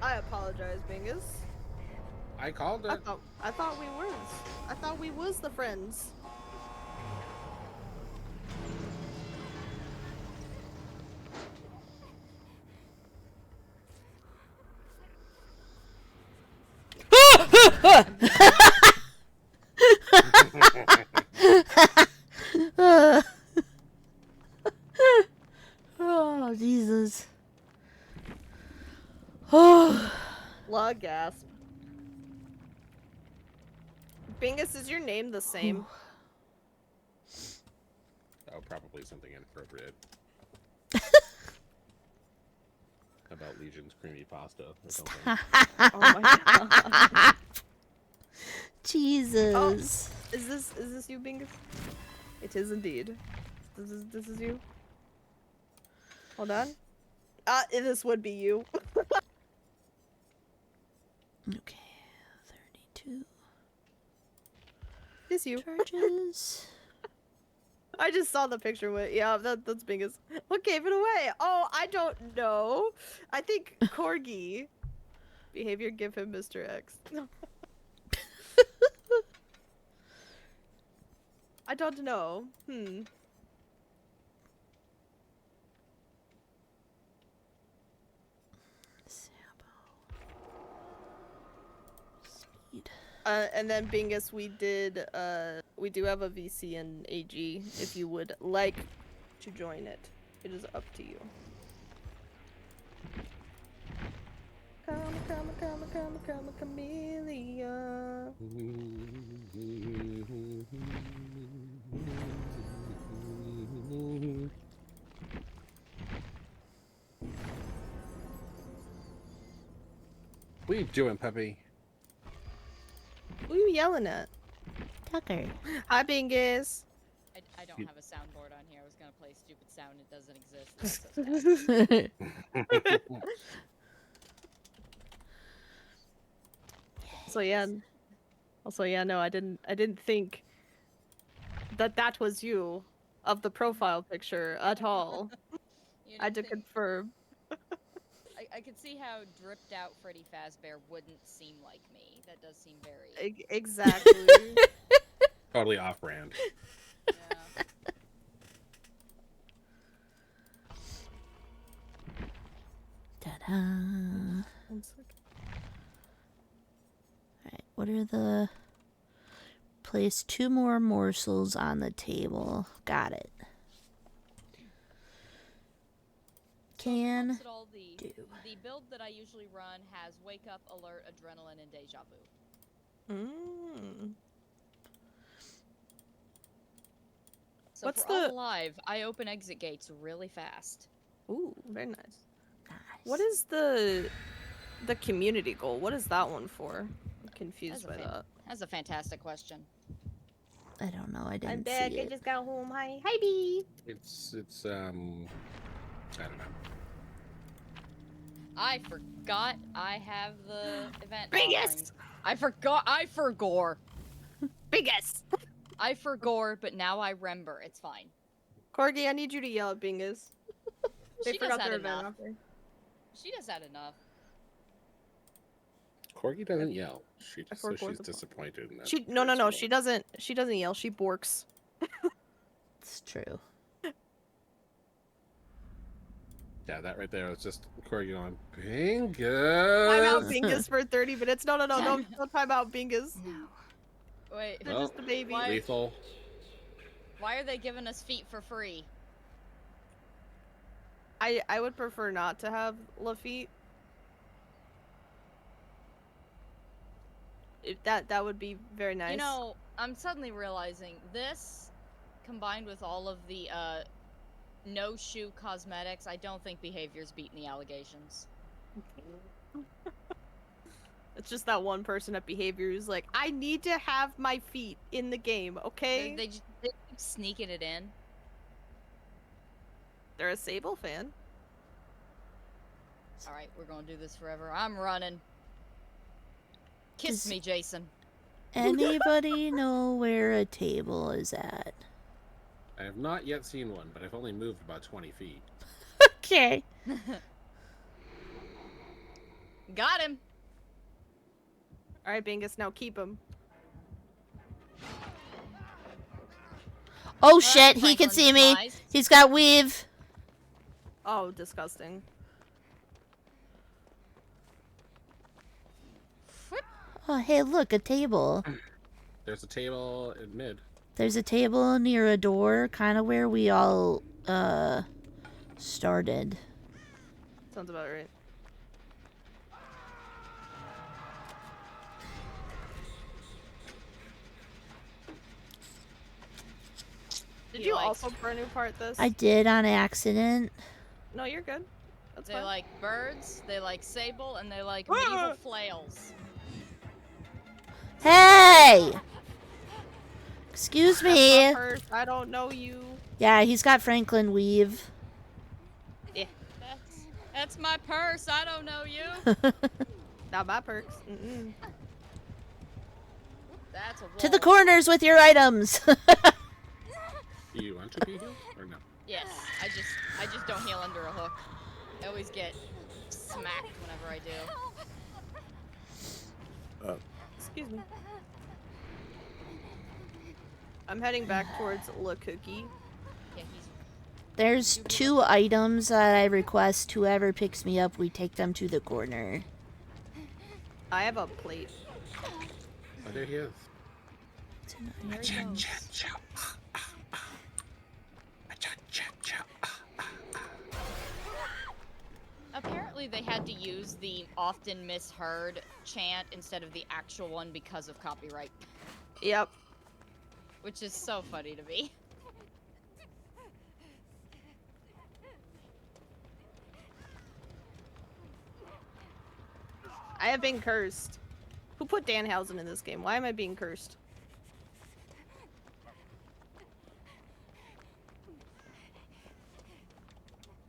I apologize, Bingus. I called it. I thought we was. I thought we was the friends. Oh, Jesus. Oh. Lug gasp. Bingus, is your name the same? Oh, probably something inappropriate. About Legion's creamy pasta or something. Oh my god. Jesus. Oh, is this you, Bingus? It is indeed. This is you. Hold on. This would be you. Okay, 32 It's you. charges. I just saw the picture with that's Bingus. What gave it away? Oh, I don't know. I think Corgi. Behavior, give him Mr. X. I don't know. Speed. And then Bingus, we do have a VC and AG if you would like to join it. It is up to you. Come, Camellia. What are you doing, puppy? Who are you yelling at? Tucker. Hi, Bingus. I don't have a soundboard on here. I was gonna play a stupid sound. It doesn't exist. That's so sad. So yeah. Also, yeah, no, I didn't think that was you of the profile picture at all. You I had to didn't think- confirm. I could see how dripped out Freddy Fazbear wouldn't seem like me. That does seem very. Exactly. Totally off-brand. Yeah. Ta-da. Alright, what are the... Place 2 more morsels on the table. Got it. Can Looks at all the do. build that I usually run has wake up, alert, adrenaline, and deja vu. So What's for all the- alive, I open exit gates really fast. Ooh, very nice. Nice. What is the community goal? What is that one for? I'm confused by That's a that. That's a fantastic question. I don't know. I didn't see it. just got home. Hi, B. It's I don't know. I forgot I have the event. Biggest! offering. I forgot. Biggest. I forgot, but now I remember. It's fine. Corgi, I need you to yell at Bingus. They She does forgot that their event enough. offering. She does that enough. Corgi doesn't yell. She I just says forgot she's the- disappointed in that. She no. She doesn't yell. She borks. It's true. Yeah, that right there was just Corgi going, Time out Bingus! Bingus for 30 minutes. No, don't time out Bingus. Wait, They're Well, just a baby. Oh, Why- Oh, Lethal. why are they giving us feet for free? I would prefer not to have Lafitte. If that would be very nice. You know, I'm suddenly realizing this, combined with all of the no shoe cosmetics, I don't think behavior's beating the allegations. It's just that one person at behavior who's like, I need to have my feet in the game, okay? They keep sneaking it in. They're a Sable fan. All right, we're gonna do this forever. I'm running. Kiss Does- me, Jason. Anybody know where a table is at? I have not yet seen one, but I've only moved about 20 feet. Okay. Got him. All right, Bingus, now keep him. Oh shit, he can Franklin's see me. nice. He's got weave. Oh, disgusting. Oh, hey, look, a table. There's a table in mid. There's a table near a door, kind of where we all, started. Sounds about right. Did you like- also burn new part this? I did on accident. No, you're good. That's They fine. like birds, they like sable, and they like medieval flails. Hey! Excuse me. First, I don't know you. Yeah, he's got Franklin weave. That's my purse. I don't know you. Not my perks. Mm-mm. That's a wall. To the corners with your items. Do you want to be healed or no? Yes, I just don't heal under a hook. I always get smacked whenever I do. Excuse me. I'm heading back towards La Cookie. Yeah, he's There's 2 items that I request whoever picks me up, we take them to the corner. I have a plate. Oh, there he is. there he goes. Apparently they had to use the often misheard chant instead of the actual one because of copyright, Yep. which is so funny to me. I have been cursed. Who put Danhausen in this game? Why am I being cursed?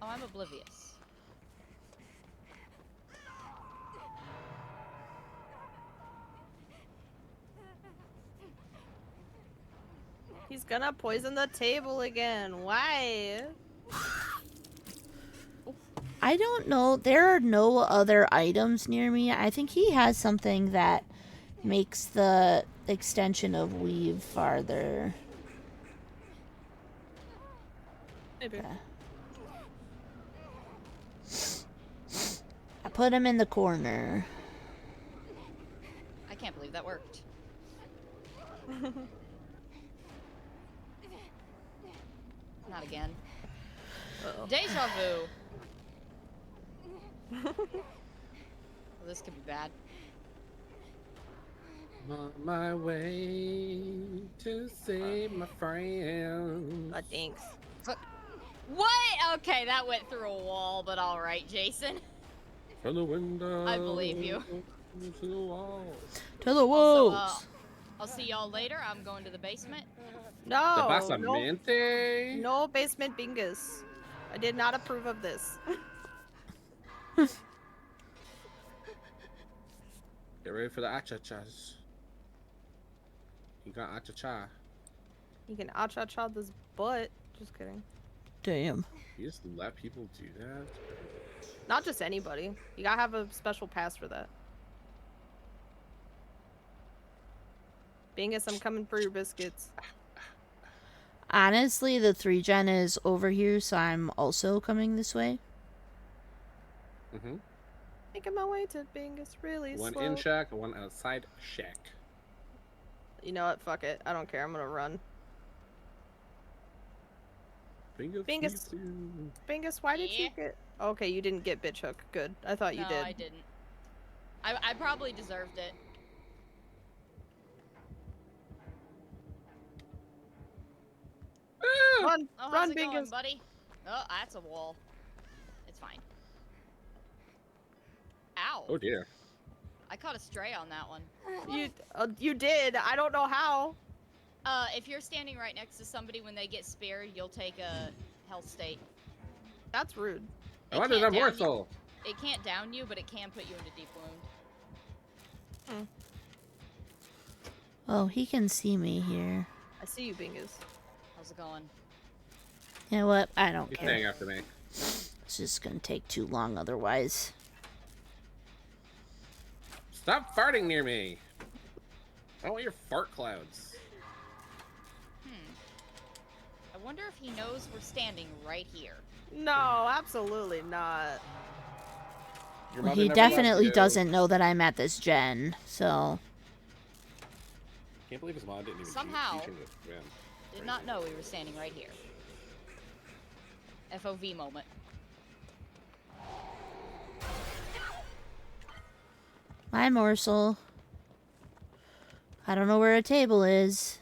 Oh, I'm oblivious. He's gonna poison the table again. Why? I don't know. There are no other items near me. I think he has something that makes the extension of weave farther. Maybe. Okay. I put him in the corner. I can't believe that worked. Not again. Uh-oh. Deja vu. Well, this could be bad. I'm on my way to save my friend. Thanks. What? Okay, that went through a wall, but all right, Jason. From the window. I believe you. To the wall. To the Also, wolves. I'll see y'all later. I'm going to the basement. The No. No, basamente. no basement bingus. I did not approve of this. Get ready for the achachas. You got achacha. You can acha-cha this butt. Just kidding. Damn. You just let people do that? Not just anybody. You gotta have a special pass for that. Bingus, I'm coming for your biscuits. Honestly, the 3-gen is over here, so I'm also coming this way. Mm-hmm. Making my way to Bingus really One slow. in shack, one outside shack. You know what? Fuck it. I don't care. I'm gonna run. Bingus. Bingus. needs to- Bingus, why did you Yeah. get? Okay, you didn't get bitch hook. Good. I thought you No, did. I didn't. I probably deserved it. Run, Oh, how's run, it going, Bingus. buddy? Oh, that's a wall. It's fine. Ow. Oh dear. I caught a stray on that one. You did. I don't know how. If you're standing right next to somebody when they get speared, you'll take a health state. That's rude. I It wanted can't a down you- morsel. It can't down you, but it can put you into deep wound. Oh, he can see me here. I see you, Bingus. How's it going? You know what? I don't He's care. staying after me. It's just gonna take too long otherwise. Stop farting near me. I don't want your fart clouds. I wonder if he knows we're standing right here. No, absolutely not. Your Well, mother he never left definitely you. doesn't know that I'm at this gen, so... Can't believe his mom didn't even Somehow. teach him to swim. Did not know we were standing right here. FOV moment. My morsel. I don't know where a table is.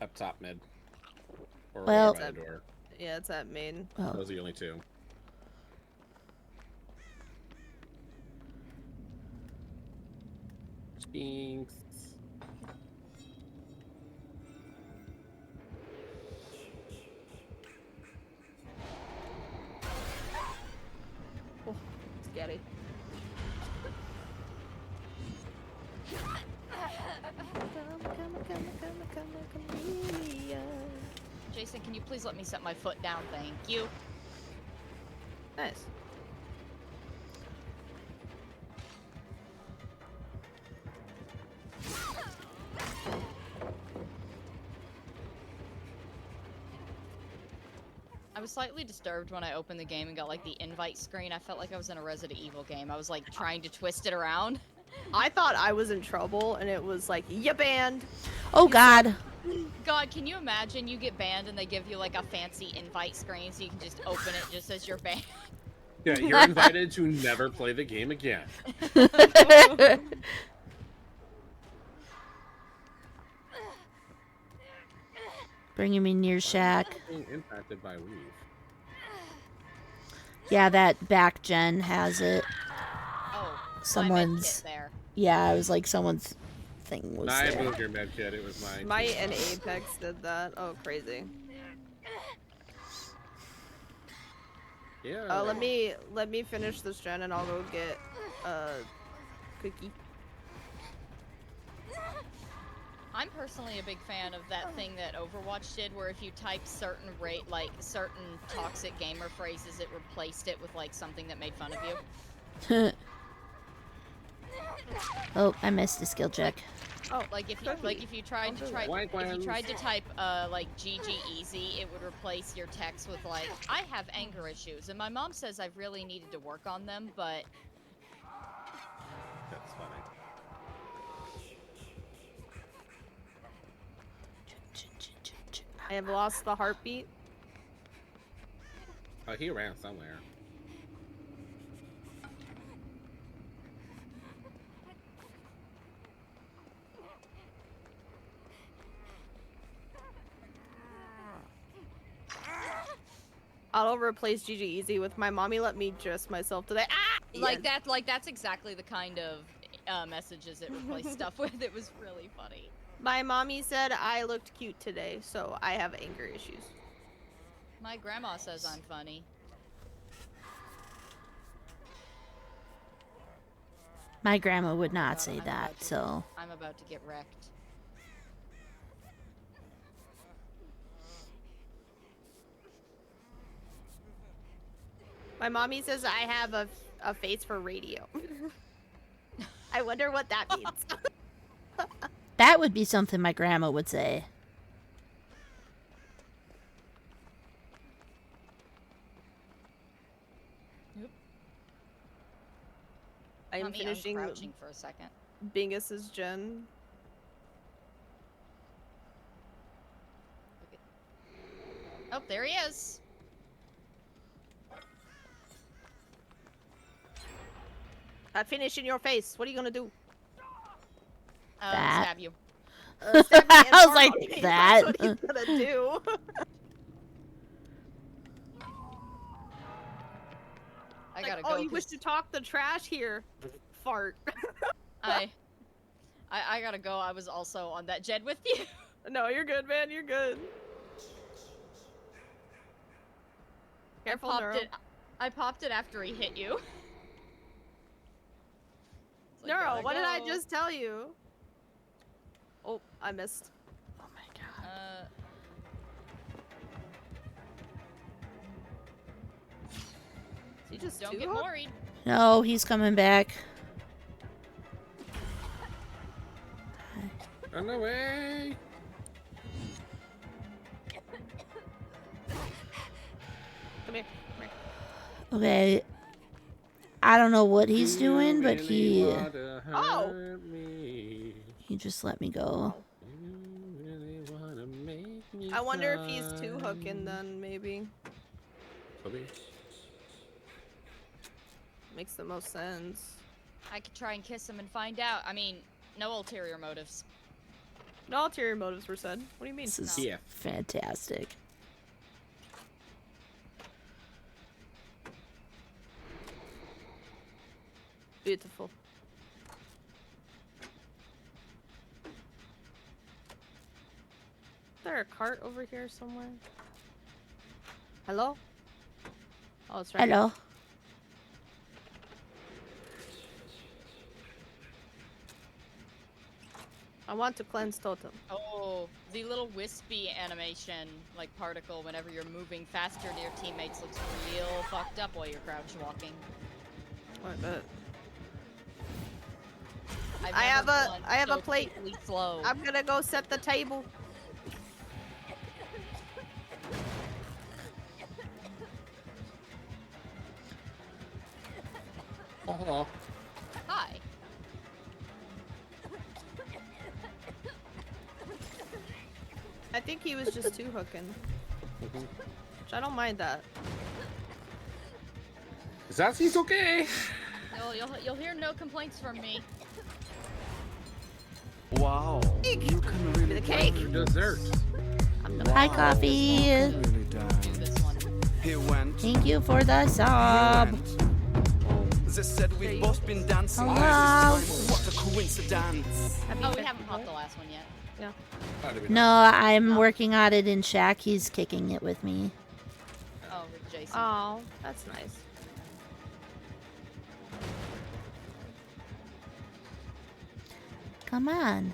Up top mid. Or Well- over by the door. Yeah, it's at main. Oh, Those are the only two. Jinx. Oh, scary. Jason, can you please let me set my foot down? Thank you. Nice. I was slightly disturbed when I opened the game and got like the invite screen. I felt like I was in a Resident Evil game. I was like trying to twist it around. I thought I was in trouble, and it was like, you banned. oh God! God, can you imagine you get banned and they give you like a fancy invite screen so you can just open it just as you're banned? Yeah, you're invited to never play the game again. Bringing me near Shack. Being impacted by weave. Yeah, that back gen has it. Oh, Someone's... there. Yeah, it was like someone's thing was I there. moved your med kit. It was mine. Might and Apex did that. Oh, crazy. Yeah. Let me finish this gen, and I'll go get cookie. I'm personally a big fan of that thing that Overwatch did, where if you type certain certain toxic gamer phrases, it replaced it with like something that made fun of you. Oh, I missed a skill check. Oh, Like if you tried to type like GG easy, it would replace your text with like I have anger issues, and my mom says I've really needed to work on them, but That's funny. I have lost the heartbeat. Oh, he ran somewhere. I'll replace GG Easy with my mommy let me dress myself today. Ah! that's exactly the kind of messages it replaced stuff with. It was really funny. My mommy said I looked cute today, so I have anger issues. My grandma says I'm funny. My grandma would not say that, so... I'm about to get wrecked. My mommy says I have a face for radio. I wonder what that means. That would be something my grandma would say. I'm Not me finishing uncrouching for a second. Bingus's gen. Oh, there he is. I finish in your face. What are you gonna do? That. Stab you. Stab me I was like, informally. that. That's what he's gonna do. I Like, gotta oh, go. you wish 'Cause to talk the trash here? Fart. I gotta go. I was also on that jet with you. No, you're good, man. You're good. Careful, Neuro. I popped it after he hit you. It's like, Neuro, gotta what did I go. just tell you? Oh, I missed. Oh my god. Is he just Don't too get hooked? worried. No, he's coming back. Run away! Come here. Okay. I don't know what he's You doing, but really he wanna Oh. hurt me. just let me go. You really wanna make me I wonder if he's too cry. hooking then, maybe. Could be. Makes the most sense. I could try and kiss him and find out. I mean, no ulterior motives. No ulterior motives were said. What do you mean? This is Yeah. fantastic. Beautiful. Is there a cart over here somewhere? Hello? Oh, it's right. Hello. I want to cleanse totem. Oh, the little wispy animation, like particle, whenever you're moving faster to your teammates looks real fucked up while you're crouch walking. I bet. I've I have never a- run I have a so plate. quickly Slow. I'm gonna go set the table. Oh, Hi. I think he was just too hooking. Which I don't mind that. Zazzy's okay. You'll hear no complaints from me. Wow. You can really The cake. Dessert. Hi, coffee. really Do dance. this one. He went. Thank you for the He sub. went. They said we've both been dancing all Hello. this time. What a coincidence. Have you Oh, we been- haven't popped the last one yet. No, I'm working on it in Shaq. He's kicking it with me. Oh, with Jason. Oh, that's nice. Come on.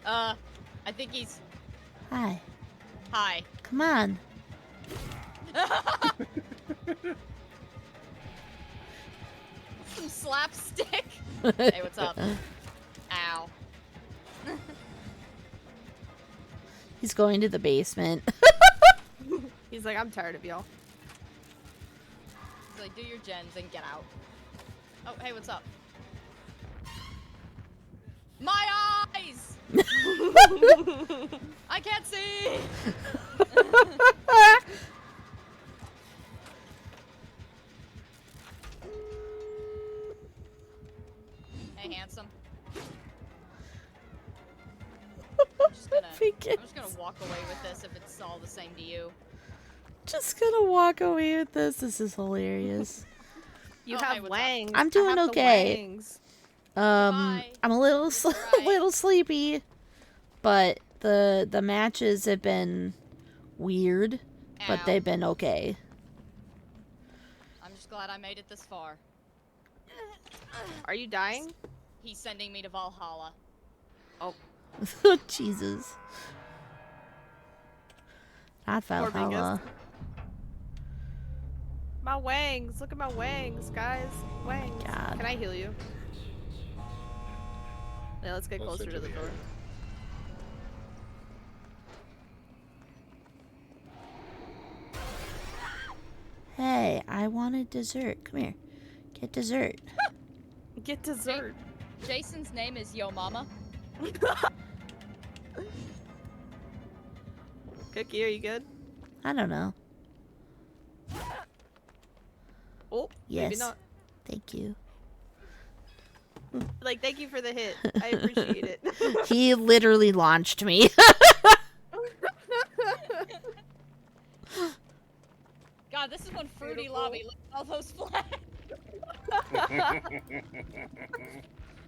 I think he's. Hi. Hi. Come on. Some slapstick. Hey, what's up? Ow. He's going to the basement. He's like, I'm tired of y'all. He's like, do your gens and get out. Oh, hey, what's up? My eyes! I can't see! Hey, handsome. I'm just gonna walk away with this if it's all the same to you. Just gonna walk away with this. This is hilarious. You Oh, hey, have what's up? wangs. I'm I doing have the okay. wangs. Goodbye. I'm a little It's a alright. little sleepy, but the matches have been weird, but Ow. they've been okay. I'm just glad I made it this far. Are you dying? He's sending me to Valhalla. Oh, Jesus. Not Poor Valhalla. My wangs. Look at my wangs, guys. Wangs. God. Can I heal you? Yeah, let's get closer to the door. Hey, I wanted dessert. Come here. Get dessert. Get dessert. Jason's name is Yo Mama. Cookie, are you good? I don't know. Oh, Yes. maybe not. Thank you. Like, thank you for the hit. I appreciate it. He literally launched me. God, this is one fruity lobby. Look at all those flags.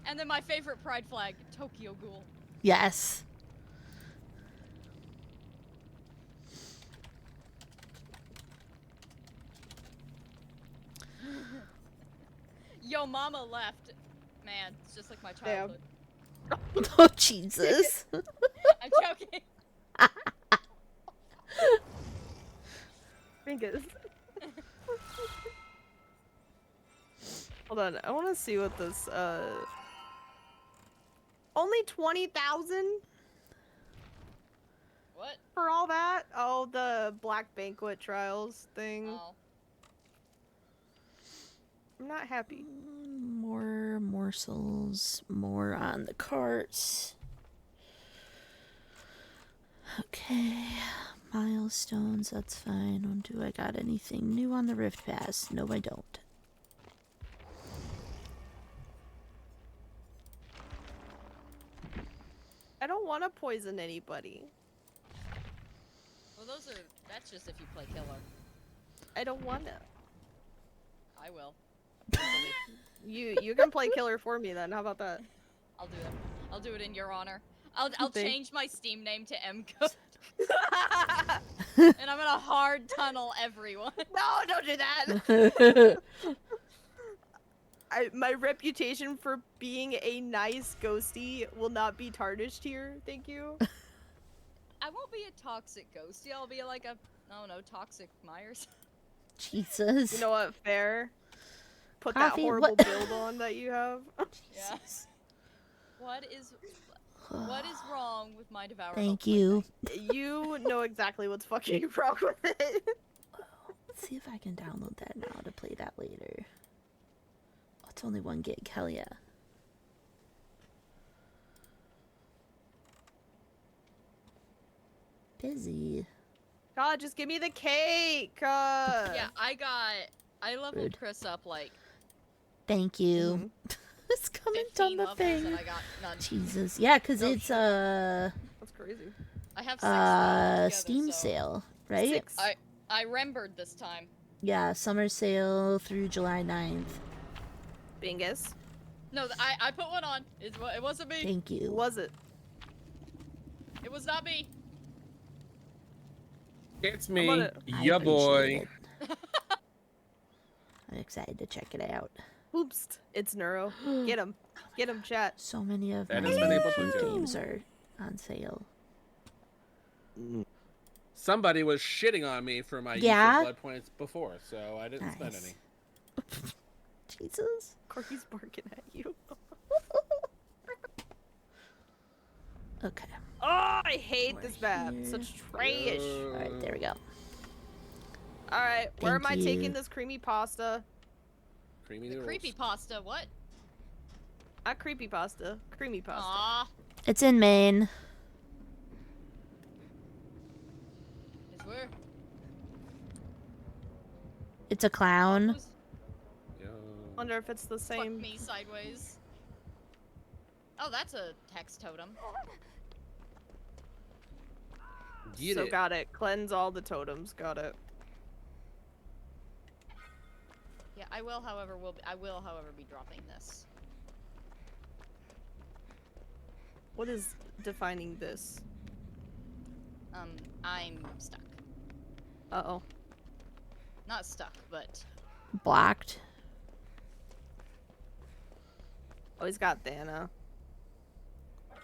And then my favorite pride flag, Tokyo Ghoul. Yes. Yo, mama left. Man, it's just like my Damn. childhood. Oh, Jesus. I'm joking. Fingers. Hold on, I want to see what this, Only 20,000 What? for all that? Oh, the Black Banquet Trials thing. Oh. I'm not happy. More morsels. More on the carts. Okay. Milestones, that's fine. Do I got anything new on the Rift Pass? No, I don't. I don't want to poison anybody. Well, that's just if you play killer. I don't want to. I will. You can play killer for me then. How about that? I'll do it. I'll do it in your honor. I'll Thank- change my Steam name to MCO. And I'm gonna hard tunnel everyone. No, don't do that. My reputation for being a nice ghosty will not be tarnished here. Thank you. I won't be a toxic ghosty. I'll be like a, I don't know, toxic Myers. Jesus. You know what? Fair. Put Coffee, that horrible what- build on that you have. Yeah. What is wrong with my Devour? Thank Hope you. You know exactly what's fucking wrong with it. Let's see if I can download that now to play that later. Oh, it's only 1 gig. Hell yeah. Busy. God, just give me the cake. Yeah, I leveled Rude. Chris up like Thank you. It's comment on 15 the levels thing. and I got none. Jesus. Yeah, because Oh, it's That's crazy. I have 6 levels together, Steam so sale, right? 6. I remembered this time. Yeah, summer sale through July 9th. Bingus. No, I put one on. It wasn't me. Thank Who you. was it? It was not me. It's I'm me, gonna- I ya appreciate boy. it. I'm excited to check it out. Oops. It's Neuro. Get him. Get him, chat. So many of That my has been able to cute do. games are on sale. Somebody was shitting on me for my Yeah? use of blood points before, so I didn't spend Nice. any. Jesus. Corky's barking at you. Okay. Oh, I hate We're this map. here. Such trash. Alright, there we go. Alright, where am I Thank you. taking this creamy pasta? Creamy The noodles. creepy pasta. What? Not creepy pasta. Creamy pasta. Aw. It's in Maine. It's where? It's a clown. Who's- Yo. Wonder if it's the Fuck same. me sideways. Oh, that's a hex totem. Get So it. got it. Cleanse all the totems. Got it. Yeah, I will, however, be dropping this. What is defining this? I'm stuck. Uh-oh. Not stuck, but Blocked. Oh, he's got Dana.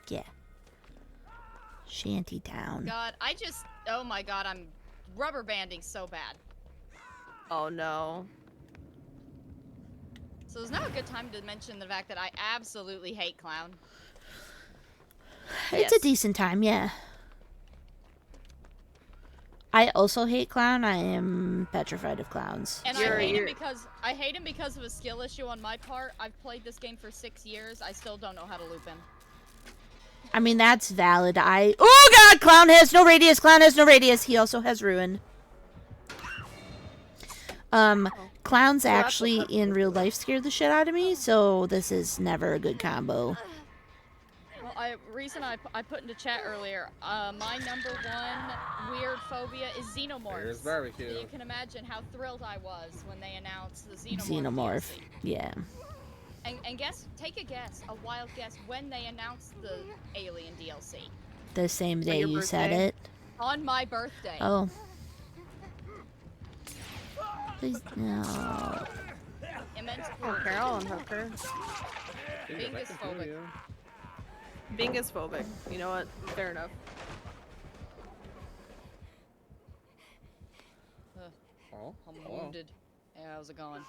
Yeah. Shantytown. God, oh my god, I'm rubber banding so bad. Oh no. So is now a good time to mention the fact that I absolutely hate clown. It's a Yes. decent time, yeah. I also hate clown. I am petrified of clowns. And so- I hate him because of a skill issue on my part. I've played this game for 6 years. I still don't know how to loop him. I mean, that's valid. Oh god, clown has no radius. Clown has no radius. He also has ruin. Clowns actually in real life scared the shit out of me, so this is never a good combo. Well, reason I put into chat earlier, my number one weird phobia is xenomorphs. Here's barbecue. So you can imagine how thrilled I was when they announced the Xenomorph. DLC. Yeah. And take a guess, a wild guess, when they announced the Alien DLC. The same day your you said birthday? it. On my birthday. Oh. Please, no. Immense Okay, I'll unhook her. Bingus phobic. Bingus phobic. You know what? Fair enough. Oh, I'm hello. wounded. Hey, how's it going?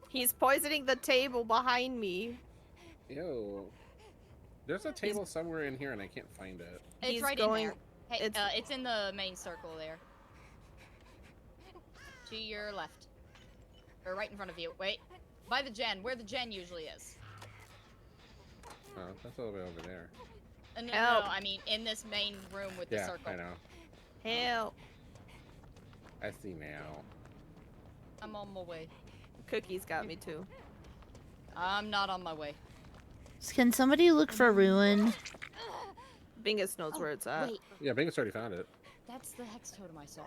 He's poisoning the table behind me. Ew. There's a table somewhere in here and I can't find it. It's He's right going- in there. Hey, it's- it's in the main circle there. To your left. Or right in front of you. Wait. By the gen, where the gen usually is. Oh, that's all the way over there. No, Help. I mean in this main room with the Yeah, circle. I know. Help. I see now. I'm on my way. Cookies got me too. I'm not on my way. Can somebody look for ruin? Bingus knows where it's at. Wait, Yeah, Bingus already found it. that's the hex totem I saw.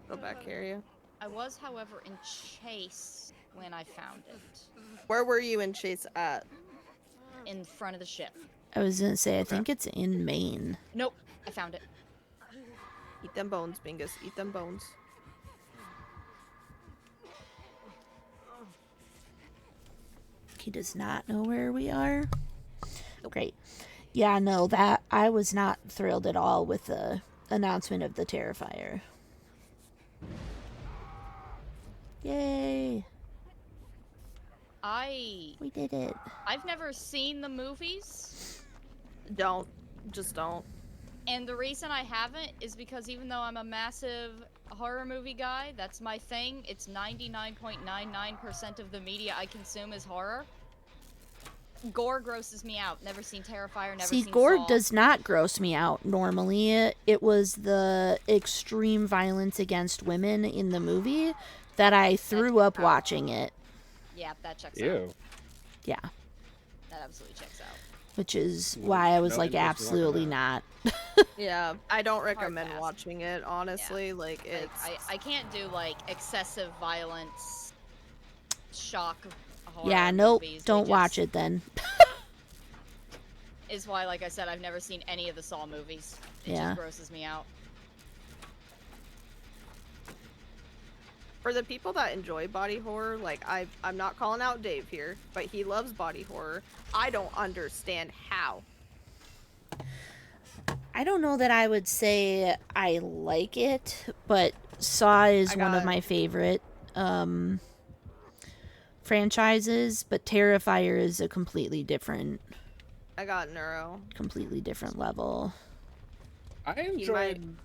Go back area. I was, however, in chase when I found it. Where were you in chase at? In front of the ship. I was gonna say, I think it's in Maine. Nope, I found it. Eat them bones, Bingus. Eat them bones. He does not know where we are. Great. Yeah, no, that I was not thrilled at all with the announcement of the Terrifier. Yay! We did it. I've never seen the movies, Don't. Just don't. and the reason I haven't is because even though I'm a massive horror movie guy, that's my thing. It's 99.99% of the media I consume is horror. Gore grosses me out. Never seen Terrifier, never See, seen gore Saw. does not gross me out normally. It was the extreme violence against women in the movie that I threw up watching it. Yeah, that checks out. Ew. Yeah. That absolutely checks out. Which is why I was No like, interest in watching absolutely that. not. Yeah, I don't recommend pass. watching it, honestly. Like, Like, it's... I can't do like excessive violence, shock horror Yeah, nope. movies. Don't watch it then. Is why, like I said, I've never seen any of the Saw movies. It Yeah. just grosses me out. For the people that enjoy body horror, like, I'm not calling out Dave here, but he loves body horror. I don't understand how. I don't know that I would say I like it, but Saw is one of got- my favorite franchises, but Terrifier is a completely different level. I He might enjoyed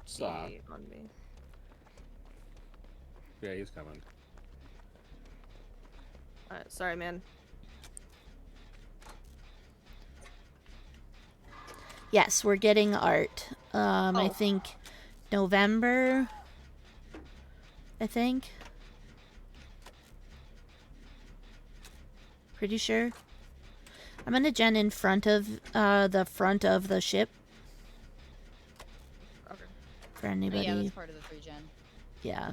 Saw. be on me. Yeah, he's coming. Alright, sorry, man. Yes, we're getting art. I Oh. think November. I think. Pretty sure. I'm gonna gen in front of the ship Okay. for Oh, anybody. yeah, that's part of the 3-gen. Yeah.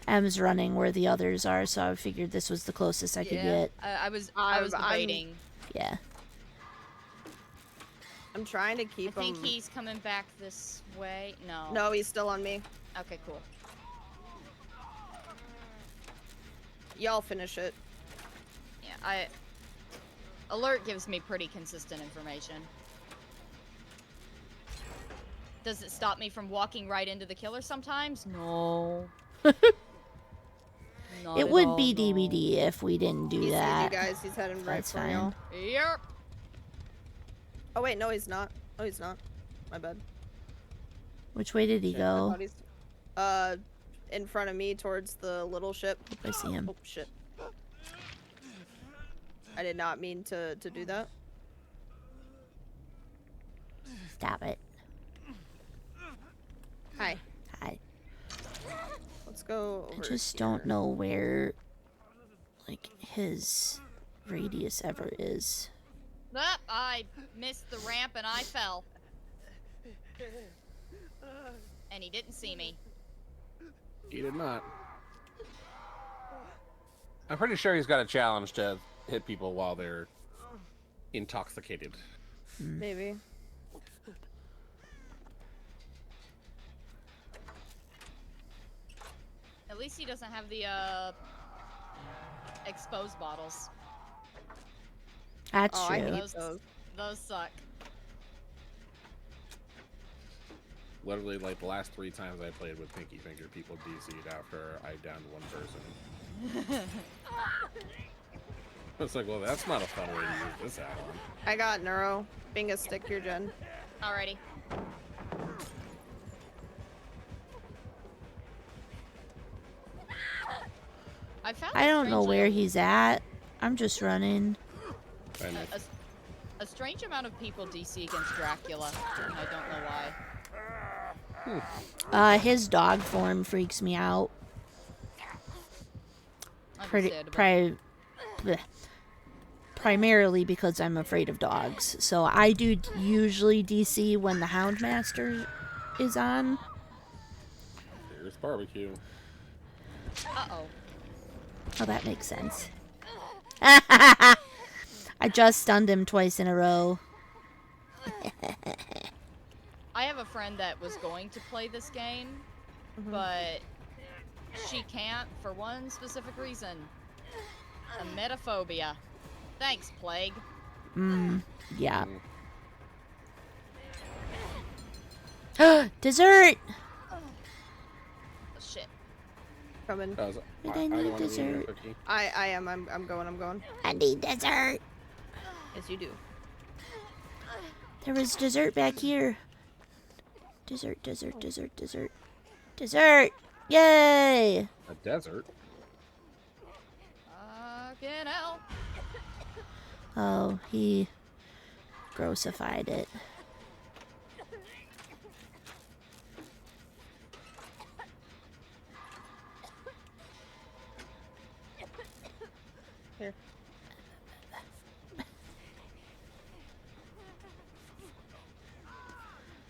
M's running where the others are, so I figured this was the closest I could get. I was I'm- debating. Yeah. I'm trying to I keep think him... he's coming back this way. No. No, he's still on me. Okay, cool. Y'all finish it. Yeah, Alert gives me pretty consistent information. Does it stop me from walking right into the killer sometimes? No. Not It at would all, be no. DBD if we didn't do He sees that. you guys. He's heading right That's for fine. y'all. Yep. Oh, wait, no, he's not. Oh, he's not. My bad. Which way did he Shit, I go? thought he's... in front of me towards the little ship. I see him. Oh, shit. I did not mean to do that. Stop it. Hi. I Let's go over just here. don't know where, like, his radius ever is. Up, I missed the ramp and I fell. And he didn't see me. He did not. I'm pretty sure he's got a challenge to hit people while they're intoxicated. Maybe. At least he doesn't have the exposed bottles. That's Oh, true. I hate those. Those suck. Literally, like the last 3 times I played with Pinky Finger, people DC'd after I downed one person. It's like, well, that's not a fun way to use this add-on. I got Neuro. Being a stick here, Jen. Alrighty. I don't know where he's at. I'm just running. I know. A strange amount of people DC against Dracula, and I don't know why. His dog form freaks me out. Understandable. Primarily because I'm afraid of dogs. So I do usually DC when the Houndmaster is on. There's barbecue. Uh-oh. Oh, that makes sense. I just stunned him twice in a row. I have a friend that was going to play this game, but she can't for one specific reason. Emetophobia. Thanks, Plague. Yeah. Dessert! Oh, shit. Coming. But I need dessert. I am. I'm going. I need dessert. Yes, you do. There was dessert back here. Dessert. Dessert! Yay! A desert? Fucking hell. Oh, he grossified it. Here.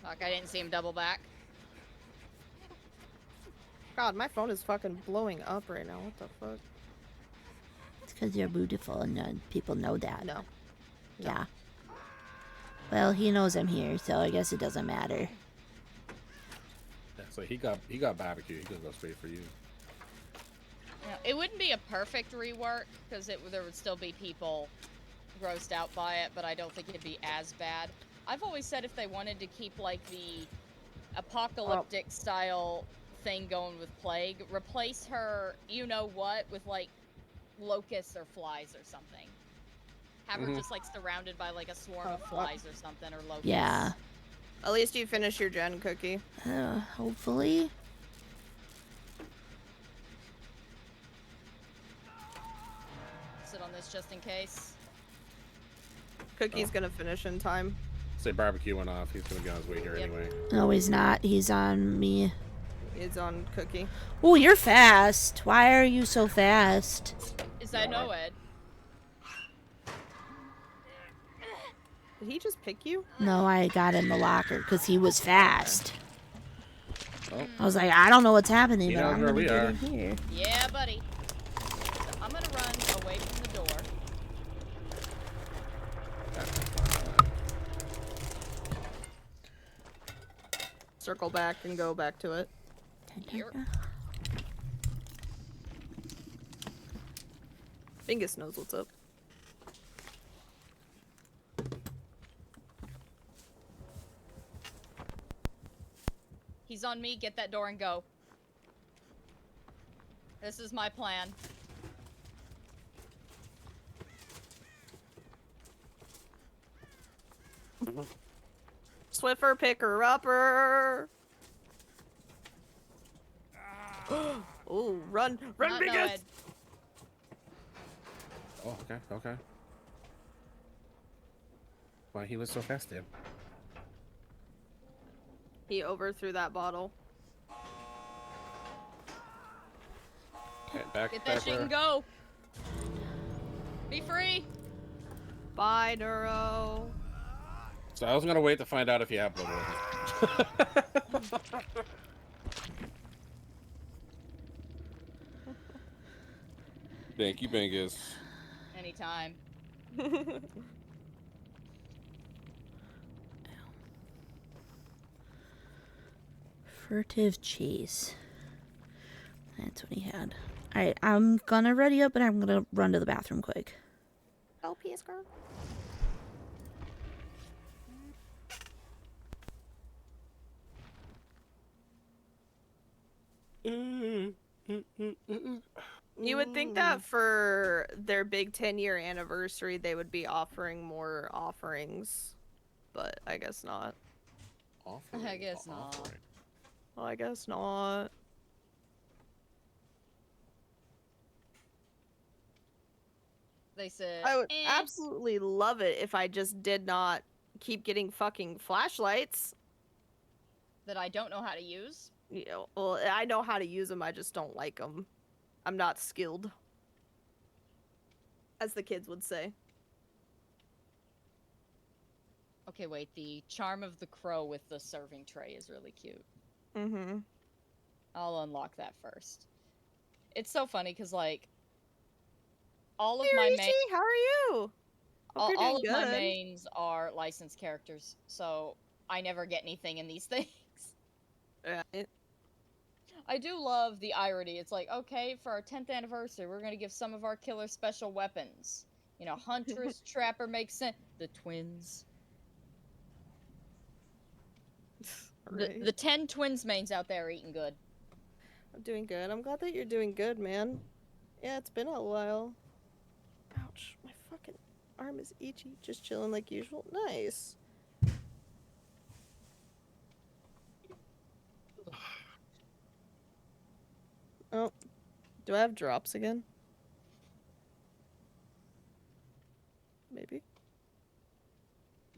Fuck, I didn't see him double back. God, my phone is fucking blowing up right now. What the fuck? It's because you're beautiful and people know that. No. Yeah. Well, he knows I'm here, so I guess it doesn't matter. Yeah, so he got barbecue. He could go straight for you. Yeah, it wouldn't be a perfect rework, because there would still be people grossed out by it, but I don't think it'd be as bad. I've always said if they wanted to keep, like, the apocalyptic style thing going with Plague, replace her, you-know-what, with, like, locusts or flies or something. Have her just, like, surrounded by, like, a swarm of flies or something, or locusts. Yeah. At least you finish your gen cookie. Hopefully. Sit on this just in case. Cookie's gonna finish in time. Say barbecue went off. He's gonna be on his way here Yep. anyway. No, he's not. He's on me. It's on Cookie. Oh, you're fast. Why are you so fast? Is that no, Ed? Did he just pick you? No, I got in the locker because he was fast. Oh. I was like, I don't know what's happening, He but knows I'm where gonna we get are. in here. Yeah, buddy. So I'm gonna run away from the door. Circle back and go back to it. Here. Bingus knows what's up. He's on me. Get that door and go. This is my plan. Swiffer, picker upper. Oh, run, Not no, Bingus! Ed. Oh, okay. Why he was so festive. He overthrew that bottle. Okay, back. Get that back shit where- and go. Be free. Bye, Neuro. So I was gonna wait to find out if you have blood with it. Thank you, Bingus. Anytime. Furtive chase. That's what he had. Alright, I'm gonna ready up and I'm gonna run to the bathroom quick. Oh, PS girl. You would think that for their big 10-year anniversary, they would be offering more offerings, but I guess not. I guess not. Well, I guess not. They said, I would "Eh." absolutely love it if I just did not keep getting fucking flashlights. that I don't know how to use. You know, well, I know how to use them, I just don't like them. I'm not skilled. As the kids would say. Okay, wait. The charm of the crow with the serving tray is really cute. Mm-hmm. I'll unlock that first. It's so funny because like all of Hey, my Rishi, how are you? Hope you're all of doing my good. mains are licensed characters, so I never get anything in these things. Right. I do love the irony. It's like, okay, for our 10th anniversary, we're gonna give some of our killers special weapons. You know, Huntress, Trapper makes sense. The twins. Right. The 10 twins mains out there are eating good. I'm doing good. I'm glad that you're doing good, man. Yeah, it's been a while. Ouch, my fucking arm is itchy. Just chilling like usual. Nice. Oh, do I have drops again? Maybe.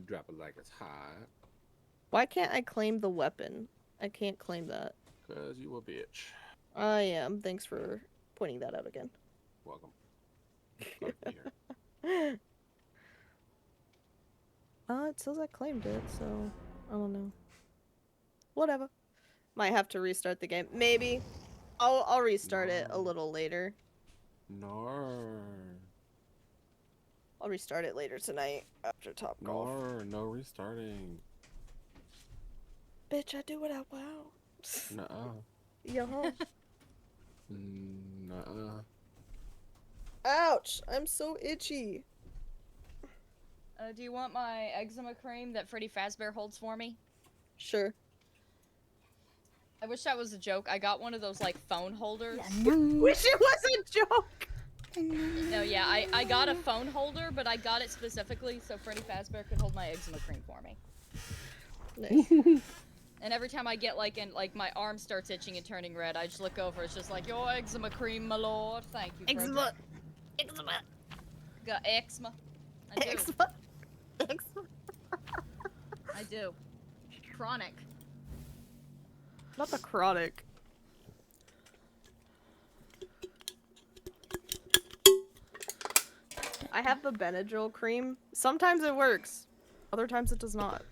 Drop it like it's hot. Why can't I claim the weapon? I can't claim that. Cause you a bitch. I am. Thanks for pointing that out again. Welcome. Glad to be here. It says I claimed it, so I don't know. Whatever. Might have to restart the game. Maybe. I'll restart it a No. little later. No. I'll restart it later tonight after Top Golf. No restarting. Bitch, I do what I want. Nuh-uh. Yo. Nuh-uh. Ouch! I'm so itchy. Do you want my eczema cream that Freddy Fazbear holds for me? Sure. I wish that was a joke. I got one of those like phone holders. Wish it was a joke! No, yeah, I got a phone holder, but I got it specifically so Freddy Fazbear could hold my eczema cream for me. Nice. And every time I get like my arm starts itching and turning red, I just look over. It's just like, your eczema cream, my lord. Thank you. Eczema. Eczema. Got eczema. I do. Eczema. Eczema. I do. Chronic. Not the chronic. I have the Benadryl cream. Sometimes it works. Other times it does not.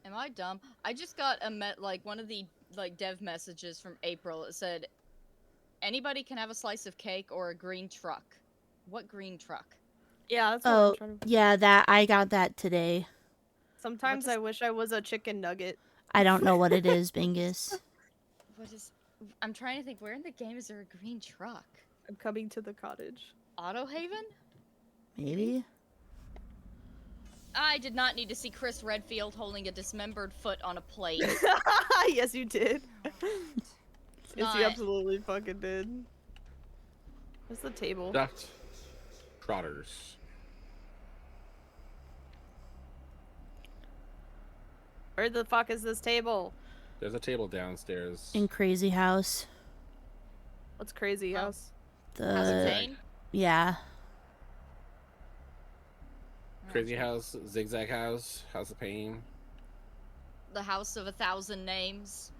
Am I dumb? I just got one of the dev messages from April. It said, anybody can have a slice of cake or a green truck. What green truck? Yeah, that's what Oh, I'm trying to... yeah, that I got that today. Sometimes I wish I was a chicken nugget. I don't know what it is, Bingus. What is? I'm trying to think. Where in the game is there a green truck? I'm coming to the cottage. Auto Haven? Maybe? I did not need to see Chris Redfield holding a dismembered foot on a plate. Yes, you did. Yes, you not- absolutely fucking did. Where's the table? Duct trotters. Where the fuck is this table? There's a table downstairs. In Crazy House. What's crazy house? House of The Pain? yeah. Crazy House, Zigzag House, House of Pain. The House of 1,000 Names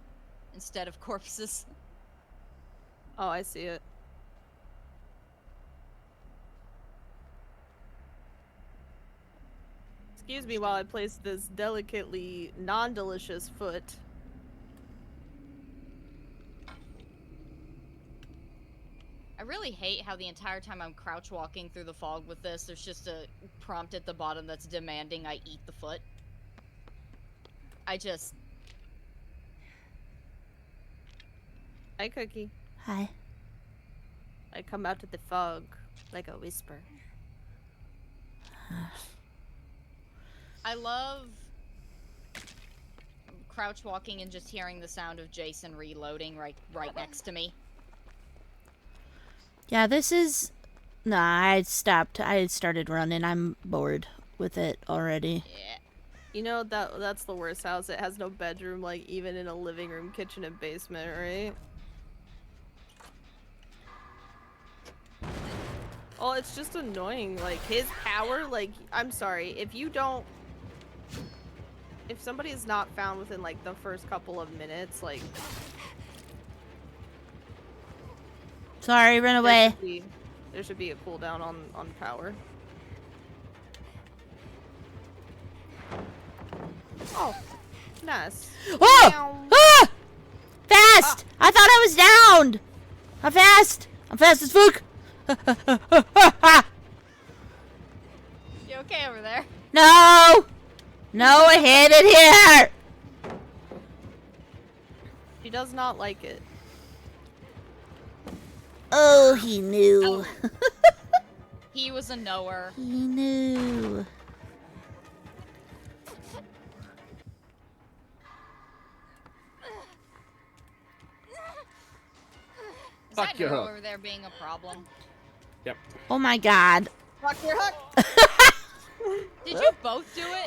instead of corpses. Oh, I see it. Excuse me while I place this delicately non-delicious foot. I really hate how the entire time I'm crouch walking through the fog with this, there's just a prompt at the bottom that's demanding I eat the foot. I just... Hi, Cookie. Hi. I come out of the fog like a whisper. I love crouch walking and just hearing the sound of Jason reloading right next to me. Yeah, this is... Nah, I stopped. I started running. I'm bored with it already. Yeah. You know, that's the worst house. It has no bedroom, like, even in a living room, kitchen, and basement, right? Oh, it's just annoying. Like, his power, like, I'm sorry. If you don't... If somebody is not found within, like, the first couple of minutes, like... Sorry, run away. There should be a cooldown on power. Oh, nice. Oh! Meow. Ah! Fast! I thought I was downed! I'm fast! I'm fast as fuck! You okay over there? No! No, I hit it here! She does not like it. Oh, he knew. He was a knower. He knew. Is Fuck that your door hook. over there being a problem? Yep. Oh my god. Fuck your hook! Did you both do it?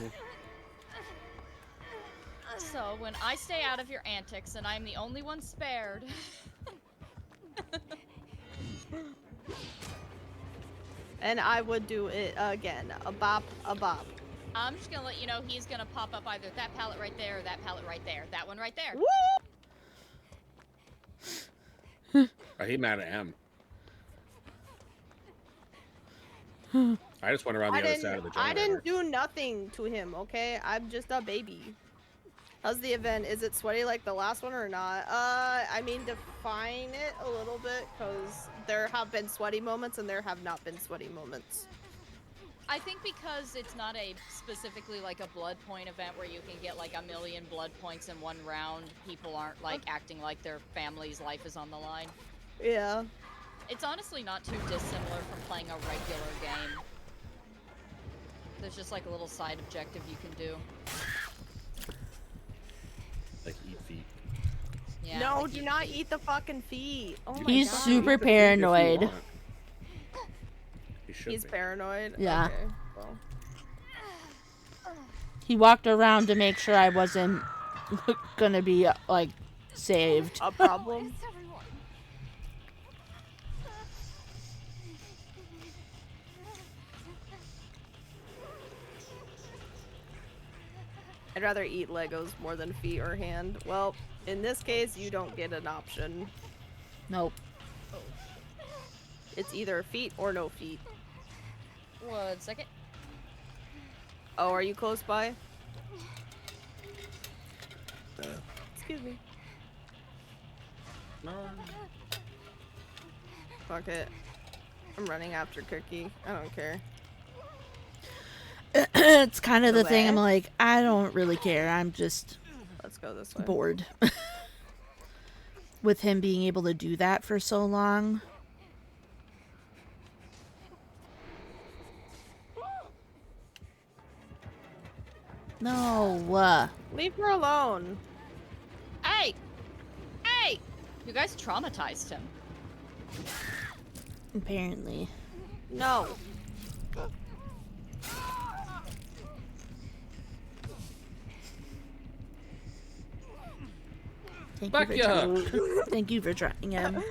Yeah! So, when I stay out of your antics and I'm the only one spared... And I would do it again. A bop, a bop. I'm just gonna let you know he's gonna pop up either that pallet right there or that pallet right there. That one right there. Woo! I hate mad at him. I just went around the other side of the generator. I didn't do nothing to him, okay? I'm just a baby. How's the event? Is it sweaty like the last one or not? I mean, define it a little bit, because there have been sweaty moments and there have not been sweaty moments. I think because it's not a specifically like a blood point event where you can get like 1,000,000 blood points in one round, people aren't like acting like their family's life is on the line. Yeah. It's honestly not too dissimilar from playing a regular game. There's just like a little side objective you can do. Like eat feet. Yeah, No, like do you- not eat the fucking feet. Oh my He's god. super Eat the feet if you paranoid. want. He should He's be. paranoid? Yeah. Okay, well. He walked around to make sure I wasn't gonna be, like, saved. A problem? I'd rather eat Legos more than feet or hand. Well, in this case, you don't get an option. Nope. It's either feet or no feet. 1 second. Oh, are you close by? Excuse me. No. Fuck it. I'm running after Cookie. I don't care. It's kind of the thing. I'm Away. like, I don't really care. I'm just Let's go this way. bored. With him being able to do that for so long. No. Leave her alone. Hey! Hey! You guys traumatized him. Apparently. No. Thank Fuck you you. for trying. Thank you for trying him.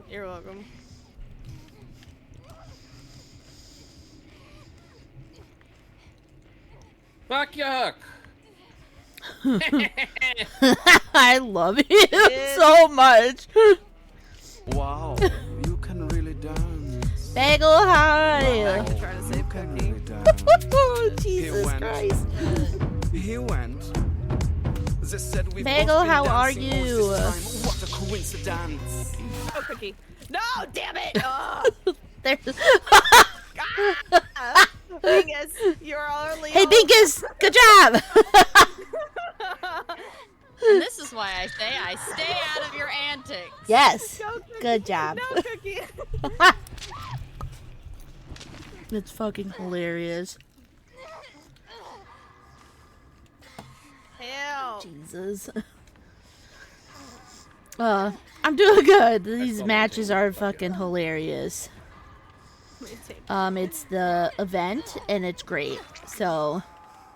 You're welcome. Fuck yuck. I love you so much. Wow, you can really dance. Bagel high. Back to trying to save You can Cookie. really dance. Jesus went. Christ. He went. They said we've Bagel, both been how are dancing all you? this time. What a coincidence. Oh, Cookie. No, damn it! There's... Bingus, you're only. Hey, Binkus, good job. And this is why I say I stay out of your antics. Yes, Go, Cookie. good job. No, Cookie. It's fucking hilarious. Hell. Jesus. I'm doing good. These matches are fucking hilarious. It's the event and it's great. So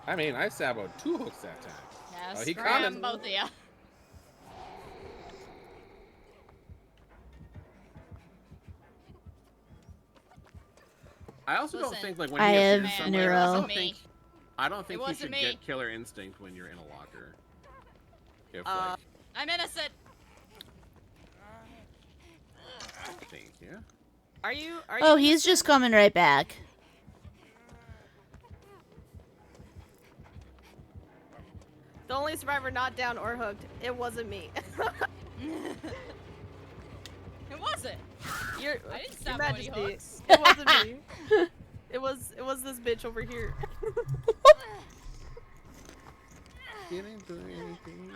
I mean, I stabbed 2 hooks that time. Yeah, Oh, he scram coming. both of you. I also don't Listen, think like when I you have get somewhere, neuro. I Wasn't don't me. think I don't think you wasn't should me. get killer instinct when you're in a locker. If like, I'm innocent. thank you. Are you? oh, he's just coming right back. The only survivor not down or hooked. It wasn't me. It wasn't. Your I didn't Your stab Majesty. Majesty. Hooks. It wasn't me. It was this bitch over here. Didn't do anything.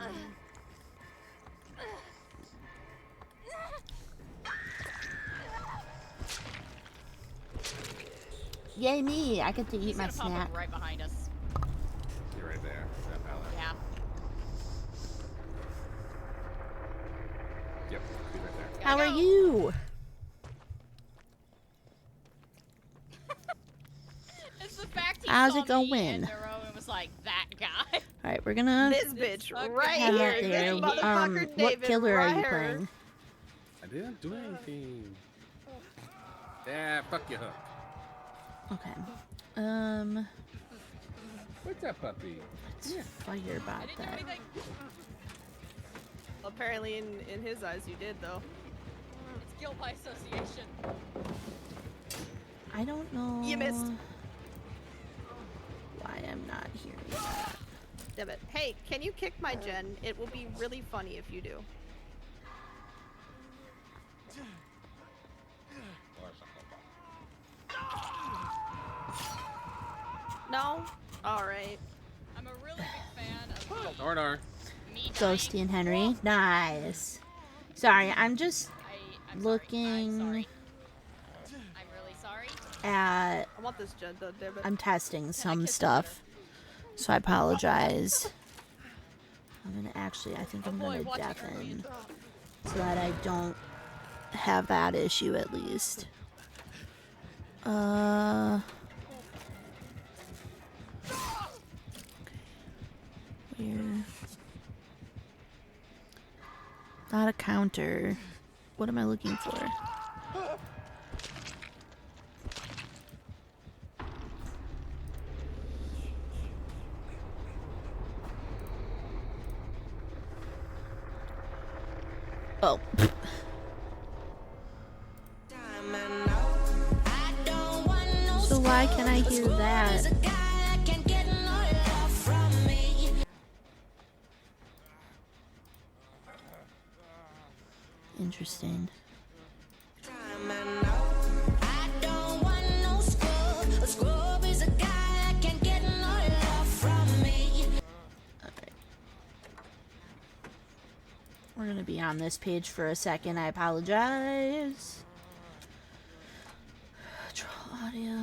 Yay me! I get to eat He's my gonna pop snack. up right behind us. You're right there. That pallet. Yeah. Yep. He's right there. How Gotta are go. you? It's the fact he How's saw it going? me and Neuro and was like, that guy. All right, we're gonna This bitch Okay. right have here. it there. This motherfucker What David killer are you right playing? here. I didn't do anything. Yeah, fuck you, hook. Okay. What's that puppy? Let's fire I about didn't do that. anything. Apparently, in his eyes, you did though. It's guilt by association. I don't know. You missed. Why I'm not hearing that. Damn it. Hey, can you kick my gen? It will be really funny if you do. No? Alright. I'm a really big fan of Nor. me dying. Ghosty and Henry. Nice. Sorry, I'm just I'm looking Sorry. I'm really sorry. at. I want this gen though, damn it. I'm testing some kiss stuff. So I apologize. I'm gonna actually, I think I'm boy, gonna watch it, deafen. So that I don't have that issue at least. Where? Not a counter. What am I looking for? Oh. So why can I hear that? Interesting. We're gonna be on this page for a second. I apologize. Troll audio.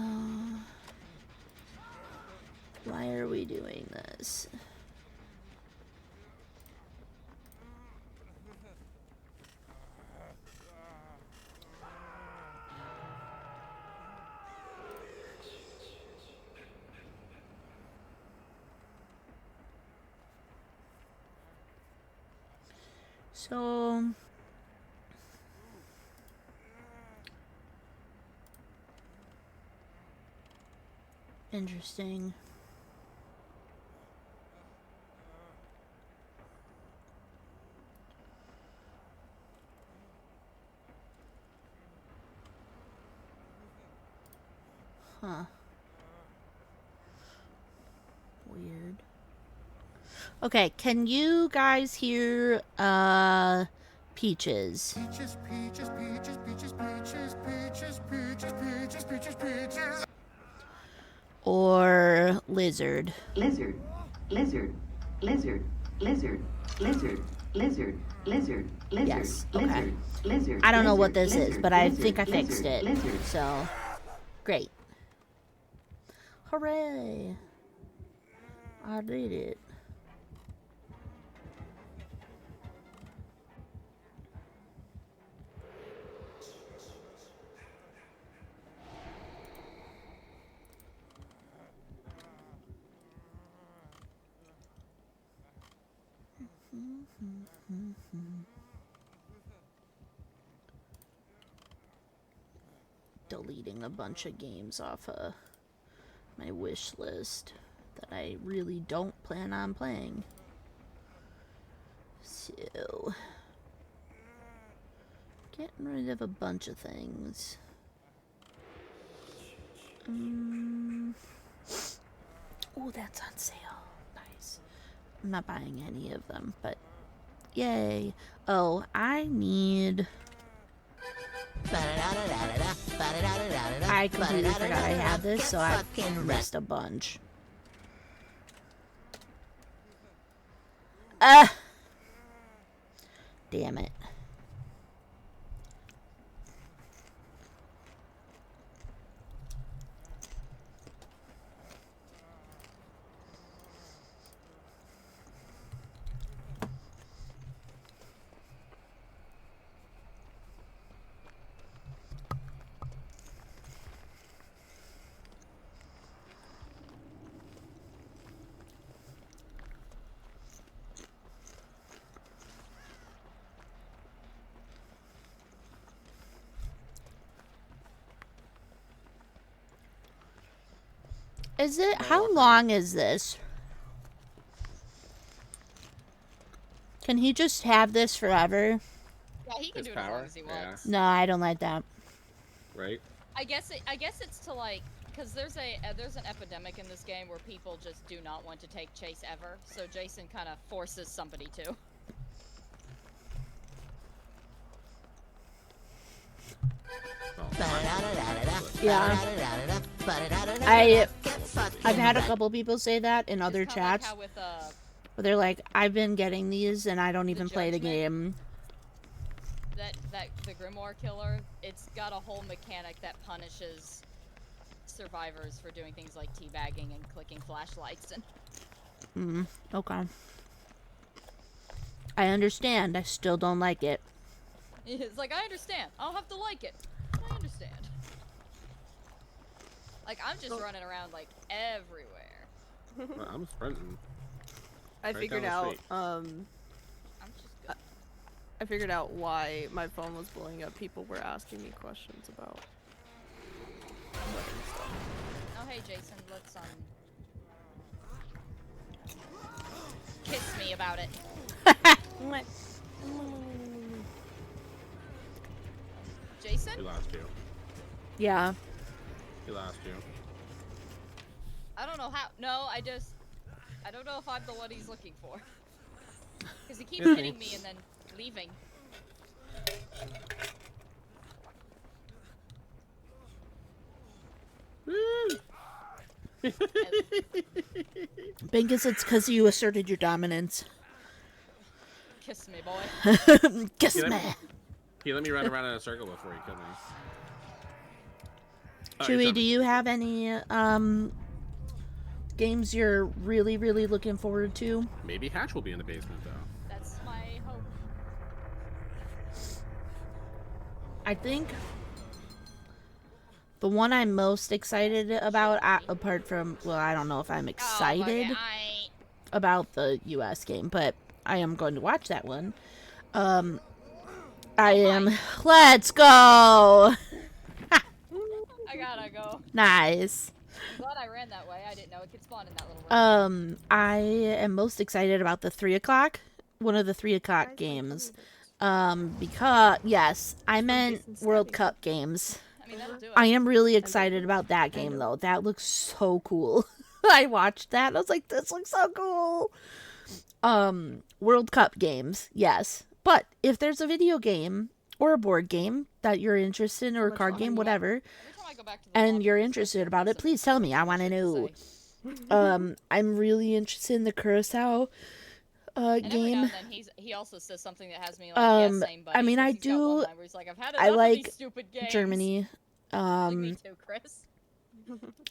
Why are we doing this? So interesting. Huh. Weird. Okay, can you guys hear Peaches? Peaches, peaches, peaches, peaches, peaches, peaches, peaches, peaches, peaches, peaches. Or Lizard? Lizard, lizard, lizard, lizard, lizard, lizard, lizard, lizard, Yes, okay. lizard, lizard. I don't know what this lizard, is, but I lizard, think I lizard, fixed it. Lizard. So, great. Hooray! I did it. Deleting a bunch of games off of my wish list that I really don't plan on playing. So, getting rid of a bunch of things. Oh, that's on sale. Nice. I'm not buying any of them, but yay. Oh, I need... I completely forgot I had this, so I missed a bunch. Damn it. Is it? How long is this? Can he just have this forever? Yeah, he can His do it as long power? as he Yeah. wants. No, I don't like that. Right? I guess it's to like, because there's an epidemic in this game where people just do not want to take Chase ever. So Jason kind of forces somebody to. Yeah. I've had a couple people say that in other It's kinda like chats. how with, But they're like, I've been getting these and I don't even play the Judgment? game. the Grimoire Killer, it's got a whole mechanic that punishes survivors for doing things like teabagging and clicking flashlights and Okay. I understand. I still don't like it. it's like, I understand. I'll have to like it. I understand. Like, I'm just running around like everywhere. Well, I'm sprinting. I Right figured down the out, street. I'm just good. I figured out why my phone was blowing up. People were asking me questions about weapon stuff. Oh, hey, Jason, let's, kiss me about it. Jason? He lost you. Yeah. He lost you. I don't know how. No, I don't know if I'm the one he's looking for. Because he keeps hitting me and then leaving. Bingus, it's because you asserted your dominance. Kiss me, boy. Kiss Yeah, me. He let me run around in a circle before he killed me. Oh, Chewy, you're do you have any games you're really, really looking forward to? Maybe Hatch will be in the basement, though. That's my hope. I think the one I'm most excited about, apart from, well, I don't know if I'm excited Oh, okay, about the US game, but I am going to watch that one. I am. Let's go. I gotta go. Nice. I'm glad I ran that way. I didn't know it could spawn in that little room. I am most excited about the 3 o'clock. One of the 3 o'clock games. Because yes, I meant World Cup games. I mean, that'll do it. I am really excited about that game though. That looks so cool. I watched that and I was like, this looks so cool. World Cup games, yes. But if there's a video game or a board game that you're interested in, or a card game, whatever, Every time I go back to the and lobby, you're it's interested like about it, please tell me. I want to shit know. say. I'm really interested in the Curacao And every now game. and then he also says something that has me like, yeah, same, buddy. I mean, 'cause I he's got one do. line where he's like, I've had I enough of like these stupid games. Germany. Like me too, Chris.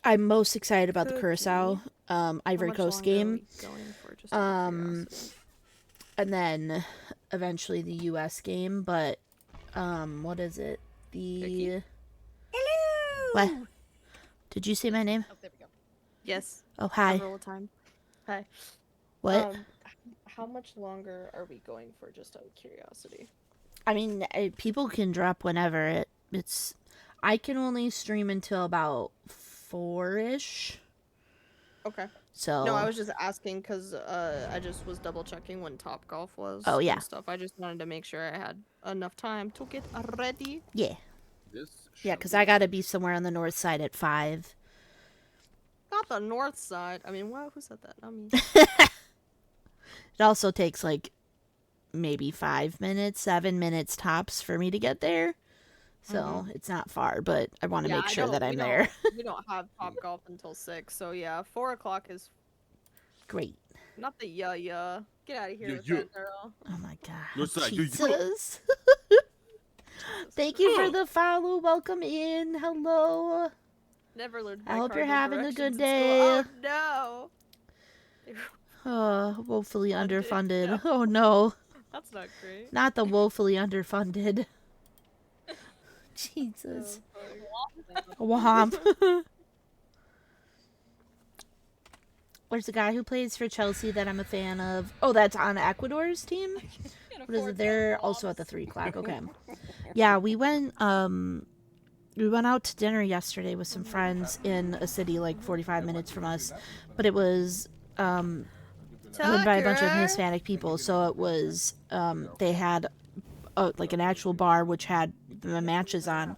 I'm most excited about the Curacao Ivory Coast game. And then eventually the US game, but what is it? The Hello. What? Did you say my name? Oh, there we go. Yes. Oh, hi. All the time. Hi. What? How much longer are we going for? Just out of curiosity. I mean, people can drop whenever. It's I can only stream until about 4-ish. Okay. So No, I was just asking because I just was double checking when Top Golf was. Oh, yeah. And stuff. I just wanted to make sure I had enough time to get ready. yeah. This Yeah, because I gotta be somewhere on the north side at 5. Not the north side. I mean, what? Who said that? Not me. It also takes like maybe 5 minutes, 7 minutes tops for me to get there. So it's not far, but I want to make sure that I'm there. We don't have Top Golf until 6, so yeah, 4 o'clock is Great. not the yeah. Get out of here with Yeah. that girl. Oh my god. What's that? Jesus. Thank you for the follow. Welcome in. Hello. Never learned. I hope you're having a good day. day. Oh no. Oh, woefully underfunded. Oh no. That's not great. Not the woefully underfunded. Jesus. Womp. There's a guy who plays for Chelsea that I'm a fan of. Oh, that's on Ecuador's team? What is it? They're also at the 3 o'clock. Okay. Yeah, we went out to dinner yesterday with some friends in a city like 45 minutes from us. But it was run by a bunch of Hispanic people, so it was they had like an actual bar which had the matches on.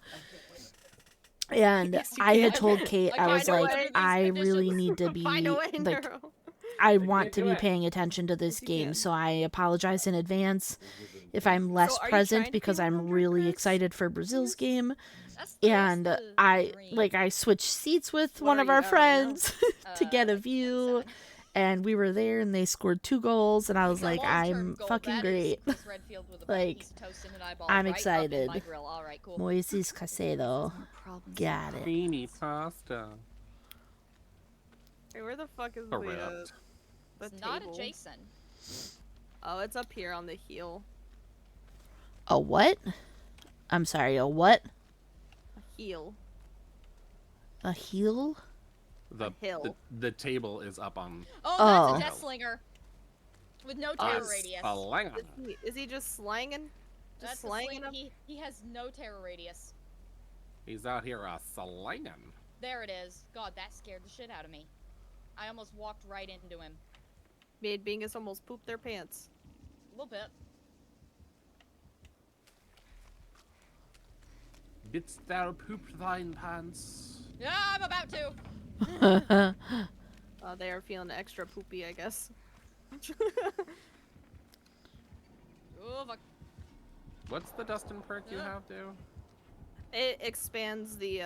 And Yes, you I had can. told Kate, I was Find a like, way. I really need to be Find a way, like, girl. I want to be paying attention to this game, so I apologize in advance if I'm less So are you trying present to because be I'm 100, really Chris? excited for Brazil's game. That's And the I dream. switched seats with What one are of you our at right now? friends to get a Like view. 27. And we were there and they scored 2 goals and I was The like, long-term I'm goal, fucking that is great. Chris Redfield with a Like, piece of toast and an eyeball I'm right up in excited. my grill. All right, cool. Moises Caicedo. Got it. creamy pasta. Hey, where the fuck is Correct. the It's not table? adjacent. Oh, it's up here on the heel. A what? I'm sorry, a what? A heel. A heel? The, hill. the table is up on Oh, that's Oh. a Death Slinger. With no terror us. radius. A lang- Is he just slanging? That's Just the slanging sling. him? He has no terror radius. He's out here slanging. There it is. God, that scared the shit out of me. I almost walked right into him. Made Bingus almost poop their pants. A little bit. Bits thou poop thine pants. Yeah, I'm about to. They are feeling extra poopy, I guess. Oh, fuck. What's the Dustin perk you have, do? It expands the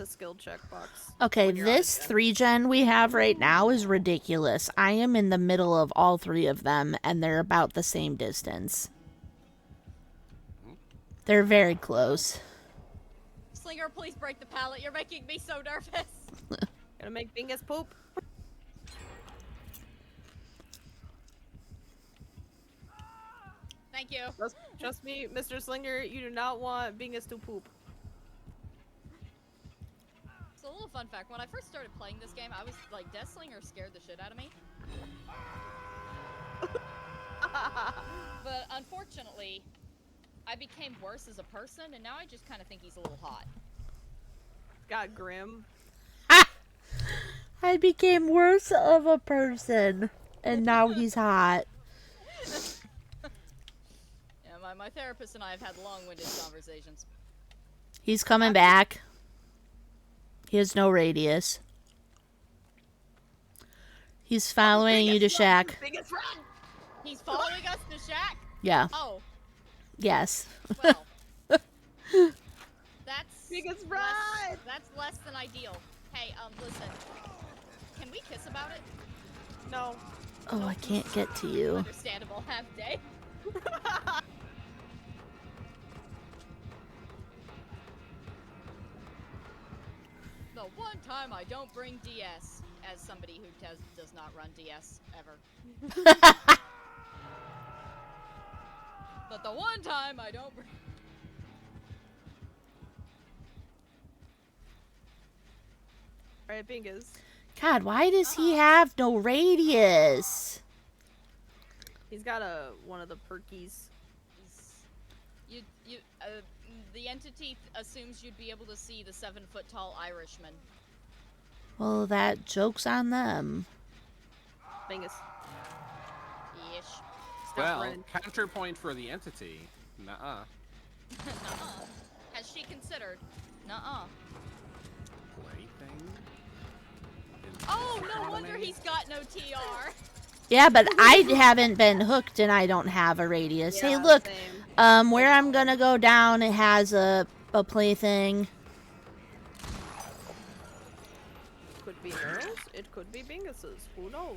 skill checkbox. Okay, when you're on this it. 3-gen we have right now is ridiculous. I am in the middle of all 3 of them, and they're about the same distance. They're very close. Slinger, please break the pallet. You're making me so nervous. Gonna make Bingus poop. Thank you. Trust me, Mr. Slinger, you do not want Bingus to poop. So a little fun fact, when I first started playing this game, I was like, Death Slinger scared the shit out of me. But unfortunately, I became worse as a person, and now I just kind of think he's a little hot. Got grim. I became worse of a person, and now he's hot. Yeah, my therapist and I have had long-winded conversations. He's coming back. He has no radius. He's following you to Shack. Biggest run. He's following us to Shack? Yeah. Oh, Yes. well. That's Biggest less, run. that's less than ideal. Hey, listen. Can we kiss about it? No. Oh, I can't get to you. Understandable. Half day. The one time I don't bring DS, as somebody who does not run DS ever. But the one time I don't bring. Alright, Bingus. God, why does he have no radius? He's got one of the perkies. The entity assumes you'd be able to see the 7-foot-tall Irishman. Well, that joke's on them. Bingus. Ish. Well, friend. counterpoint for the entity. Nuh-uh. Nuh-uh. Has she considered? Nuh-uh. Plaything? Oh, no wonder he's got no TR. Yeah, but I haven't been hooked and I don't have a radius. Hey, Yeah, look. same. Where I'm gonna go down, it has a plaything. Could be girls. It could be Bingus's. Who knows?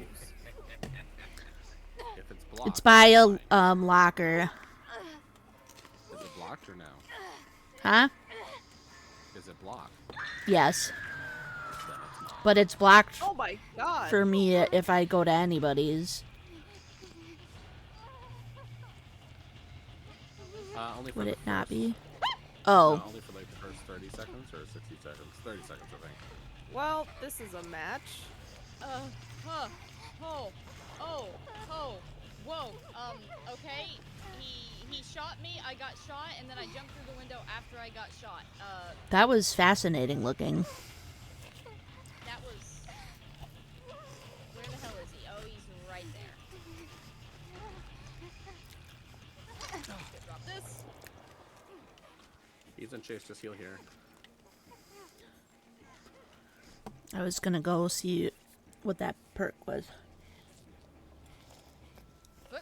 If it's blocked. It's by a locker. Is it blocked or no? Huh? Is it blocked? Yes. Then it's not. But it's blocked Oh my god. for me if I go to anybody's. Only for Would the it not first- be? No, Oh. only for like the first 30 seconds or 60 seconds? 30 seconds, I think. Well, this is a match. Whoa. Okay. He shot me, I got shot, and then I jumped through the window after I got shot. That was fascinating looking. That was... Where the hell is he? Oh, he's right there. Good, drop this. He's in chase, just heal here. I was gonna go see what that perk was. Look.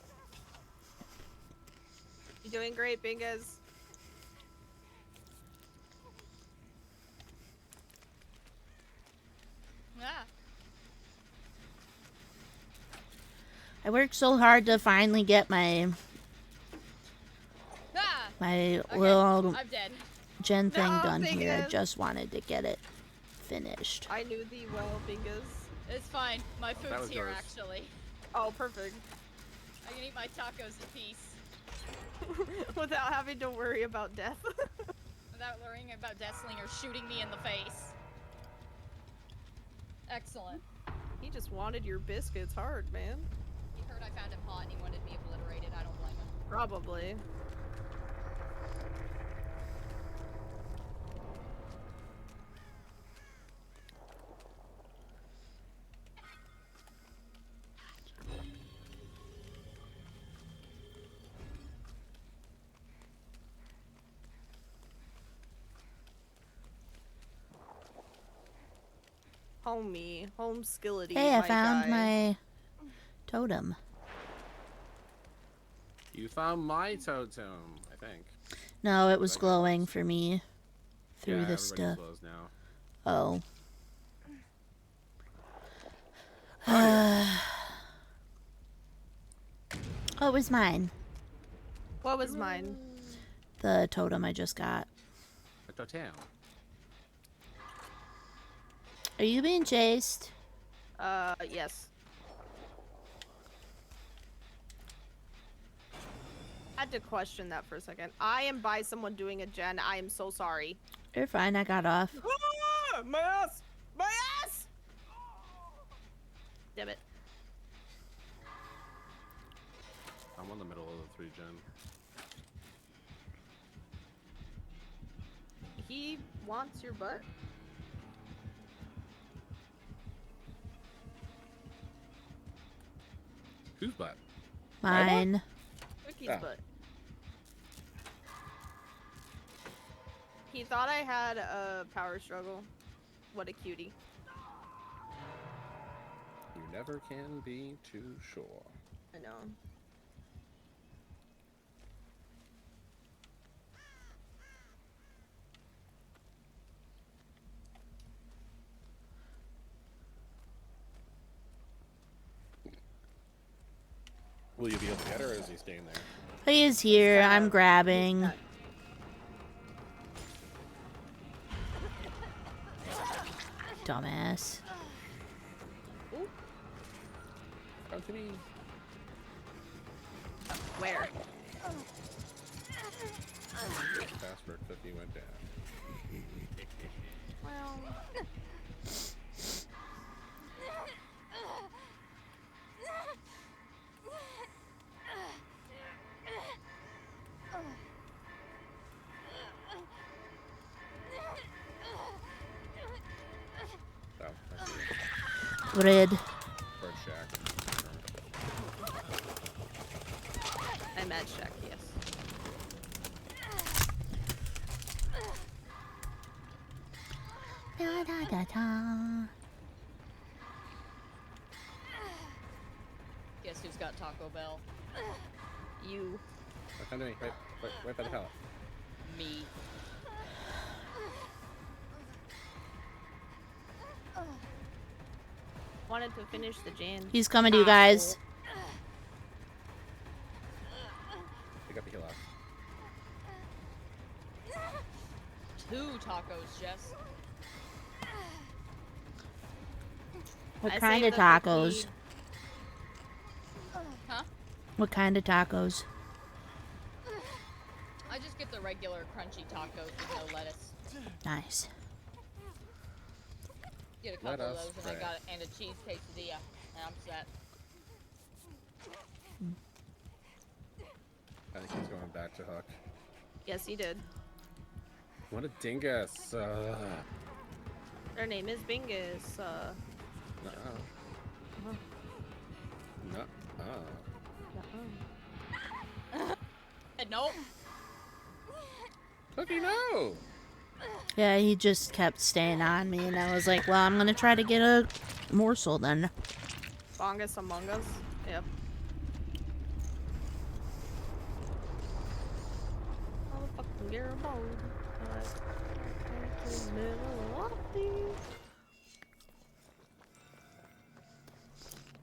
You doing great, Bingus? Ah. I worked so hard to finally get my Ah! my Okay, little I'm dead. gen thing No, done here. I Bingus. just wanted to get it finished. I knew thee well, Bingus. It's fine. My That food's was here, yours. actually. Oh, perfect. I can eat my tacos in peace. Without having to worry about death. Without worrying about Deathslinger shooting me in the face. Excellent. He just wanted your biscuits hard, man. He heard I found him hot and he wanted me obliterated. I don't blame him. Probably. Homie, home skillety. Hey, I my found guy. my totem. You found my totem, I think. No, it was Like glowing ours. for me through Yeah, the everybody's stuff. closed now. Oh. Oh, it was mine. What was mine? The totem I just got. A totem. Are you being chased? Yes. I had to question that for a second. I am by someone doing a gen. I am so sorry. You're fine, I got off. Ah, my ass! My ass! Damn it. I'm I'm on the middle of the 3-gen. He wants your butt. Whose butt? Mine. Wiki's Oh. butt. He thought I had a power struggle. What a cutie. You never can be too sure. I know. Will you be able to get her, or is he staying there? He is here. I'm He's grabbing. got- Dumbass. Ooh, Come to me. where? Password cookie went down. Well, Oh, I see. Red. Bird shack. I'm at Shack, yes. Da, da, da, da. Guess who's got Taco Bell? You. Oh, come to me. Right by the pallet. Me. Wanted to finish the Jan. He's coming to you guys. Pick up the kill off. 2 tacos, Jess. What I kind of saved the tacos? cookie. Huh? What kind of tacos? I just get the regular crunchy tacos with no lettuce. Nice. Get a Let couple of us those, and pray. and a cheese quesadilla, and I'm set. I think he's going back to Hook. Yes, he did. What a dingus. Their name is Bingus. Nuh-uh. Nuh-uh. Nope. Cookie, no! Yeah, he just kept staying on me, and I was like, well, I'm gonna try to get a morsel then. Bongus Among Us. Yep. Motherfucking Garibaldi.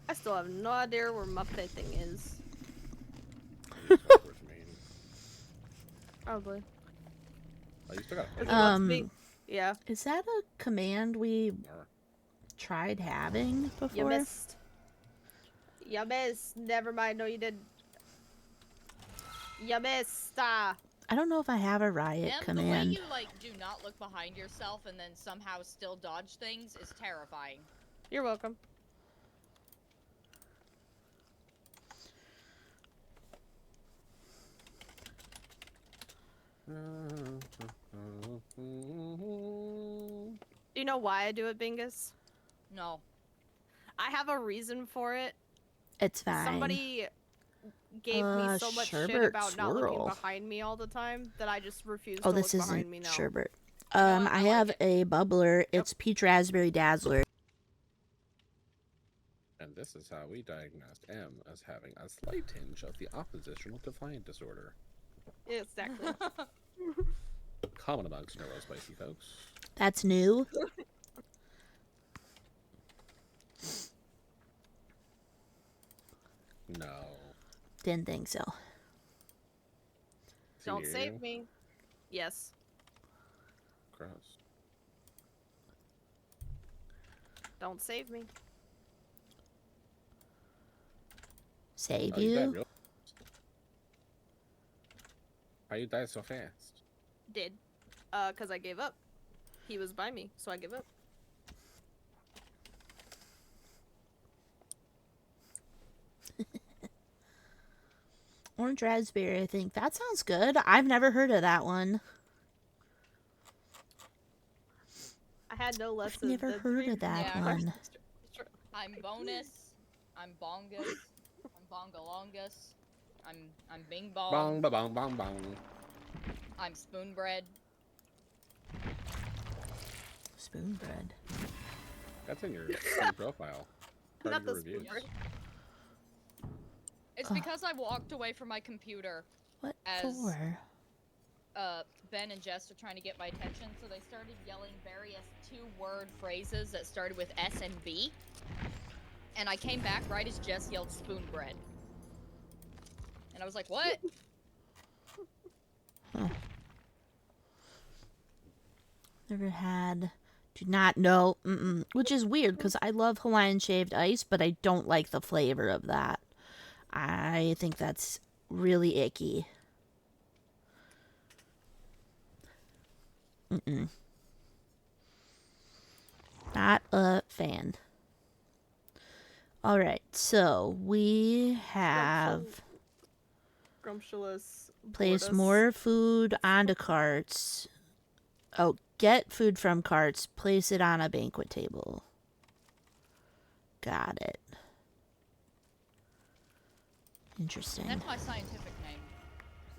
I still have no idea where my pet thing is. Probably. Oh, you still got Is a it what's me? Yeah. Is that a command we Or- tried having You before? missed. You missed. Never mind. No, you didn't. You missed. I don't know if I have a riot Em, command. the way you like do not look behind yourself and then somehow still dodge things is terrifying. You're welcome. Do you know why I do it, Bingus? No. I have a reason for it. It's fine. Somebody gave me so much shit sherbet about not looking swirl. behind me all the time that I just refuse Oh, to this look behind me isn't now. sherbet. I I like have it. a bubbler. It's peach raspberry dazzler. And this is how we diagnosed M as having a slight tinge of the oppositional defiant disorder. Yeah, exactly. Common amongst neurospicy folks. That's new. No. Didn't think so. Is he Don't near save you? me. Yes. Gross. Don't save me. Save Oh, you died you? real fast. How you died so fast? Did. 'Cause I gave up. He was by me, so I give up. Orange raspberry, I think. That sounds good. I've never heard of that one. I had no less I've than never heard of that Yeah. one. I'm bonus. I'm bongus. I'm bongalongus. I'm bing bong. Bong, ba bong, bong, bong. I'm spoon bread. Spoon bread. That's in your Steam profile. Part Not of your the reviews. spoon. It's Ugh. because I walked away from my computer. What As- for? Ben and Jess are trying to get my attention, so they started yelling various two-word phrases that started with S and B. And I came back right as Jess yelled spoon bread. And I was like, what? Huh. Never had. Do not know. Which is weird because I love Hawaiian shaved ice, but I don't like the flavor of that. I think that's really icky. Not a fan. Alright, so we have Scrumptious. place Bordas. more food onto carts. Oh, get food from carts, place it on a banquet table. Got it. Interesting. That's my scientific name.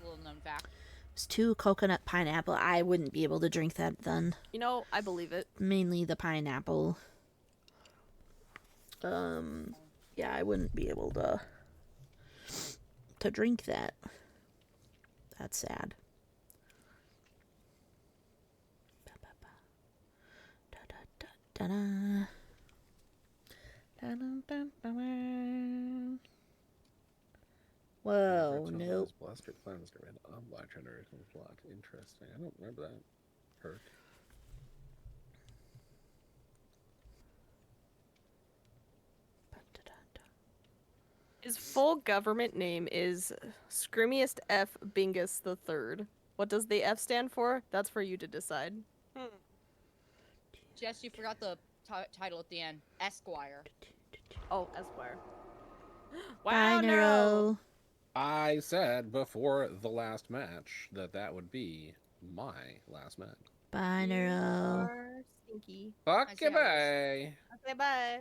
Little known fact. It's 2 coconut pineapple. I wouldn't be able to drink that then. You know, I believe it. Mainly the pineapple. Yeah, I wouldn't be able to drink that. That's sad. Da-da-da-da-da. Da-dum-dum-dum-dum. Whoa, nope. Blaster plan was getting rid of black generation plot. Interesting. I don't remember that. Hurt. His full government name is Scrimmiest F. Bingus III. What does the F stand for? That's for you to decide. Jess, you forgot the title at the end. Esquire. Oh, Esquire. Bye, Neuro. I said before the last match that would be my last match. Bye, Neuro. Stinky. Fuck see you, how it bye. Okay, bye.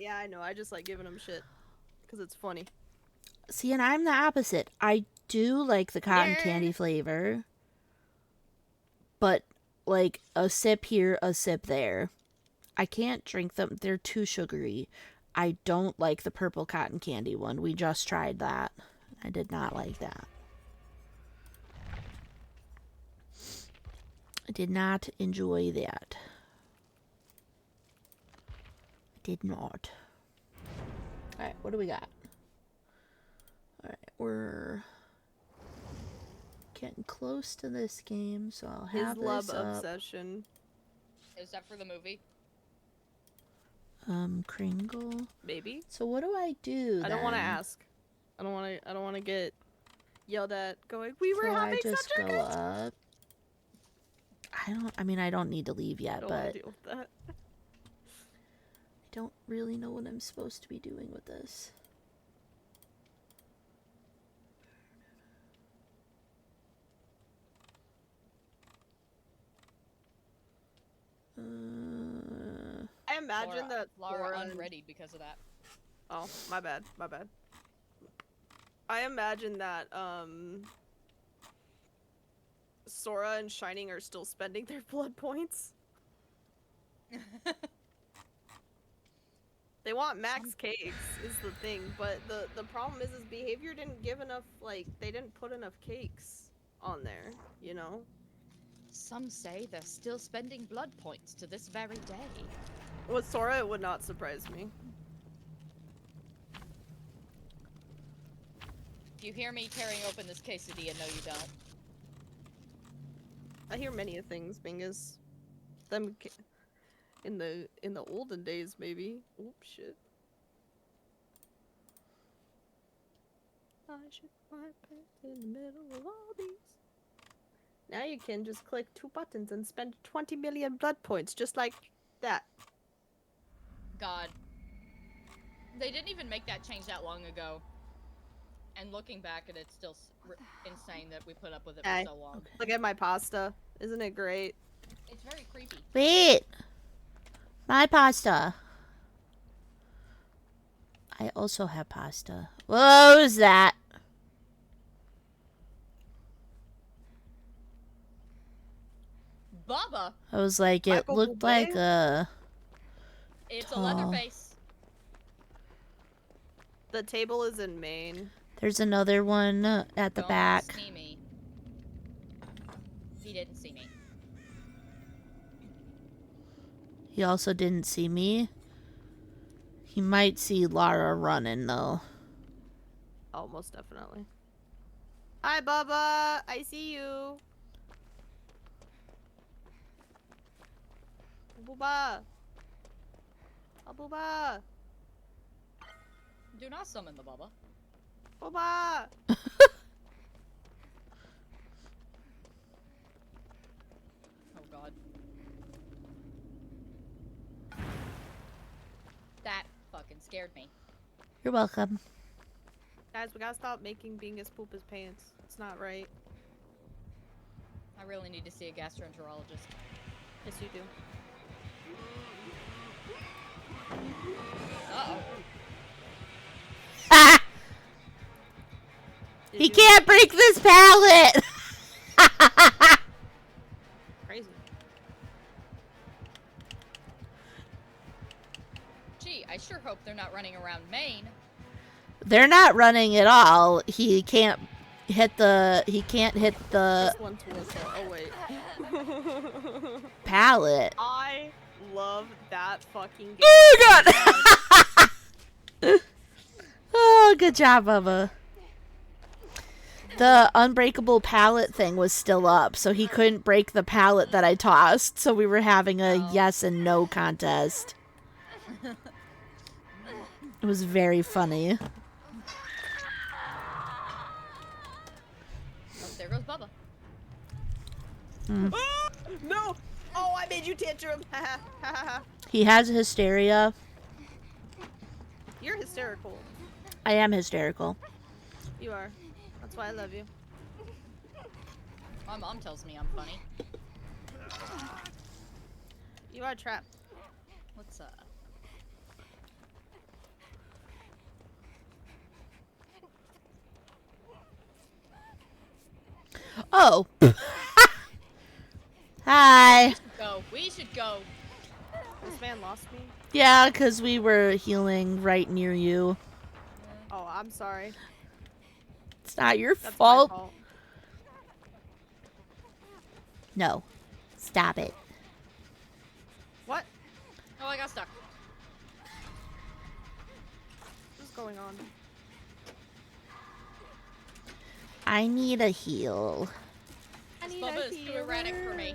Yeah, I know. I just like giving him shit because it's funny. See, and I'm the opposite. I do like the cotton candy flavor, but like a sip here, a sip there. I can't drink them. They're too sugary. I don't like the purple cotton candy one. We just tried that. I did not like that. I did not enjoy that. I did not. Alright, what do we got? Alright, we're getting close to this game, so I'll have His love this up. obsession. Is that for the movie? Kringle. Maybe. So what do I do? I don't want to then? ask. I don't want to get yelled at. Going, we were So having I just such a go good. up. I mean, I don't need to leave I yet, don't want but to deal with that. I don't really know what I'm supposed to be doing with this. I imagine that Laura Laura. unready because of that. Oh, my bad. My bad. I imagine that Sora and Shining are still spending their blood points. They want max cakes is the thing, but the problem is his behavior didn't give enough, like, they didn't put enough cakes on there, you know? Some say they're still spending blood points to this very day. With Sora, it would not surprise me. If you hear me tearing open this quesadilla, no you don't. I hear many of things, Bingus. Them in the olden days, maybe. Oops, shit. I should my pants in the middle of all these. Now you can just click 2 buttons and spend 20 million blood points, just like that. God. They didn't even make that change that long ago. And looking back at it, it's still insane that we put up with it Hey. for so long. Look at my pasta. Isn't it great? It's very creepy. Wait. My pasta. I also have pasta. What was that? Bubba! I was like, it Michael looked Bublé? like a... It's a Tall. Leatherface. The table is in Maine. There's another one at the Don't back. see me. He didn't see me. He also didn't see me. He might see Lara running, though. Oh, most definitely. Hi, Bubba. I see you. Booba. Oh, Booba. Do not summon the Bubba. Booba. Oh god. That fucking scared me. You're welcome. Guys, we gotta stop making Bingus poop his pants. It's not right. I really need to see a gastroenterologist. Yes, you do. Uh-oh. Ah! Did He you- can't break this pallet! Crazy. Gee, I sure hope they're not running around Maine. They're not running at all. He can't hit the... He can't hit the This one too. Oh, wait. pallet. I love that fucking game. Oh, God! Oh, good job, Bubba. The unbreakable pallet thing was still up, so he couldn't break the pallet that I tossed, so we were having a yes and no contest. It was very funny. Oh, there goes Bubba. No! Oh, I made you tantrum. He has hysteria. You're hysterical. I am hysterical. You are. That's why I love you. My mom tells me I'm funny. You are trapped. What's Oh. Hi. go? We should go. This man lost me. Yeah, because we were healing right near you. Oh, I'm sorry. It's not your That's fault. my fault. No. Stop it. What? Oh, I got stuck. What's going on? I need a heal. This Bubba is too erratic for me.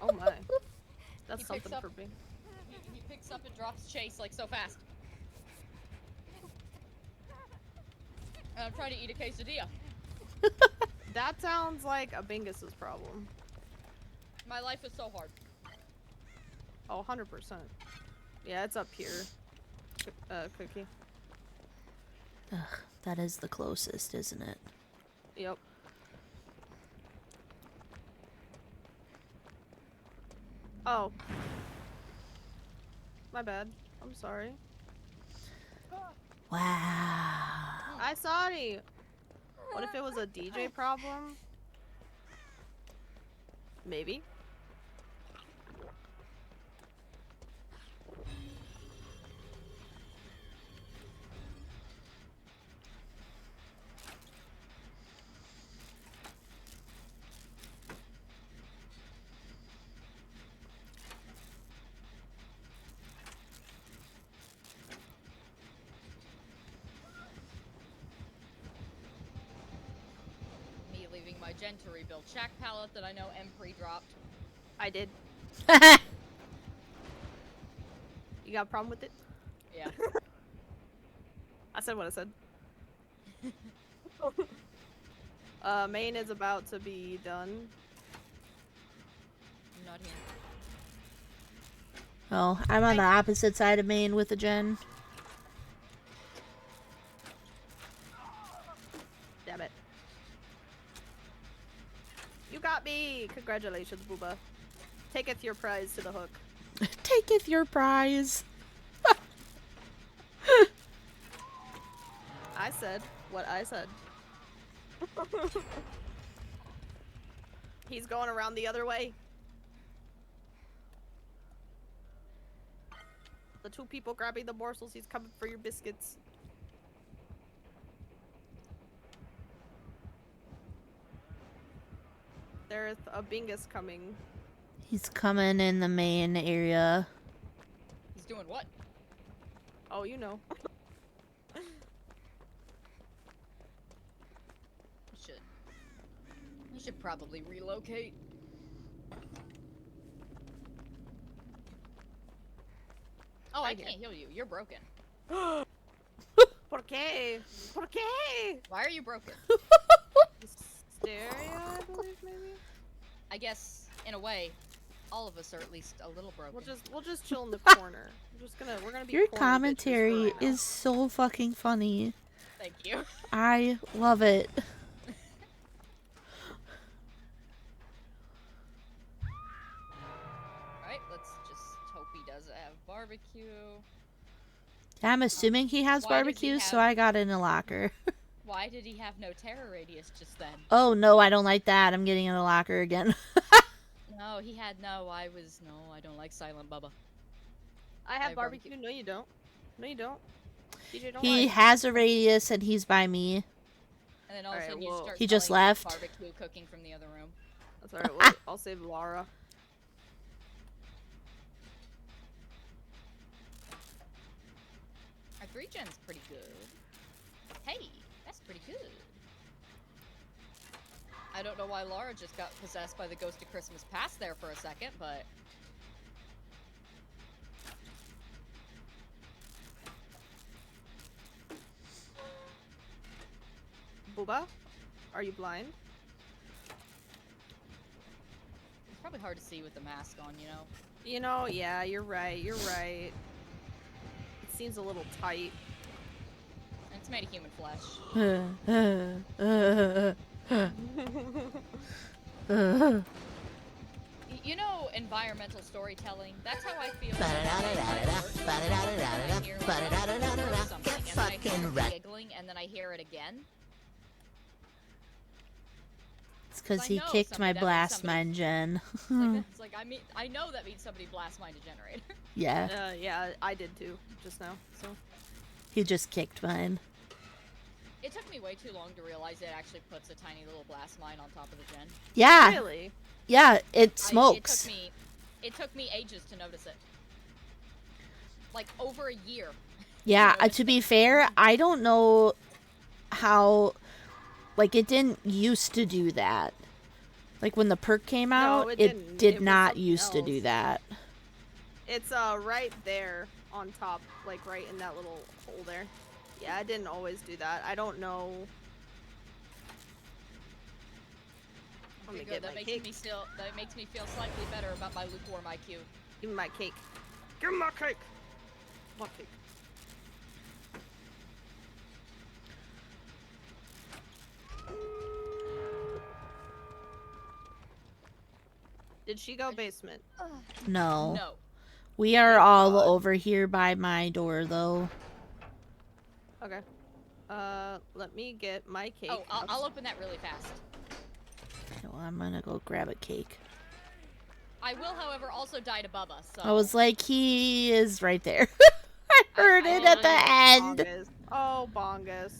Oh my. That's He picks something up- for me. He picks up and drops Chase like so fast. And I'm trying to eat a quesadilla. That sounds like a Bingus's problem. My life is so hard. Oh, 100%. Yeah, it's up here. Cookie. Ugh, that is the closest, isn't it? Yep. Oh. My bad. I'm sorry. Wow. I'm sorry. What if it was a DJ problem? Maybe. Me leaving my gen to rebuild Shack pallet that I know Empre dropped. I did. You got a problem with it? Yeah. I said what I said. Main is about to be done. I'm not here. Well, I'm on the opposite side of Maine with the gen. got me! Congratulations, Booba. Taketh your prize to the hook. Taketh your prize. I said what I said. He's going around the other way. The two people grabbing the morsels, he's coming for your biscuits. There's a Bingus coming. He's coming in the main area. He's doing what? Oh, you know. You should probably relocate. Oh, I can't heal you. You're broken. ¿Por qué? ¿Por qué? Why are you broken? Hysteria, I believe, maybe? I guess, in a way, all of us are at least a little broken. We'll just chill in the corner. We're gonna be Your corny bitches for commentary right now. is so fucking funny. Thank you. I love it. Alright, let's just hope he does have barbecue. I'm assuming he has Why does he barbecue, so have- I got in a locker. Why did he have no terror radius just then? Oh no, I don't like that. I'm getting in a locker again. No, he had no. I don't like Silent Bubba. I have have barbecue. barbecue. No, you don't. No, you don't. DJ don't He like. has a radius and he's by me. And then all of a Alright, sudden you well- start He just smelling left. barbecue cooking from the other room. That's alright. Well, I'll save Lara. Our 3-gen's pretty good. Hey, that's pretty good. I don't know why Laura just got possessed by the ghost of Christmas past there for a second, but... Booba, are you blind? It's probably hard to see with the mask on, you know? You know, yeah, you're right. You're right. It seems a little tight. And it's made of human flesh. You know, environmental storytelling. That's how I feel. Giggling, and then I hear it again. It's because I he know kicked my somebody- that means blast somebody- mine gen. It's like I know that means somebody blast mined a generator. Yeah, Yeah, I did too, just now, so. he just kicked mine. It took me way too long to realize it actually puts a tiny little blast mine on top of the gen. Yeah, Really? yeah, it smokes. It took me ages to notice it. Like over a year. Yeah, to be fair, I don't know how, like, it didn't used to do that. Like, when the perk came out, it it didn't. did It was not something used to do else. that. It's right there on top, like right in that little hole there. Yeah, I didn't always do that. I don't know. I'm Okay, gonna good. get my That cake. makes me feel slightly better about my lukewarm IQ. Give me my cake. Give me my cake. My cake. Did she go basement? No. No. We are all over here by my door, though. Okay. Let me get my cake. Oh, I'll open that really fast. Well, I'm gonna go grab a cake. I will, however, also die to Bubba. So I was like, he is right there. I heard it at the end. Bongus. Oh, Bongus.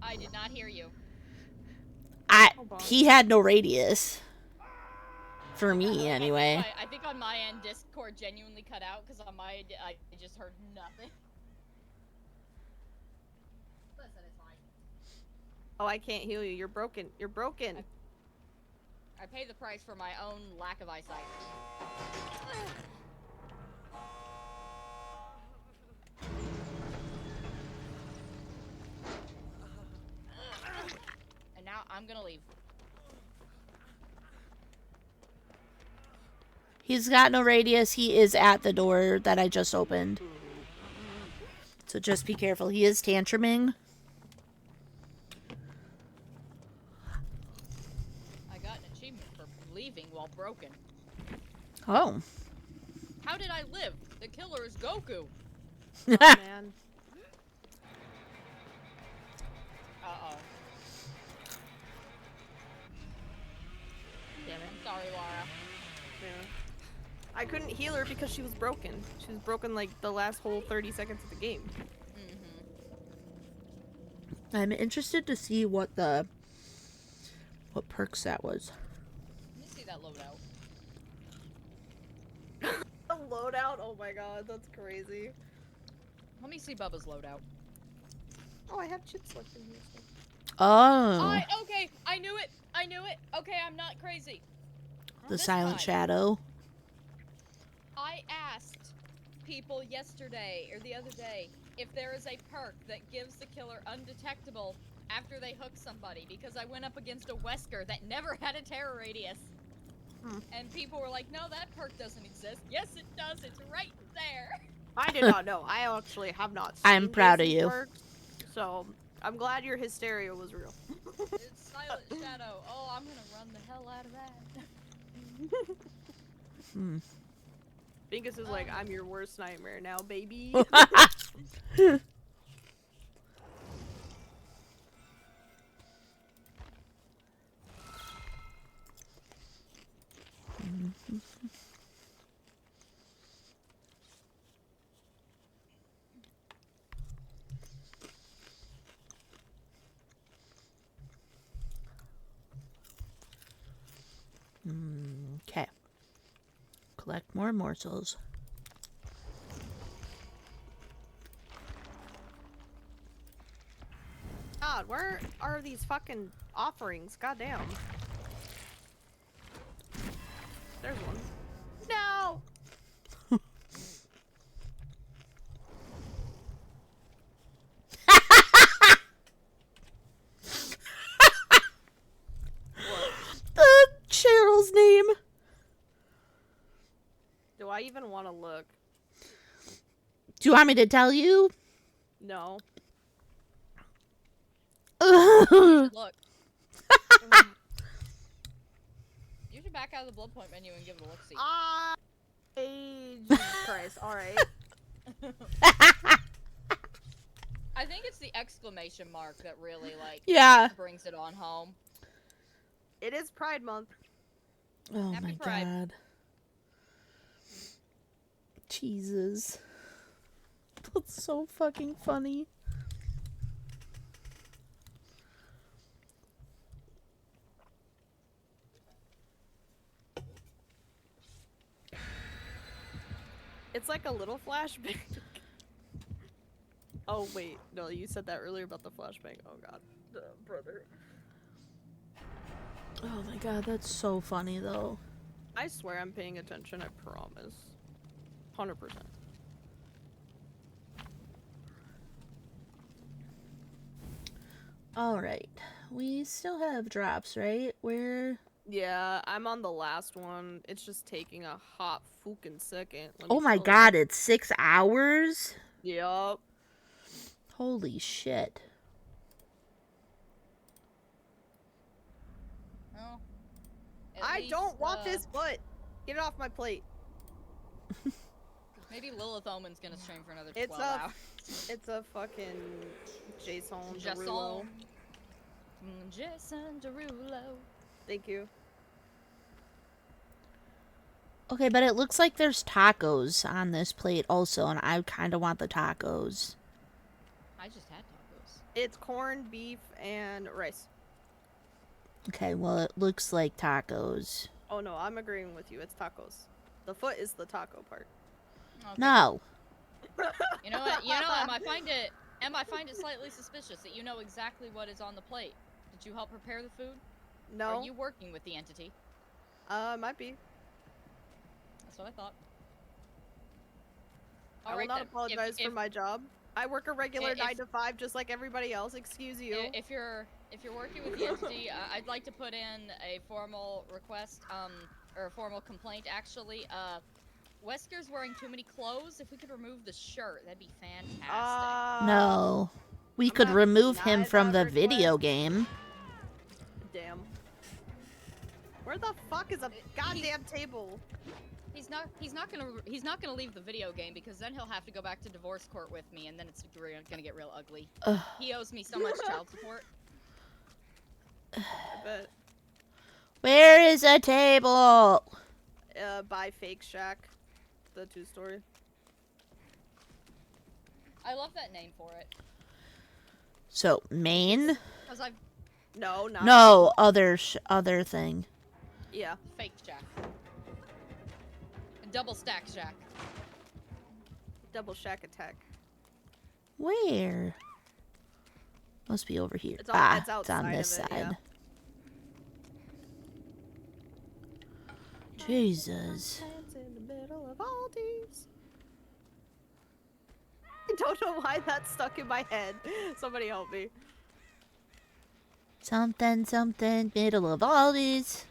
I did not hear you. He had no radius. For me, anyway. I think on my end, Discord genuinely cut out because on my end, I just heard nothing. Listen, it's fine. Oh, I can't heal you. You're broken. You're broken. I pay the price for my own lack of eyesight. And now I'm gonna leave. He's got no radius. He is at the door that I just opened. So just be careful. He is tantruming. I got an achievement for leaving while broken. Oh. How did I live? The killer is Goku. Oh, man. Uh-oh. Damn it. I'm sorry, Laura. Yeah. I couldn't heal her because she was broken. She was broken like the last whole 30 seconds of the game. I'm interested to see what perks that was. Let me see that loadout. The loadout? Oh my god, that's crazy. Let me see Bubba's loadout. Oh, I have chips left in here. So. Oh. Okay, I knew it. Okay, I'm not crazy. The This Silent time, Shadow. I asked people yesterday or the other day if there is a perk that gives the killer undetectable after they hook somebody, because I went up against a Wesker that never had a terror radius. And people were like, no, that perk doesn't exist. Yes, it does. It's right there. I did not know. I actually have not seen I'm proud of Jason's you. works, so I'm glad your hysteria was real. It's Silent Shadow. Oh, I'm gonna run the hell out of that. Bingus is like, I'm your worst nightmare now, baby. Okay. Collect more morsels. God, where are these fucking offerings? Goddamn. There's one. No! Cheryl's name. Do I even want to look? Do you want me to tell you? No. Look. You should back out of the blood point menu and give it a look-see. Jesus Christ. Alright. I think it's the exclamation mark that really, like, Yeah. brings it on home. It is Pride Month. Oh Happy my Pride. god. Jesus. That's so fucking funny. It's like a little flashbang. Oh, wait. No, you said that earlier about the flashbang. Oh, God. Brother. Oh my god, that's so funny though. I swear I'm paying attention, I promise. 100%. Alright. We still have drops, right? Where... Yeah, I'm on the last one. It's just taking a hot fucking second. Let Oh me my tell god, ya. it's 6 hours? Yup. Holy shit. Well, at I least, don't want this foot. Get it off my plate. Maybe Lilith Omen's gonna stream for another 12 It's hours. It's a fucking Jason Derulo. Jason. Jason Derulo. Thank you. Okay, but it looks like there's tacos on this plate also, and I kind of want the tacos. I just had tacos. It's corn, beef, and rice. Okay, well, it looks like tacos. Oh no, I'm agreeing with you. It's tacos. The foot is the taco part. Okay. No. You know what? Em, I find it slightly suspicious that you know exactly what is on the plate. Did you help prepare the food? No. Are you working with the entity? Might be. That's what I thought. I will Alright not then. apologize for my job. I work a regular if- 9 to 5 just like everybody else. Excuse you. If you're working with the entity, I'd like to put in a formal request, or a formal complaint actually. Wesker's wearing too many clothes. If we could remove the shirt, that'd be fantastic. No. We I'm could gonna remove deny him from that the video request. game. Damn. Where the fuck is a goddamn table? He's not gonna leave the video game because then he'll have to go back to divorce court with me, and then it's gonna get real ugly. He owes me so much child support. I bet. Where is a table? By Fake Shack, the 2-story. I love that name for it. So, Maine? Cause I've No, not. No, other thing. Yeah. Fake Shack. Double stack Shack. Double Shack attack. Where? Must be over here. It's It's outside on this of it, side. yeah. Jesus. It's in the middle of all these. I don't know why that's stuck in my head. Somebody help me. Something, something, middle of all these.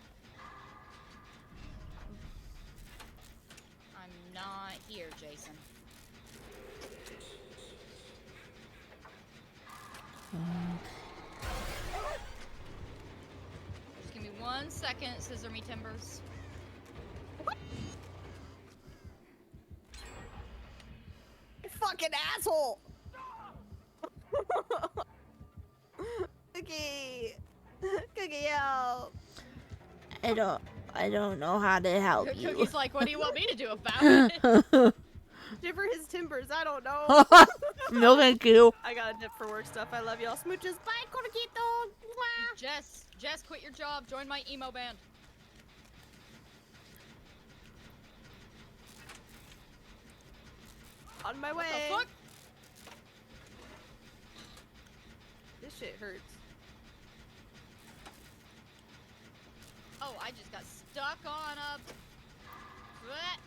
I'm not here, Jason. Just give me 1 second, scissor me timbers. You fucking asshole! Cookie! Cookie, help! I don't know how to help you. Cookie's like, what do you want me to do about it? Shiver his timbers, I don't know. No, thank you. I got a dip for work stuff. I love y'all. Smooches. Bye, Coraquito. Mwah. Jess, quit your job. Join my emo band. On my way. The fuck? This shit hurts. Oh, I just got stuck on a... Bleh.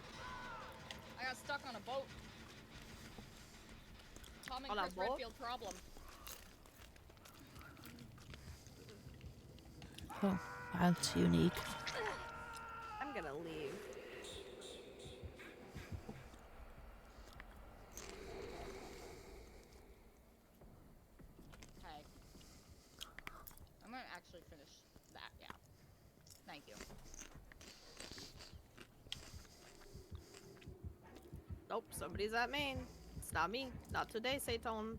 I got stuck on a boat. Tom and On a Chris boat? Redfield problem. Oh, that's unique. I'm gonna leave. Okay. I'm gonna actually finish that, yeah. Thank you. Nope, somebody's at Maine. It's not me. Not today, Satan.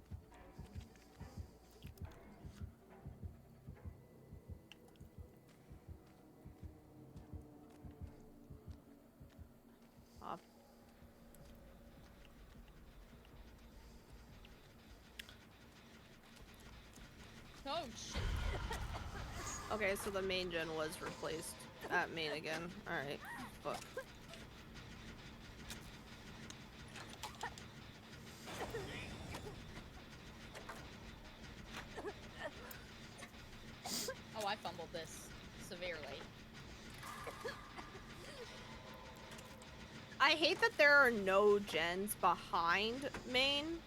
Off. Oh, shit. Okay, so the main gen was replaced at Maine again. Alright. Fuck. Oh, I fumbled this severely. I hate that there are no gens behind Maine.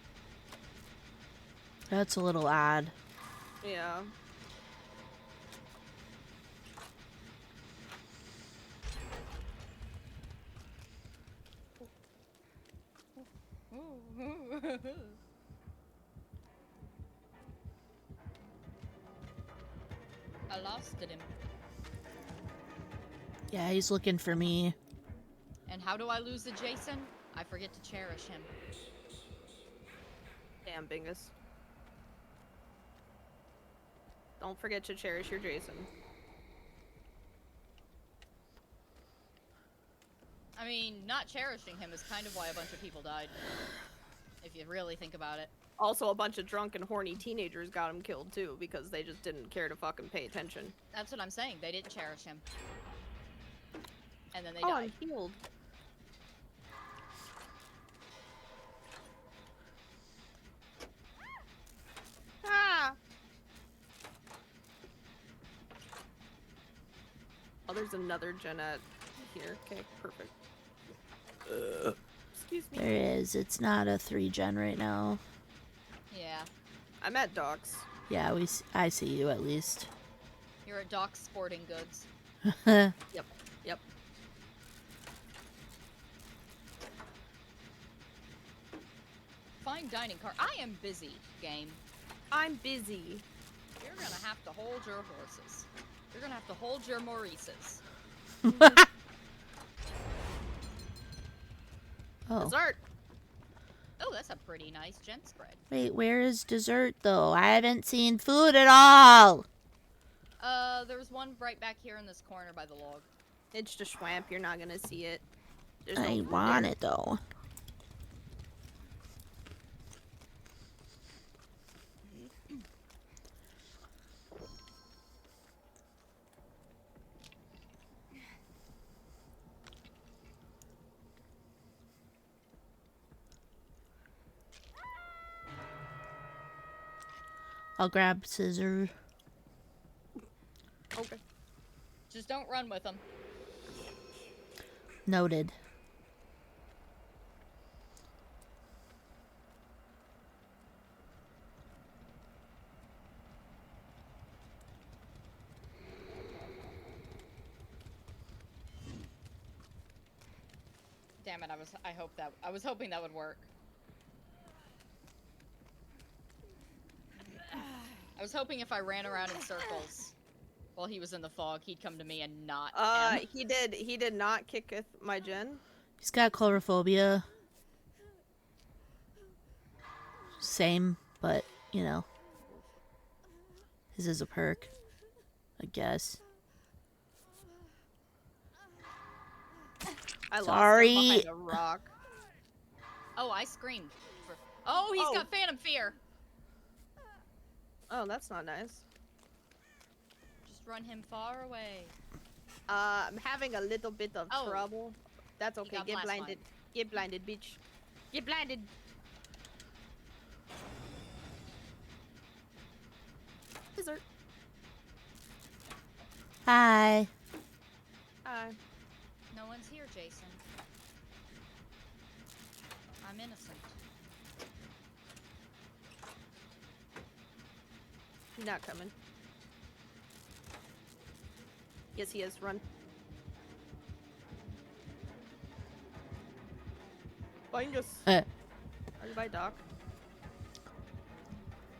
That's a little odd. Yeah. I lost him. Yeah, he's looking for me. And how do I lose the Jason? I forget to cherish him. Damn, Bingus. Don't forget to cherish your Jason. I mean, not cherishing him is kind of why a bunch of people died. If you really think about it. Also, a bunch of drunk and horny teenagers got him killed too because they just didn't care to fucking pay attention. That's what I'm saying. They didn't cherish him. And then they Oh, died. I'm healed. Ah! Oh, there's another Jeanette here. Okay, perfect. Excuse me. There is. It's not a 3-gen right now. Yeah. I'm at Docks. Yeah, I see you at least. You're at Doc's Sporting Goods. Yep. Fine dining car. I am busy, game. I'm busy. You're gonna have to hold your horses. You're gonna have to hold your Maurices. Oh. Dessert. Oh, that's a pretty nice gent spread. Wait, where is dessert though? I haven't seen food at all. There's one right back here in this corner by the log. It's just swamp. You're not gonna see it. There's no I food want there. it though. I'll grab scissors. Okay. Just don't run with them. Noted. Damn it! I was hoping that would work. I was hoping if I ran around in circles while he was in the fog, he'd come to me and not him. He did not kick with my gen. He's got chlorophobia. Same, but, you know. His is a perk, I guess. I Sorry. lost him behind a rock. Oh, I screamed. Oh, he's got phantom fear. Oh, that's not nice. Just run him far away. I'm having a little bit of Oh. trouble. That's okay. got Get blast blinded. Get blinded, bitch. Get blinded. Dessert. Hi. No one's here, Jason. I'm innocent. He's not coming. Yes, he is. Run. Find us. Are you by Doc?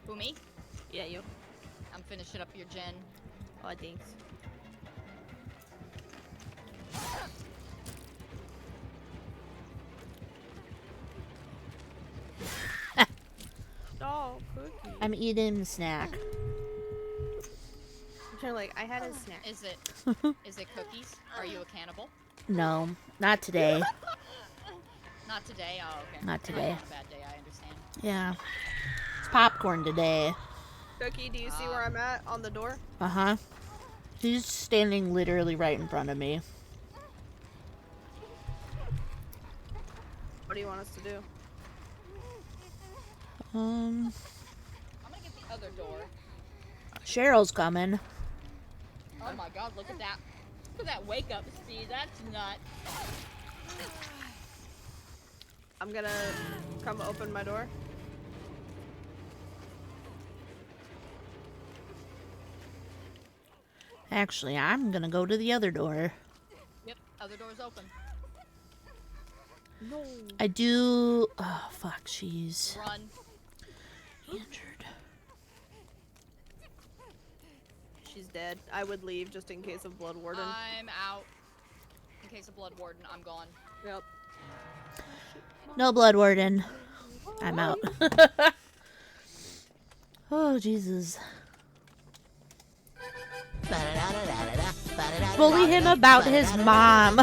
Who, me? Yeah, you. I'm finishing up your gen. Oh, thanks. Oh, cookie. I'm eating a snack. You're like, I had a snack. Is it cookies? Are you a cannibal? No, not today. Not today. Oh, okay. Not today. On a bad day, I understand. Yeah. It's popcorn today. Cookie, do you see where I'm at on the door? Uh-huh. He's standing literally right in front of me. What do you want us to do? I'm gonna get the other door. Cheryl's coming. Oh my god, look at that. Look at that wake up speed. That's nuts. I'm gonna come open my door. Actually, I'm gonna go to the other door. Yep, other door's open. No. I do... Oh, fuck, she's Run. injured. She's dead. I would leave just in case of Blood Warden. I'm out. In case of Blood Warden, I'm gone. Yep. No blood warden. I'm out. Oh, Jesus. Bully him about his mom.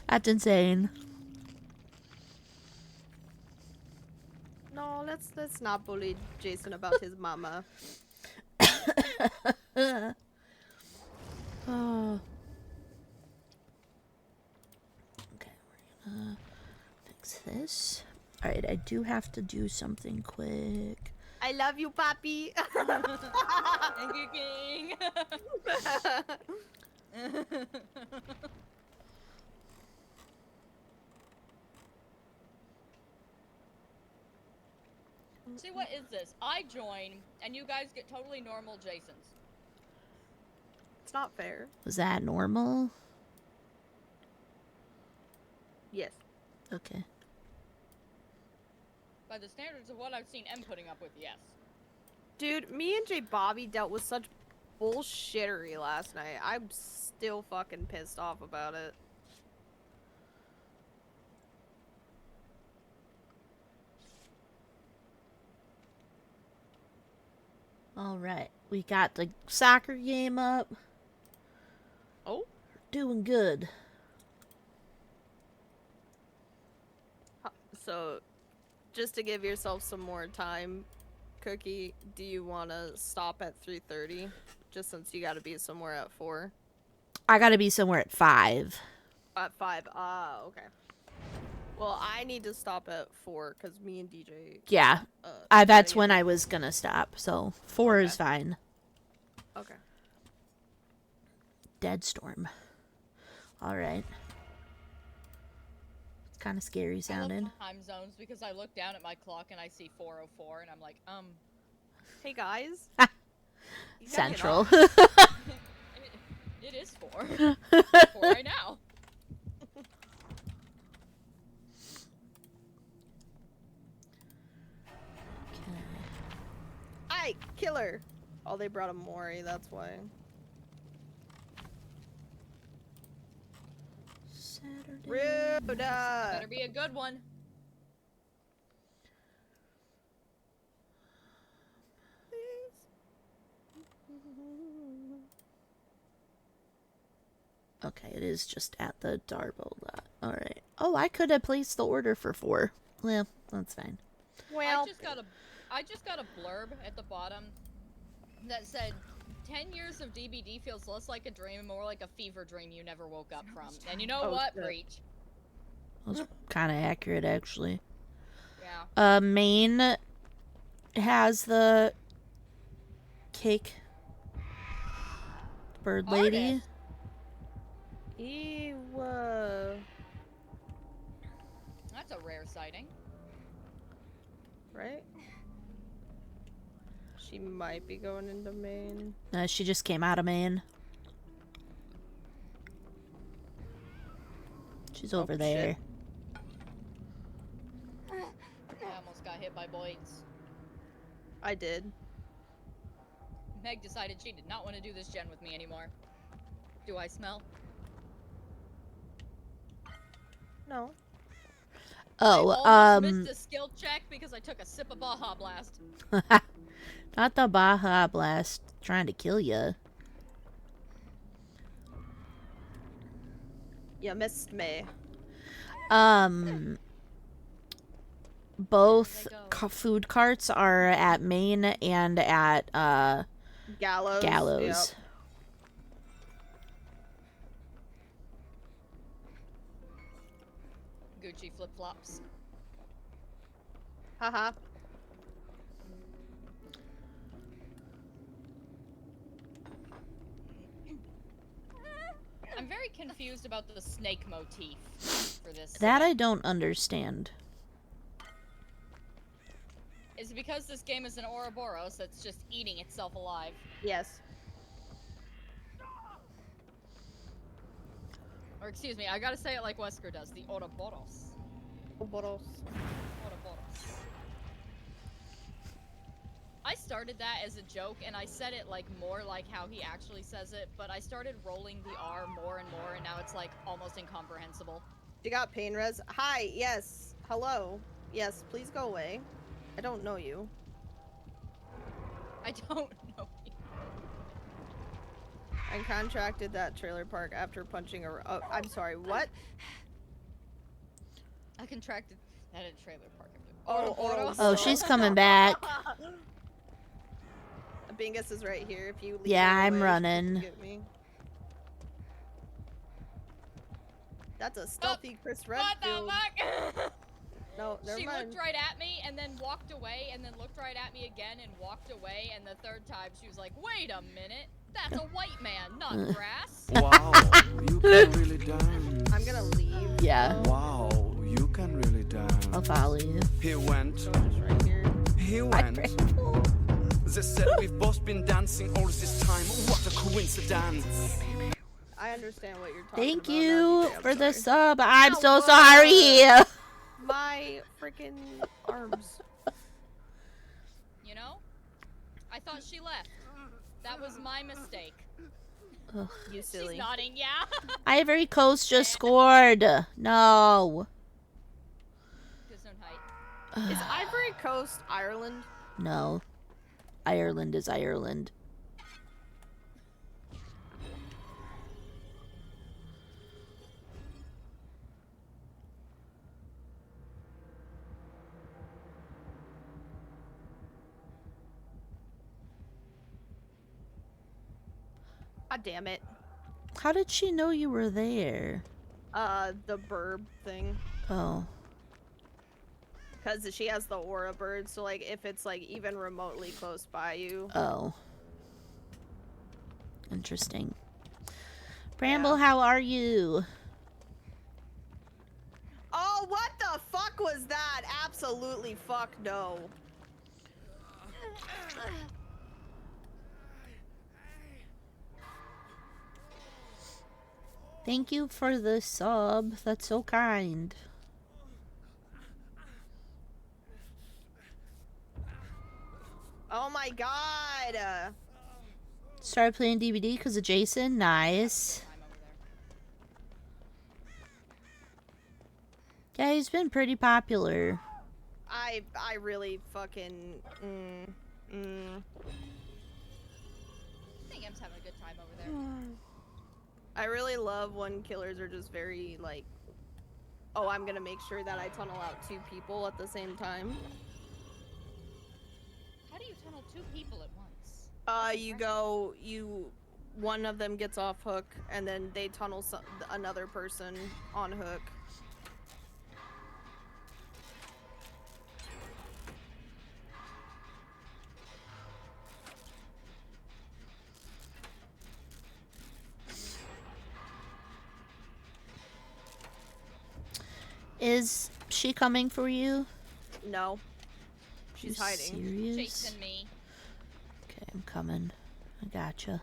That's insane. No, let's not bully Jason about his mama. Oh. Okay, we're gonna fix this. Alright, I do have to do something quick. I love you, Papi. King. See, what is this? I join, and you guys get totally normal Jasons. It's not fair. Was that normal? Yes. Okay. By the standards of what I've seen M putting up with, yes. Dude, me and J Bobby dealt with such bullshittery last night. I'm still fucking pissed off about it. All right, we got the soccer game up. Oh? Doing good. So, just to give yourself some more time, Cookie, do you want to stop at 3:30? Just since you got to be somewhere at 4. I gotta be somewhere at 5. At 5. Ah, okay. Well, I need to stop at 4 because me and DJ. Yeah, that's when I was gonna stop. So 4 is fine. Okay. Dead Storm. All right. It's kind of scary sounding. I love time zones because I look down at my clock and I see 4:04 and I'm like, Hey guys. Central. It is 4. 4 right now. Aye, killer. Oh, they brought a Mori, that's why. Rude. Better be a good one. Okay, it is just at the Darbo lot. All right. Oh, I could have placed the order for 4. Well, that's fine. Well, I just got a blurb at the bottom that said 10 years of DBD feels less like a dream and more like a fever dream you never woke up from. And you know what? shit. Breach. That was kind of accurate, actually. Yeah. Maine has the cake bird lady. Artist. Ew. That's a rare sighting. Right? She might be going into Maine. She just came out of Maine. She's over there. I almost got hit by Boyd's. I did. Meg decided she did not want to do this gen with me anymore. Do I smell? No. Oh, I almost missed a skill check because I took a sip of Baja Blast. Not the Baja Blast trying to kill you. You missed me. Both food carts are at Maine and at Gallows. Gallows. Yep. Gucci flip flops. Haha. I'm very confused about the snake motif for this. That I don't understand. Is it because this game is an Ouroboros that's just eating itself alive? Yes. Or excuse me, I gotta say it like Wesker does. The Ouroboros. Ouroboros. Ouroboros. I started that as a joke, and I said it like more like how he actually says it, but I started rolling the R more and more, and now it's like almost incomprehensible. You got pain res? Hi, yes. Hello. Yes, please go away. I don't know you. I don't know you. I contracted that trailer park after punching a. Oh, I'm sorry. What? I contracted that at a trailer park. Ouroboros. Oh, she's coming back. Bingus is right here. If you leave Yeah, her I'm away, she running. can get me. That's a stealthy Chris Redfield. What the fuck? No, never She mind. looked right at me and then walked away and then looked right at me again and walked away, and the third time she was like, wait a minute, that's a white man, not grass. Wow, you can really dance. I'm gonna leave. Yeah, Wow, you can really dance. I'll follow you. He went, So just right here. he went. They said we've both been dancing all this time. What a coincidence. I understand what you're talking Thank about. you now, DJ, I'm for the sorry. sub. I'm so Ow, sorry. My freaking arms. You know? I thought she left. That was my mistake. Ugh. You silly. She's nodding, yeah. Ivory Coast just scored. No. Is Ivory Coast Ireland? No. Ireland is Ireland. God damn it. How did she know you were there? The burb thing. Oh. Because she has the aura bird, so like if it's like even remotely close by you. Oh. Interesting. Bramble, how are you? Oh, what the fuck was that? Absolutely fuck no. Thank you for the sub. That's so kind. Oh my god. Started playing DBD because of Jason. Nice. Yeah, he's been pretty popular. I really fucking I think Em's having a good time over there. I really love when killers are just very like, oh, I'm gonna make sure that I tunnel out 2 people at the same time. How do you tunnel 2 people at once? One of them gets off hook, and then they tunnel another person on hook. Is she coming for you? No. She's You hiding. Serious? Chasing me. Okay, I'm coming. I gotcha.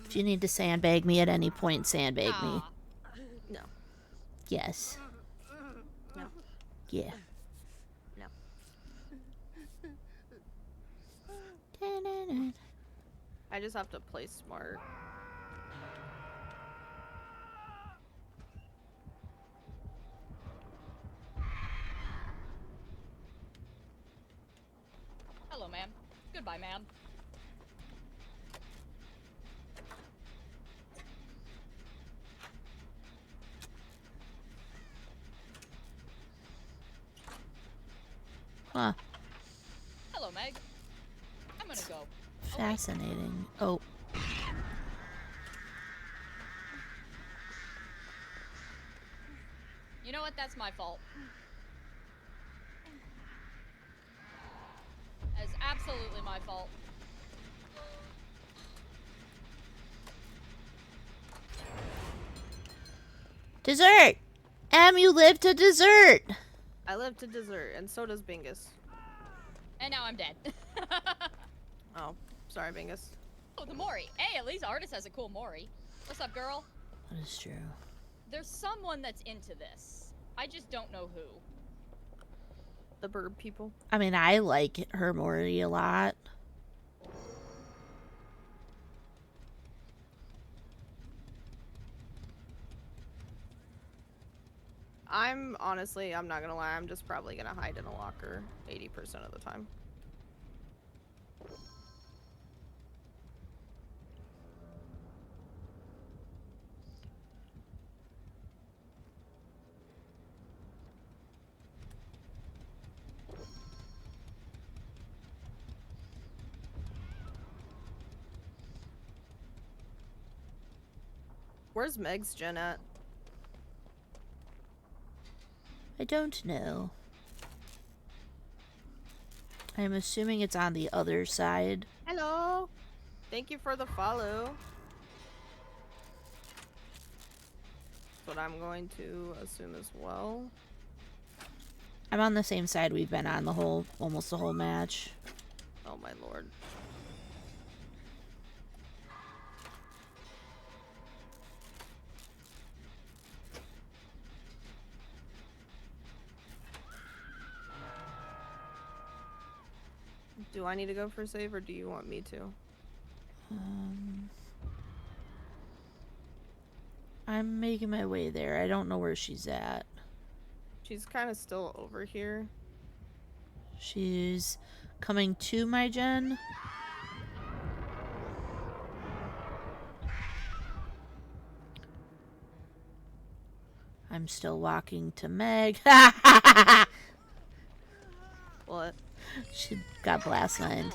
If you need to sandbag me at any point, sandbag me. No. Yes. No. Yeah. No. I just have to play smart. Hello, ma'am. Goodbye, ma'am. Huh. Hello, Meg. I'm gonna go. Fascinating. Oh. You know what? That's my fault. That's absolutely my fault. Dessert! You live to dessert! I live to dessert, and so does Bingus. And now I'm dead. Oh, sorry, Bingus. Oh, the Mori. Hey, at least Artist has a cool Mori. What's up, girl? That is true. There's someone that's into this. I just don't know who. The bird people. I mean, I like her Mori a lot. I'm not gonna lie, I'm just probably gonna hide in a locker 80% of the time. Where's Meg's gen at? I don't know. I'm assuming it's on the other side. Hello! Thank you for the follow. That's what I'm going to assume as well. I'm on the same side we've been on almost the whole match. Oh my lord. Do I need to go for save, or do you want me to? I'm making my way there. I don't know where she's at. She's kind of still over here. She's coming to my gen. I'm still walking to Meg. What? She got blast mined.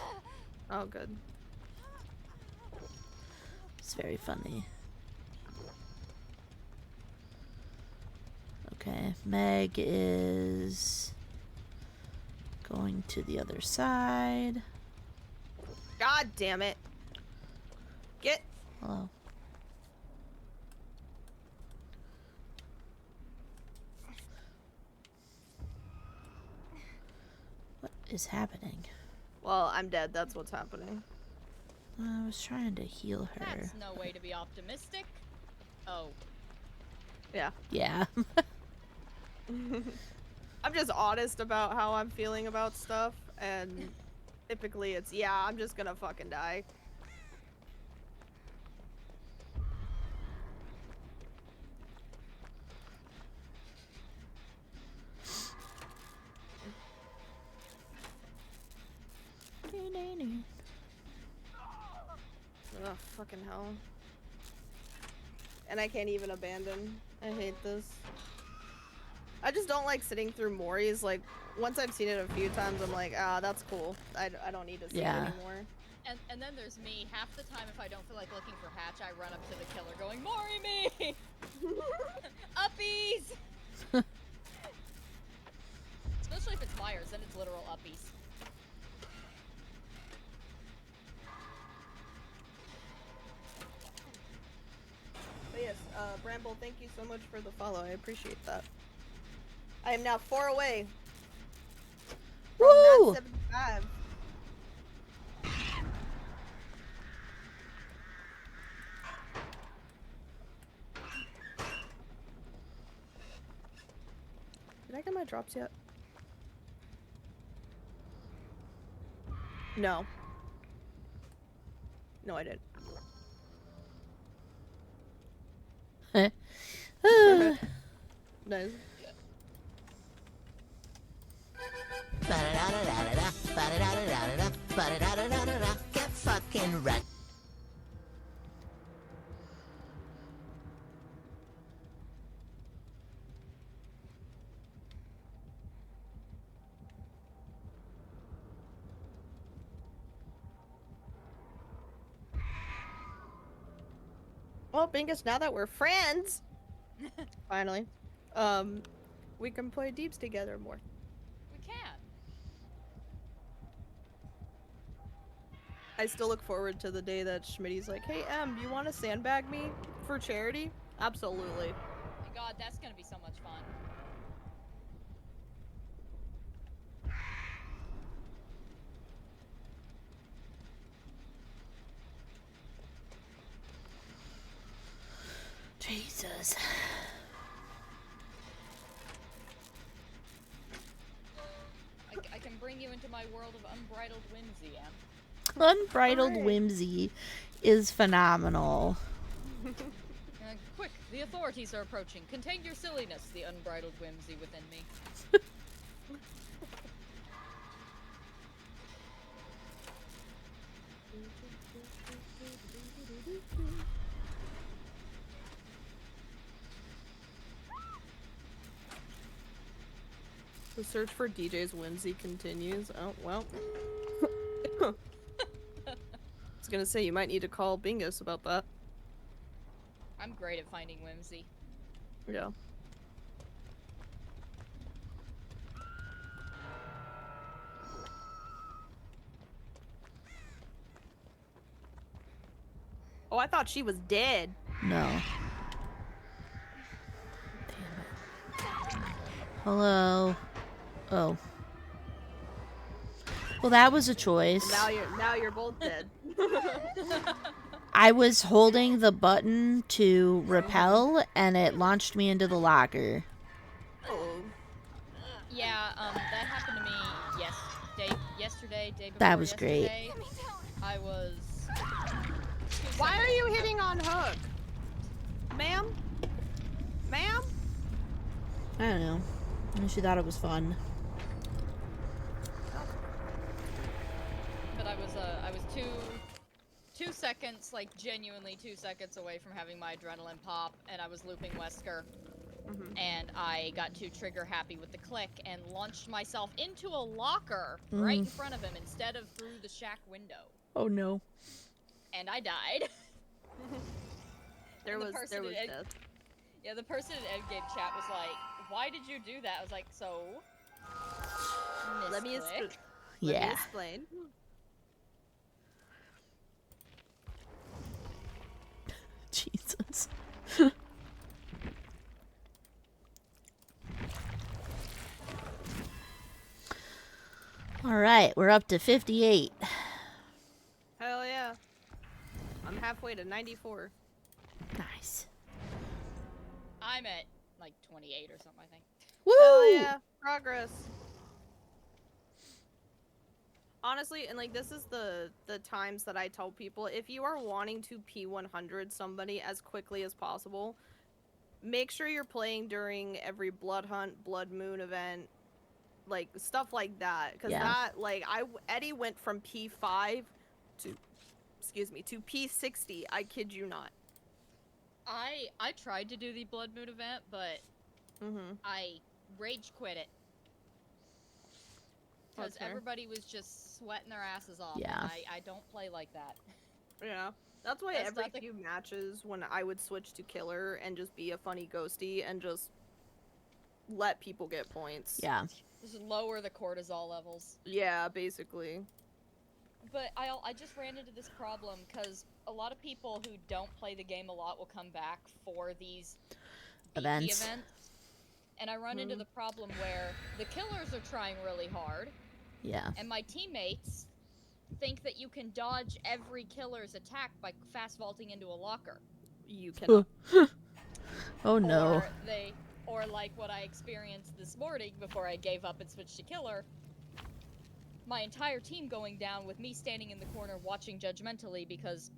Oh, good. It's very funny. Okay, Meg is going to the other side. God damn it. Get. Hello. What is happening? Well, I'm dead. That's what's happening. I was trying to heal her. That's no way to be optimistic. Oh. Yeah. Yeah. I'm just honest about how I'm feeling about stuff, and typically it's, yeah, I'm just gonna fucking die. Ugh, fucking hell. And I can't even abandon. I hate this. I just don't like sitting through Mori's. Like, once I've seen it a few times, I'm like, ah, that's cool. I don't need to see it anymore. And then there's me. Half the time, if I don't feel like looking for Hatch, I run up to the killer going, Mori me! Uppies! Especially if it's Myers, then it's literal uppies. But yes, Bramble, thank you so much for the follow. I appreciate that. I am now 4 away from Woo! 975. Did I get my drops yet? No. No, I didn't. Nice. Get fucking right. Well, Bingus, now that we're friends, finally, we can play Deeps together more. We can. I still look forward to the day that Schmitty's like, hey, Em, you want to sandbag me for charity? Absolutely. My god, that's gonna be so much fun. Jesus. I can bring you into my world of unbridled whimsy, Em. Unbridled Hooray. whimsy is phenomenal. Quick, the authorities are approaching. Contain your silliness, the unbridled whimsy within me. The search for DJ's whimsy continues. Oh, well. I was gonna say, you might need to call Bingus about that. I'm great at finding whimsy. Yeah. Oh, I thought she was dead. No. Hello. Oh. Well, that was a choice. Now you're both dead. I was holding the button to repel, and it launched me into the locker. Oh. Yeah, that happened to me yesterday yesterday, day before That was great. yesterday, I was. Why are you hitting on Hook? Ma'am? Ma'am? I don't know. She thought it was fun. But I was 2 seconds, like genuinely 2 seconds away from having my adrenaline pop, and I was looping Wesker. And I got too trigger happy with the click and launched myself into a locker right in front of him instead of through the shack window. Oh no. And I died. There was death. Yeah, the person in Endgame chat was like, "Why did you do that?" I was like, "So." Let me misclick. Yeah. explain. Jesus. All right, we're up to 58. Hell yeah. I'm halfway to 94. Nice. I'm at like 28 or something, I think. Woo! Hell yeah. Progress. Honestly, and like this is the times that I tell people, if you are wanting to P100 somebody as quickly as possible, make sure you're playing during every blood hunt, blood moon event, like stuff like that. Because that, like, Eddie went from P5 to, to P60. I kid you not. I tried to do the blood moon event, but I rage quit it. Because everybody was just sweating their asses off. Yeah. And I don't play like that. Yeah. That's why That's every not the- few matches when I would switch to killer and just be a funny ghosty and just let people get points. Yeah. Just lower the cortisol levels. Yeah, basically. But I just ran into this problem because a lot of people who don't play the game a lot will come back for these Events. And I run into the problem where the killers are trying really hard. Yeah. And my teammates think that you can dodge every killer's attack by fast vaulting into a locker. You cannot. Oh no. Or like what I experienced this morning before I gave up and switched to killer. My entire team going down with me standing in the corner watching judgmentally because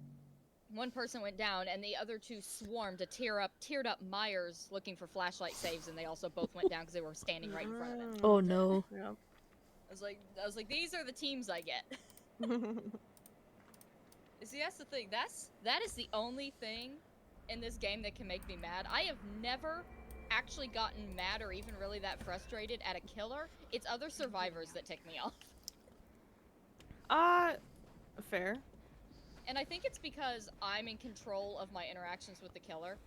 one person went down and the other two swarmed to teared up Myers looking for flashlight saves, and they also both went down because they were standing right in front of it. Oh no. Yep. I was like, these are the teams I get. See, that's the thing. That is the only thing in this game that can make me mad. I have never actually gotten mad or even really that frustrated at a killer. It's other survivors that tick me off. Fair. And I think it's because I'm in control of my interactions with the killer.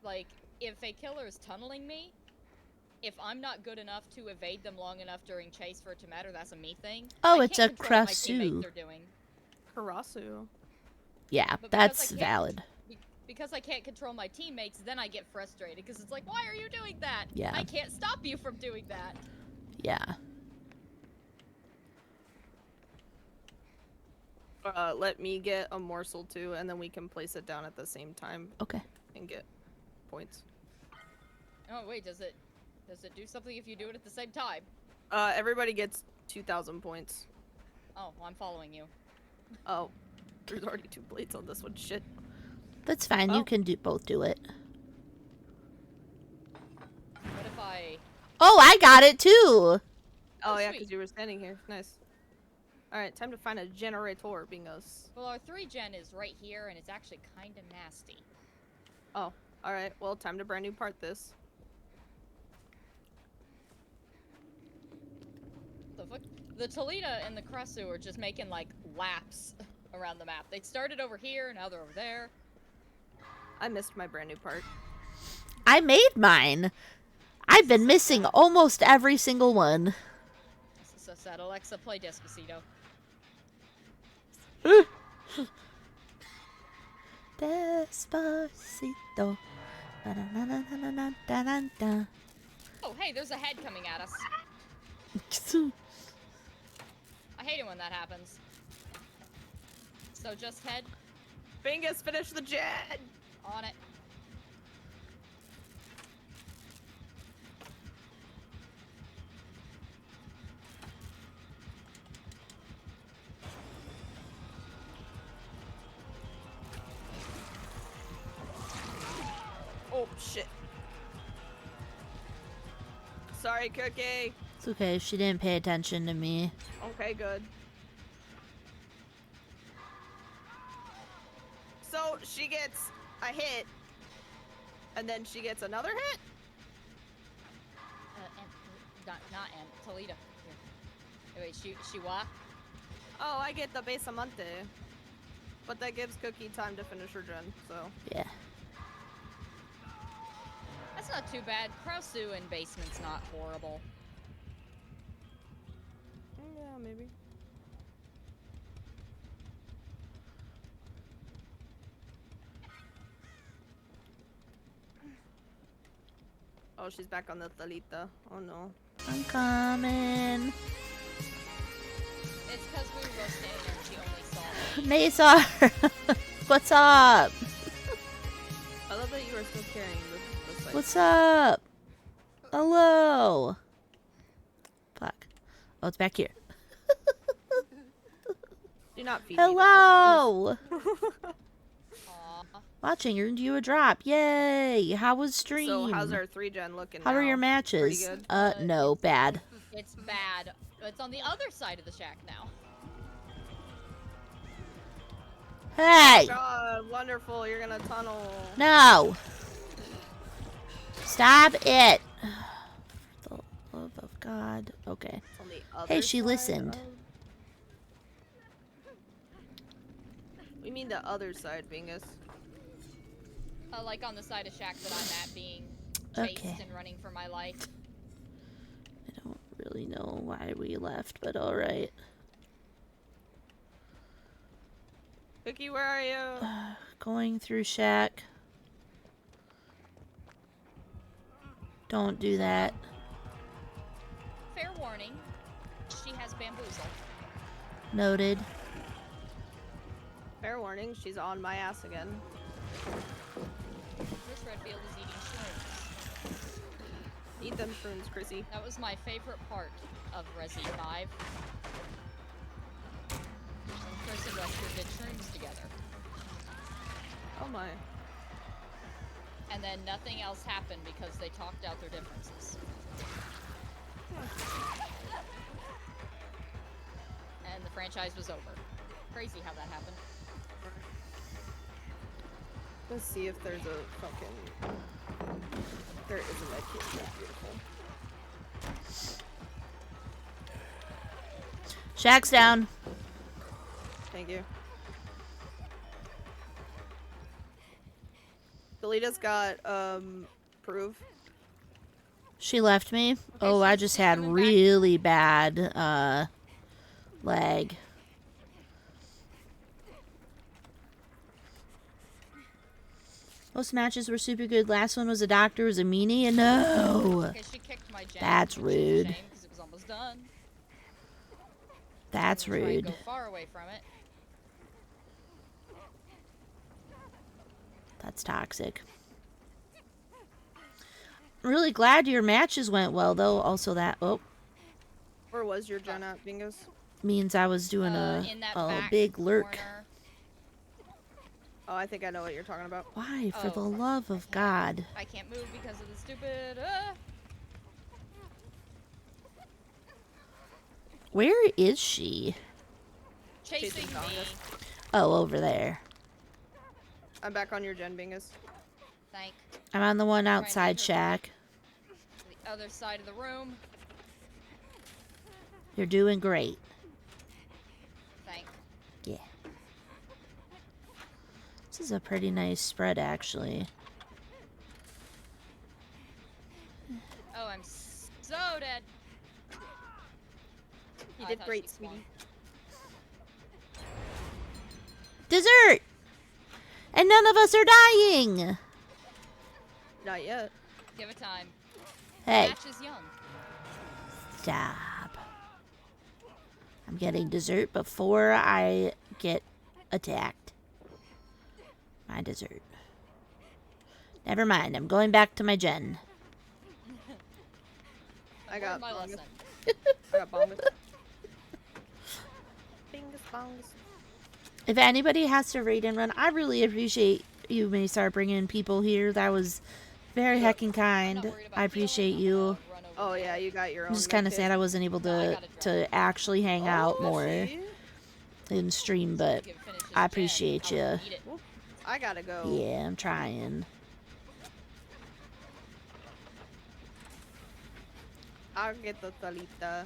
Like, if a killer is tunneling me, if I'm not good enough to evade them long enough during chase for it to matter, that's a me thing. Oh, I it's can't a control what my Krasu. teammates are doing. Karasu. Yeah, But because that's I can't- valid. Because I can't control my teammates, then I get frustrated. Because it's like, why are you doing that? Yeah. I can't stop you from doing that. Yeah. Let me get a morsel too, and then we can place it down at the same time. Okay. And get points. Oh wait, does it do something if you do it at the same time? Everybody gets 2,000 points. Oh, well, I'm following you. Oh, there's already 2 plates on this one. Shit. That's fine. Oh. You can both do it. What if I... Oh, I got it too. Oh, yeah, sweet. because you were standing here. Nice. Alright, time to find a generator, bingos. Well, our 3-gen is right here, and it's actually kind of nasty. Oh, alright. Well, time to brand new part this. The fuck? The Talita and the Krasu are just making, like, laps around the map. They started over here, now they're over there. I missed my brand new part. I made mine. I've been missing almost every single one. This is so sad. Alexa, play Despacito. Despacito. Ba-da-na-na-na-na-na-na-na. Oh, hey, there's a head coming at us. I hate it when that happens. So just head Bingus, finish the gen! on it. shit. Sorry, Cookie. It's okay. She didn't pay attention to me. Okay, good. So she gets a hit, and then she gets another hit? Not Ann. Toledo. Here. Wait, she what? Oh, I get the Besamante. But that gives Cookie time to finish her gen, so. Yeah. That's not too bad. Krausu in basement's not horrible. Yeah, maybe. Oh, she's back on the Thalita. Oh no. I'm coming. It's because we were both standing there and she only saw me. Mesa! What's up? I love that you are still carrying the site. What's up? Hello. Fuck. Oh, it's back here. Do not feed Hello. me. Watching earned you a drop. Yay. How was stream? So how's our 3-gen looking How now? are your matches? Pretty good? No, bad. It's bad. It's on the other side of the shack now. Hey! God, wonderful. You're gonna tunnel. No! Stop it! For the love of God. Okay. It's on the other Hey, she side listened. We mean the other side, Bingus. Like on the side of shack that I'm at, being chased Okay. and running for my life. I don't really know why we left, but alright. Cookie, where are you? Going through shack. Don't do that. Fair warning, she has bamboozle. Noted. Fair warning, she's on my ass again. This Redfield is eating shrooms. Eat them shrooms, Chrissy. That was my favorite part of Resi 5. When Chris and Rester did shrooms together. Oh my. And then nothing else happened because they talked out their differences. And the franchise was over. Crazy how that happened. Let's see if there's a fucking... There is a med kit. That's beautiful. Shack's down. Thank you. Delita's got, proof. She left me. Okay, Oh, I she's just had coming back. really bad, lag. Most matches were super good. Last one was a doctor, was a meanie, and no! Okay, she kicked my gen, That's which is a rude. shame, 'cause it was almost done. That's I'm gonna try and rude. Go far away from it. That's toxic. I'm really glad your matches went well, though. Also, that Where was your gen at, Bingos? means I was doing In that a back big lurk. corner. Oh, I think I know what you're talking about. Why, for the Oh. love of God? I can't move because of the stupid. Where is she? Chasing me. Tongas. Oh, over there. I'm back on your gen, Bingus. Thank. I'm on the one Trying to outside get her shack. The other side of the room. You're doing great. Thank. Yeah. This is a pretty nice spread, actually. Oh, I'm so dead. You I did thought great, she sweetie. Dessert! And none of us are dying! Not yet. Give it time. Hey, Match is young. stop. I'm getting dessert before I get attacked. My dessert. Never mind, I'm going back to my gen. I got my bongus. lesson. I got bongus. Bingus bongus. If anybody has to raid and run, I really appreciate you, Maysar, bringing people here. That was Very Sure. heckin' kind. I appreciate you. Oh yeah, you got your own. I'm just kind of med sad kit. I wasn't able No, I to gotta drive. actually hang out Oh, more see? in stream, So we but can finish this I gen. appreciate I you. will eat it. Whoop. I gotta go. Yeah, I'm trying. I'll get the salita.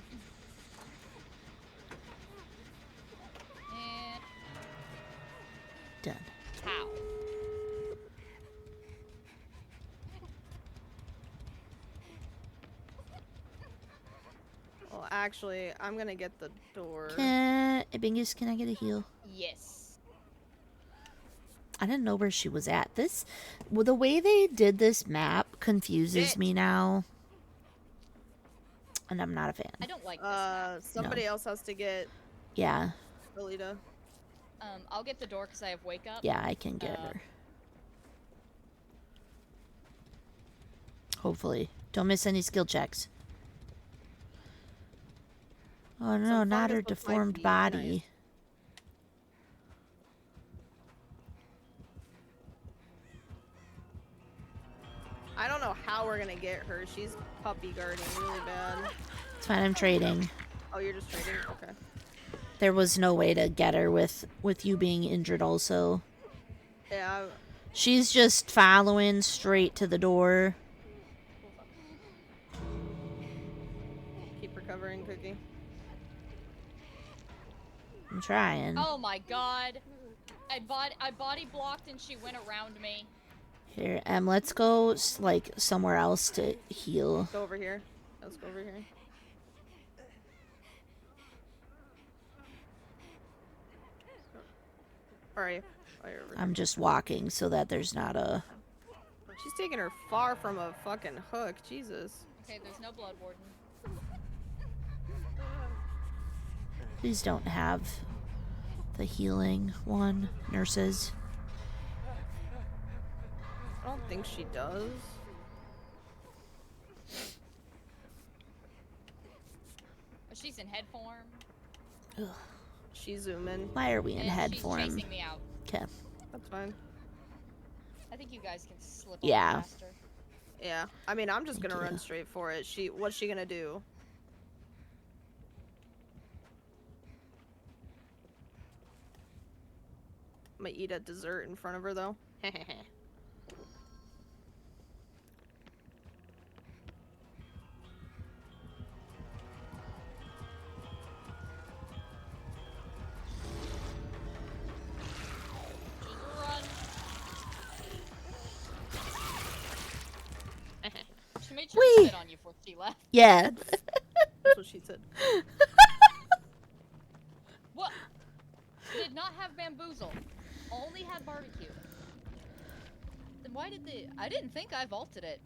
And Done. how? Well, actually, I'm gonna get the door. Bingus, can I get a heal? Yes. I didn't know where she was at. Well, the way they did this map confuses Shit. me now. And I'm not a fan. I don't like this map. Somebody else has to get Yeah, Salita. I'll get the door because I have wake up. yeah, I can get her. Hopefully. Don't miss any skill checks. Oh no, Some not fungus her with my deformed feet. body. Nice. I don't know how we're gonna get her. She's puppy guarding really bad. It's fine, I'm trading. Oh, you're just trading? Okay. There was no way to get her with you being injured also. Yeah, She's just following straight to the door. keep recovering, Cookie. I'm trying. Oh my god. I body blocked and she went around me. Here, let's go like somewhere else to heal. Go over here. Let's go over here. Where are you? Oh, you're over here. I'm just walking so that there's not a... She's taking her far from a fucking hook. Jesus. Okay, there's no blood warden. Please don't have the healing one, nurses. I don't think she does. Oh, she's in head form. Ugh. She's zooming. Why are we in and head she's form? chasing me out. Okay. That's fine. I think you guys can slip Yeah. on faster. Yeah. I mean, I'm just Thank gonna you. run straight for it. What's she gonna do? I'm gonna eat a dessert in front of her, though. Run. She made sure to Whee! sit on you before she left. Yeah. That's what she said. What? Did not have bamboozle. Only had barbecue. Then why did the... I didn't think I vaulted it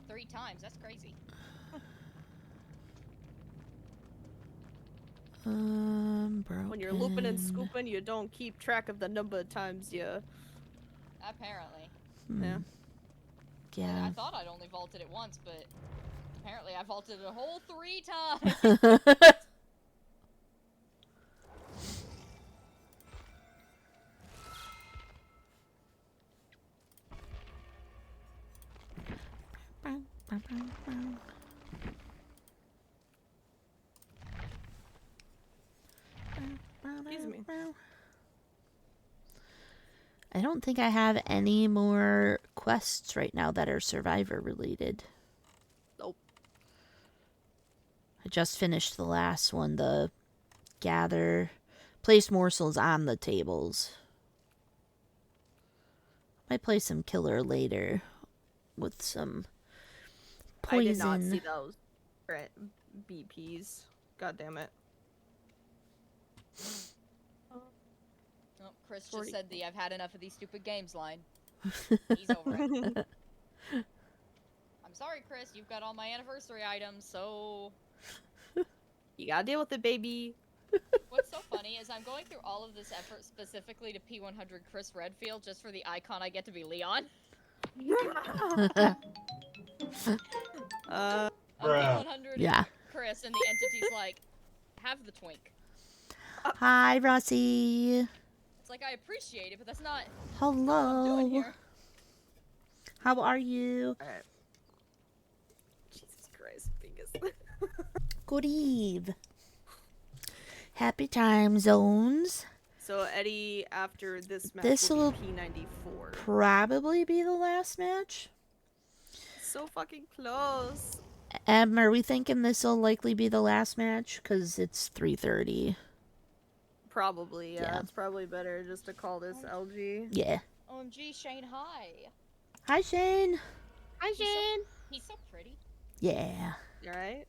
3 times. That's crazy. Broken. When you're looping and scooping, you don't keep track of the number of times you... Apparently. Yeah. Yeah. I thought I'd only vaulted it once, but apparently I vaulted it a whole 3 times. Excuse me. I don't think I have any more quests right now that are survivor related. Nope. I just finished the last one, the place morsels on the tables. Might play some killer later with some poison. I did not see those BPs. God damn it. Oh, Chris 40. just said the "I've had enough of these stupid games" line. He's over it. I'm sorry, Chris. You've got all my anniversary items, so... You gotta deal with it, baby. What's so funny is I'm going through all of this effort specifically to P100 Chris Redfield just for the icon I get to be Leon. I'm P100 Yeah. Chris, and the entity's like, have the twink. Hi, Rossi. It's like, I appreciate it, but that's not what I'm doing Hello. here. How are you? Alright. Jesus Christ, Bingus. Good eve. Happy time zones. So Eddie, after this match, This will will be P94. probably be the last match. So fucking close. Are we thinking this will likely be the last match? Because it's 3:30. Probably, yeah. Yeah. It's probably better just to call this LG. Yeah. OMG, Shane, hi. Hi, Shane. Hi, Shane. He's so pretty. Yeah. You alright?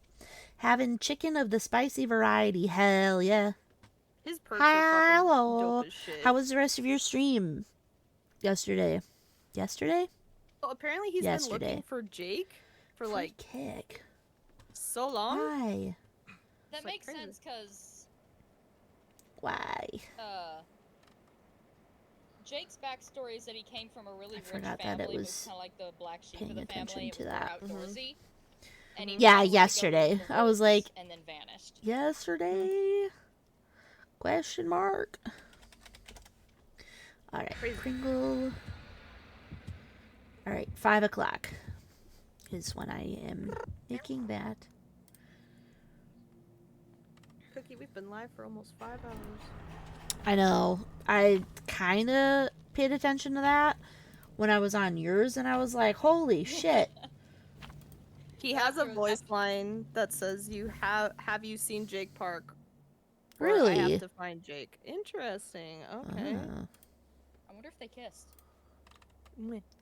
Having chicken of the spicy variety. Hell yeah. His perks are fucking Hello. dope as shit. How was the rest of your stream yesterday? Yesterday? Well, apparently he's been looking for Jake for like kick. So long. Why? That It's, like, makes crazy. sense because Why? Jake's backstory is that he came from a really rich forgot family, that it was was kind of like the black sheep paying of the attention family. It to was that. more outdoorsy. And he Yeah, wanted to go yesterday. live in the I was woods like, and then vanished. yesterday? Question mark. Alright, Pringle. Alright, 5 o'clock is when I am making that. Cookie, we've been live for almost 5 hours. I know. I kind of paid attention to that when I was on yours, and I was like, holy shit. He has a voice line that says, "You have you seen Jake Park?" Or, I Really? have to find Jake. Interesting. Okay. I wonder if they kissed.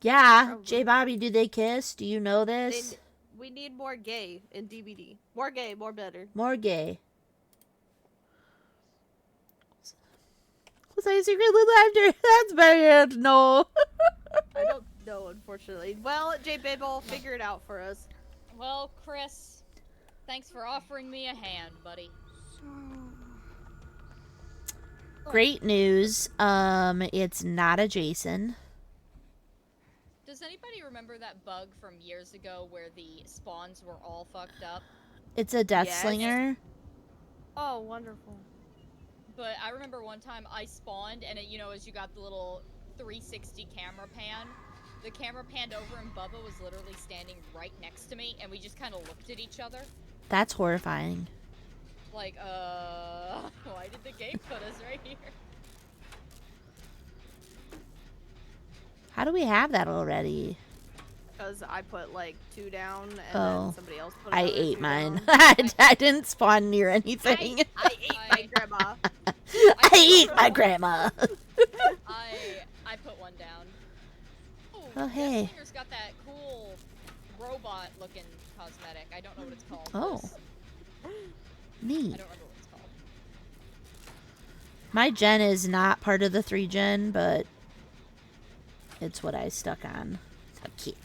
Yeah, Probably. J. Bobby, do they kiss? Do you know this? We need more gay in DBD. More gay, more better. More gay. Was I secretly laughter? That's bad. No. I don't know, unfortunately. Well, J. Babel, figure it out for us. Well, Chris, thanks for offering me a hand, buddy. Great news. It's not a Jason. Does anybody remember that bug from years ago where the spawns were all fucked up? It's a Death Yes. Slinger. Oh, wonderful. But I remember one time I spawned, and it, as you got the little 360 camera pan, the camera panned over and Bubba was literally standing right next to me, and we just kind of looked at each other. That's horrifying. Like, why did the game put us right here? How do we have that already? Because I put like 2 down, and Oh. then somebody else put I another ate 2 mine. down. I didn't spawn near anything. I ate my grandma. I ate my grandma. I put one down. Oh, hey. Death Slinger's got that cool robot-looking cosmetic. I don't know what it's called. Oh. I Neat. don't remember what it's called. My gen is not part of the 3 gen, but it's what I stuck on. Okay.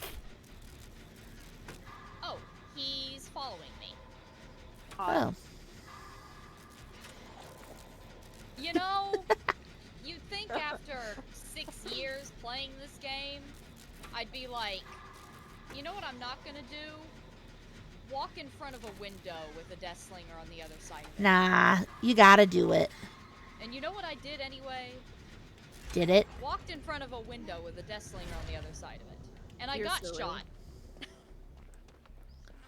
Oh, he's following me. Oh. You'd think after 6 years playing this game, I'd be like, you know what I'm not gonna do? Walk in front of a window with a Death Slinger on the other side of it. Nah, you gotta do it. And you know what I did anyway? Did it? Walked in front of a window with a Death Slinger on the other side of it. And I You're got silly. shot.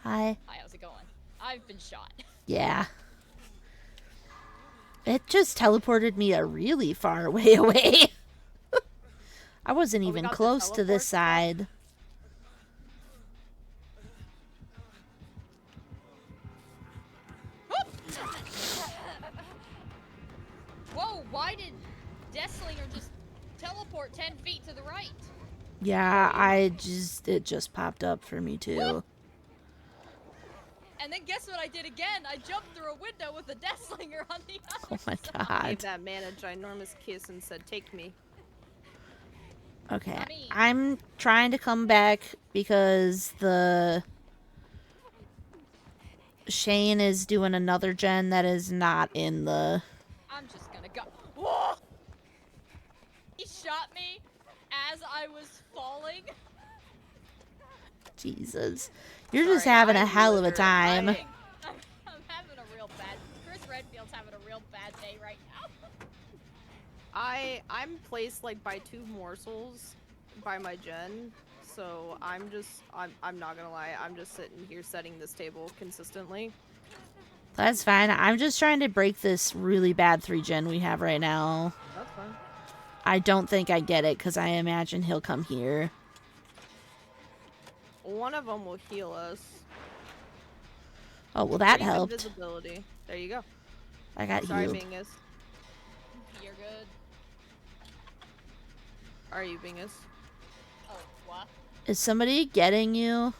Hi. Hi, how's it going? I've been shot. Yeah. It just teleported me a really far way away. I wasn't we even got the close to this teleport side. Whoa, why did Death Slinger just teleport 10 feet to the right? Yeah, it just popped up for me too. And then guess what I did again? I jumped through a window with a Death Slinger on the other Oh my Gave god. that man a ginormous kiss and said, "Take me." Okay, I mean- I'm trying to come back because Shane is doing another gen that is not in the... I'm just gonna go. Whoa! He shot me as I was falling. Jesus. You're just having a hell of a time. I'm having a real bad... Chris Redfield's having a real bad day right now. I'm placed like by 2 morsels by my gen, so I'm not gonna lie, I'm just sitting here setting this table consistently. That's fine. I'm just trying to break this really bad 3-gen we have right now. That's fine. I don't think I get it because I imagine he'll come here. One of them will heal us. Oh, well, that Freeze helped. Invisibility. There you go. I got Sorry, healed. Bingus. You're good. Are you Bingus? Oh, what? Is somebody getting you?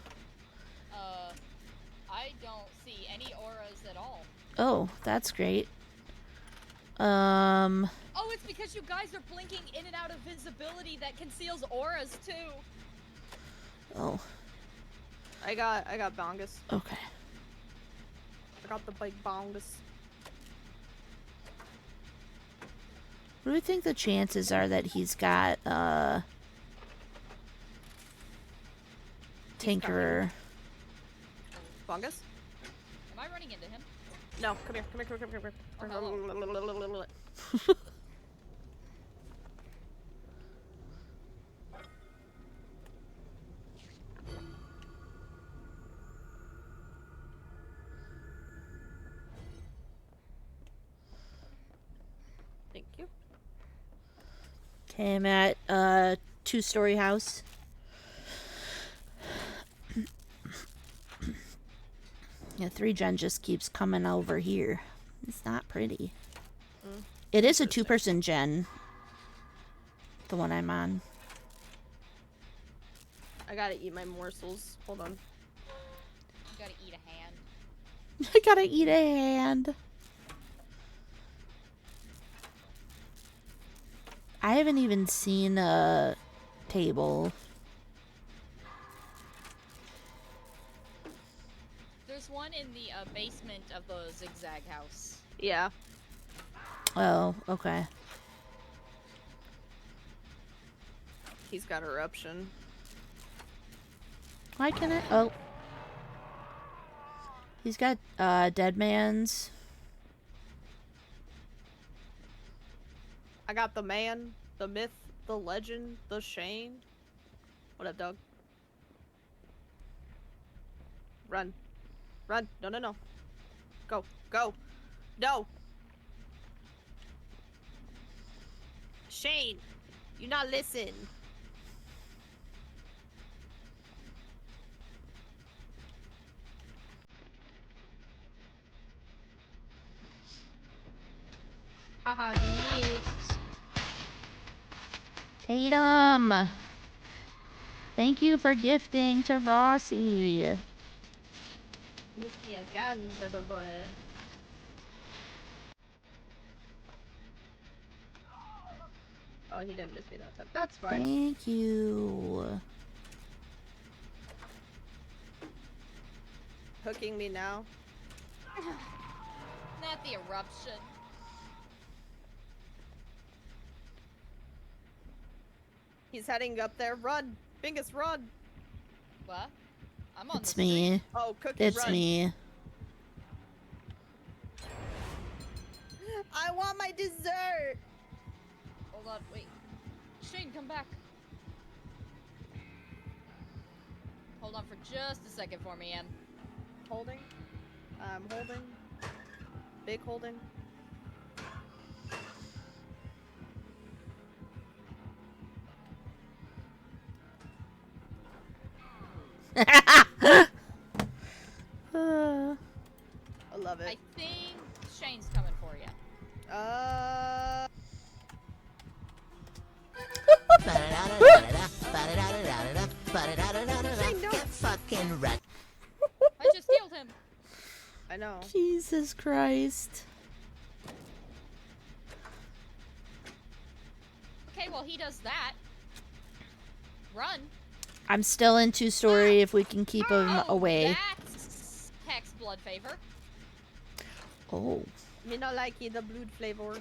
I don't see any auras at all. Oh, that's great. Oh, it's because you guys are blinking in and out of visibility that conceals auras too. Oh, I got Bongus. okay. I got the big Bongus. What do we think the chances are that he's got, Tinkerer? Bongus? Am I running into him? No, come here, come here, come here, come here. Oh, Thank you. Okay, I'm at, 2-story house. Yeah, 3-gen just keeps coming over here. It's not pretty. It is a 2-person gen. The one I'm on. I gotta eat my morsels. Hold on. You gotta eat a hand. I gotta eat a hand. I haven't even seen a table. There's one in the basement of the zigzag house. Yeah. Oh, okay. He's got eruption. Why can't I? Oh. He's got, Dead Man's. I got the man, the myth, the legend, the Shane. What up, dog? Run. Run. No, no, no. Go. Go. No. Shane, you not listen. Haha, neat. Tatum! Thank you for gifting to Rossi. Oh, he didn't miss me that time. That's fine. Thank you. Hooking me now. Not the eruption. He's heading up there. Run. Bingus, run. What? I'm on It's the street. me. Oh, Cookie, It's run. me. I want my dessert. Hold on, wait. Shane, come back. Hold on for just a second for me, Em. Holding. I'm holding. Big holding. I love it. I think Shane's coming for you. Get fucking wrecked. I just healed him. I know. Jesus Christ. Okay, well, he does that. Run. I'm still in 2-story if we can keep him Oh, away. That's Hex blood favor. Oh. Me not like the blood flavor.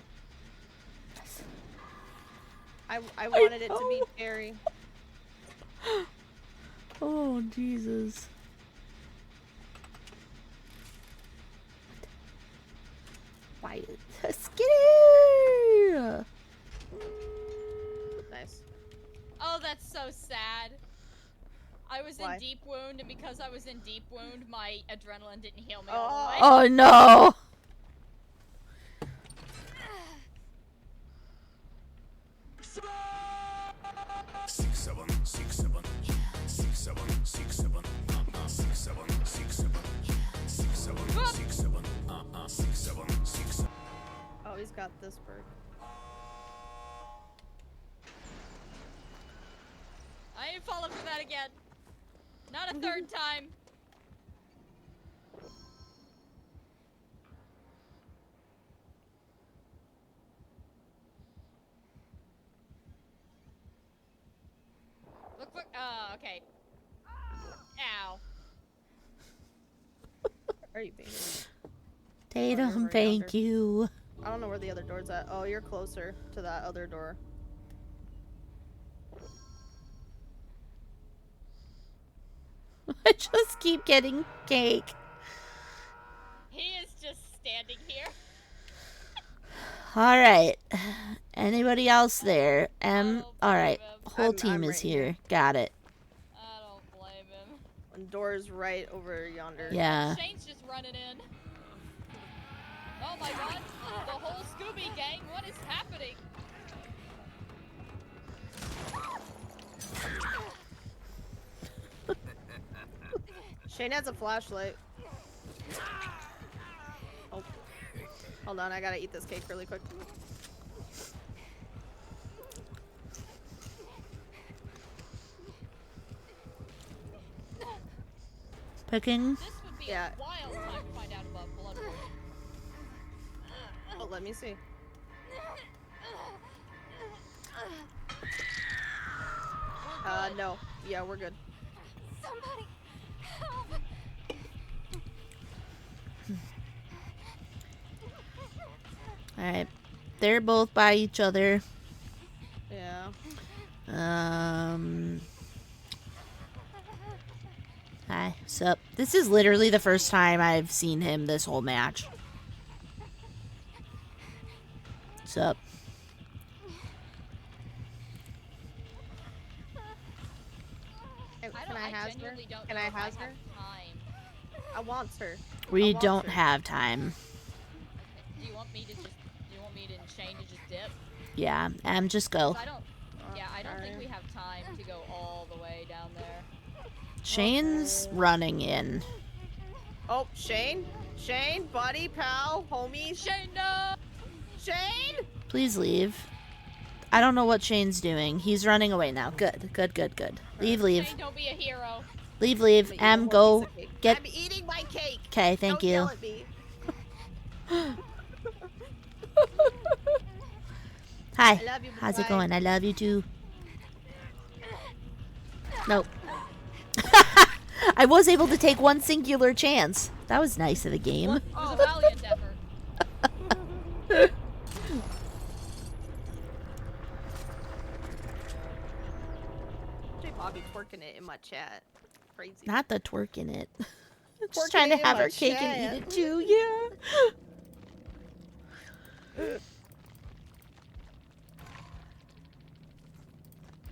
I wanted it to be know. cherry. Oh, Jesus. Why? Skitty! Nice. Oh, that's so sad. I was Why? in deep wound, and because I was in deep wound, my adrenaline didn't heal me Oh. all the way. Oh no! 6 7 6 7 6 7 6 7 6 7 6 7 6 7 6 7 6 7 6 7. Oh, he's got this bird. I ain't falling for that again. Not a third time. Look, okay. Ow. Are you being? Tatum, you're thank you. I don't know where the other door's at. Oh, you're closer to that other door. I just keep getting cake. He is just standing here. Alright. Anybody else there? don't Alright. believe him. Whole I'm team is right here. here. Got it. I don't blame him. One door's right over yonder. Yeah. Shane's just running in. Oh my god. The whole Scooby gang, what is happening? Shane has a flashlight. Oh. Hold on, I gotta eat this cake really quick. Picking. This would be Yeah. a wild time to find out about blood poisoning. Oh, let me see. No. Yeah, we're good. Somebody help. Alright. They're both by each other. Yeah. Hi. Sup. This is literally the first time I've seen him this whole match. Sup. Can I has her? genuinely don't Can know I if has have her? time. I want her. We want don't her. have time. Do you want me to and Shane to just dip? Yeah. Just go. 'Cause I don't. Yeah, I don't think we have time to go all the way down there. Shane's running in. Oh, Shane? Shane, buddy, pal, homie. Shane, no! Shane! Please leave. I don't know what Shane's doing. He's running away now. Good. Good, good, good. Leave, leave. Shane, don't be a hero. Leave, leave. I'm gonna eat one Go. piece of cake. Get. I'm eating my cake. Okay, thank Don't you. yell at me. Hi. I love you, How's it bye. going? I love you too. Nope. I was able to take one singular chance. That was nice of the game. It was a valiant effort. J Bobby twerking it in my chat. Crazy. Not the twerking it. Just Twerking trying to it in have my her cake and chat. eat it too. Yeah.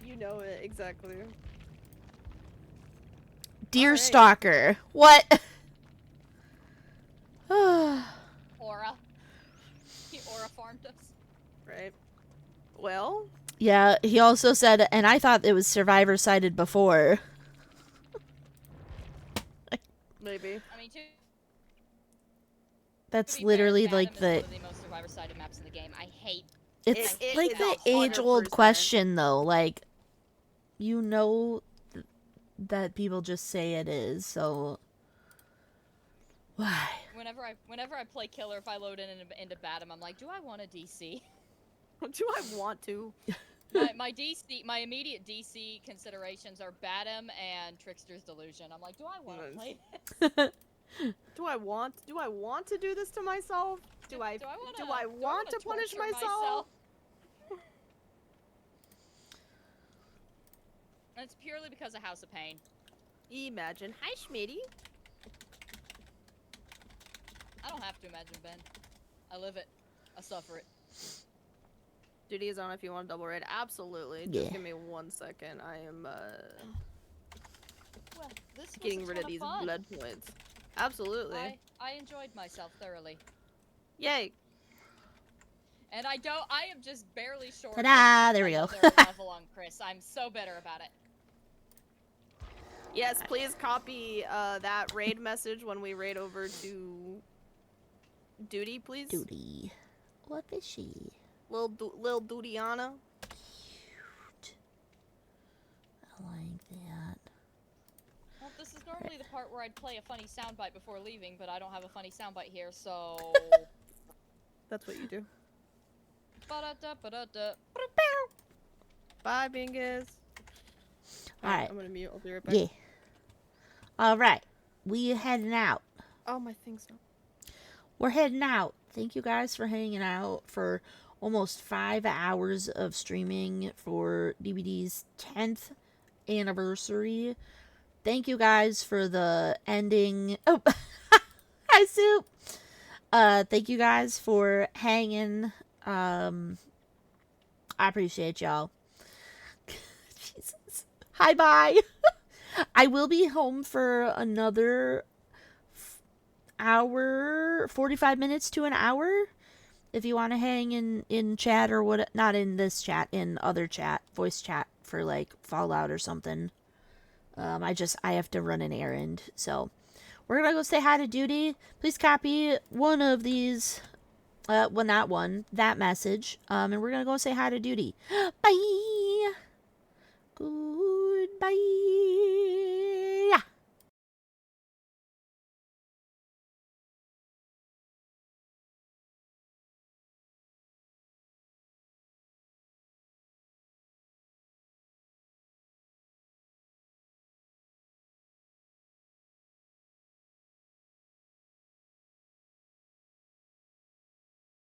You know it exactly. Deer Alright. stalker. What? Aura. He aura farmed us. Right. Well, Yeah, he also said, and I thought it was survivor sided before. maybe. I mean, That's to be fair, literally Madam like is the. one of the most survivor-sided maps in the game. I hate. It's It like is the age-old 100%. question, though. Like, you know that people just say it is, so why? Whenever I play killer, if I load into Batum, I'm like, do I want a DC? Do I want to? My immediate DC considerations are Batum and Trickster's Delusion. I'm like, do I want to play this? Do I want to do this to myself? Do I wanna want to punish torture myself? And it's purely because of House of Pain. Imagine. Hi, Schmitty. I don't have to imagine, Ben. I live it. I suffer it. Duty is on if you want to double raid. Absolutely. Yeah. Just give me 1 second. I am Well, this was getting a rid ton of these fun. blood points. Absolutely. I enjoyed myself thoroughly. Yay. And I am just barely short. Ta-da! There we go. Another level on Chris. I'm so bitter about it. Yes, please copy that raid message when we raid over to Duty, please. Duty. What is she? Lil Dutiana. Cute. I like that. Well, this is normally the part where I'd play a funny soundbite before leaving, but I don't have a funny soundbite here, so... That's what you do. Ba-da-da-ba-da-da. Bye, Bingus. Alright. I'm gonna mute. I'll be right back. Yeah. Alright. We heading out. Oh, my thing's not. We're heading out. Thank you guys for hanging out for almost 5 hours of streaming for DBD's 10th anniversary. Thank you guys for the ending. Oh, hi, Soup. Thank you guys for hanging. I appreciate y'all. Jesus. Hi, bye. I will be home for another hour, 45 minutes to an hour. If you want to hang in chat or what, not in this chat, in other chat, voice chat for like Fallout or something. I have to run an errand, so we're gonna go say hi to Duty. Please copy one of these, well, not one, that message, and we're gonna go say hi to Duty. Bye.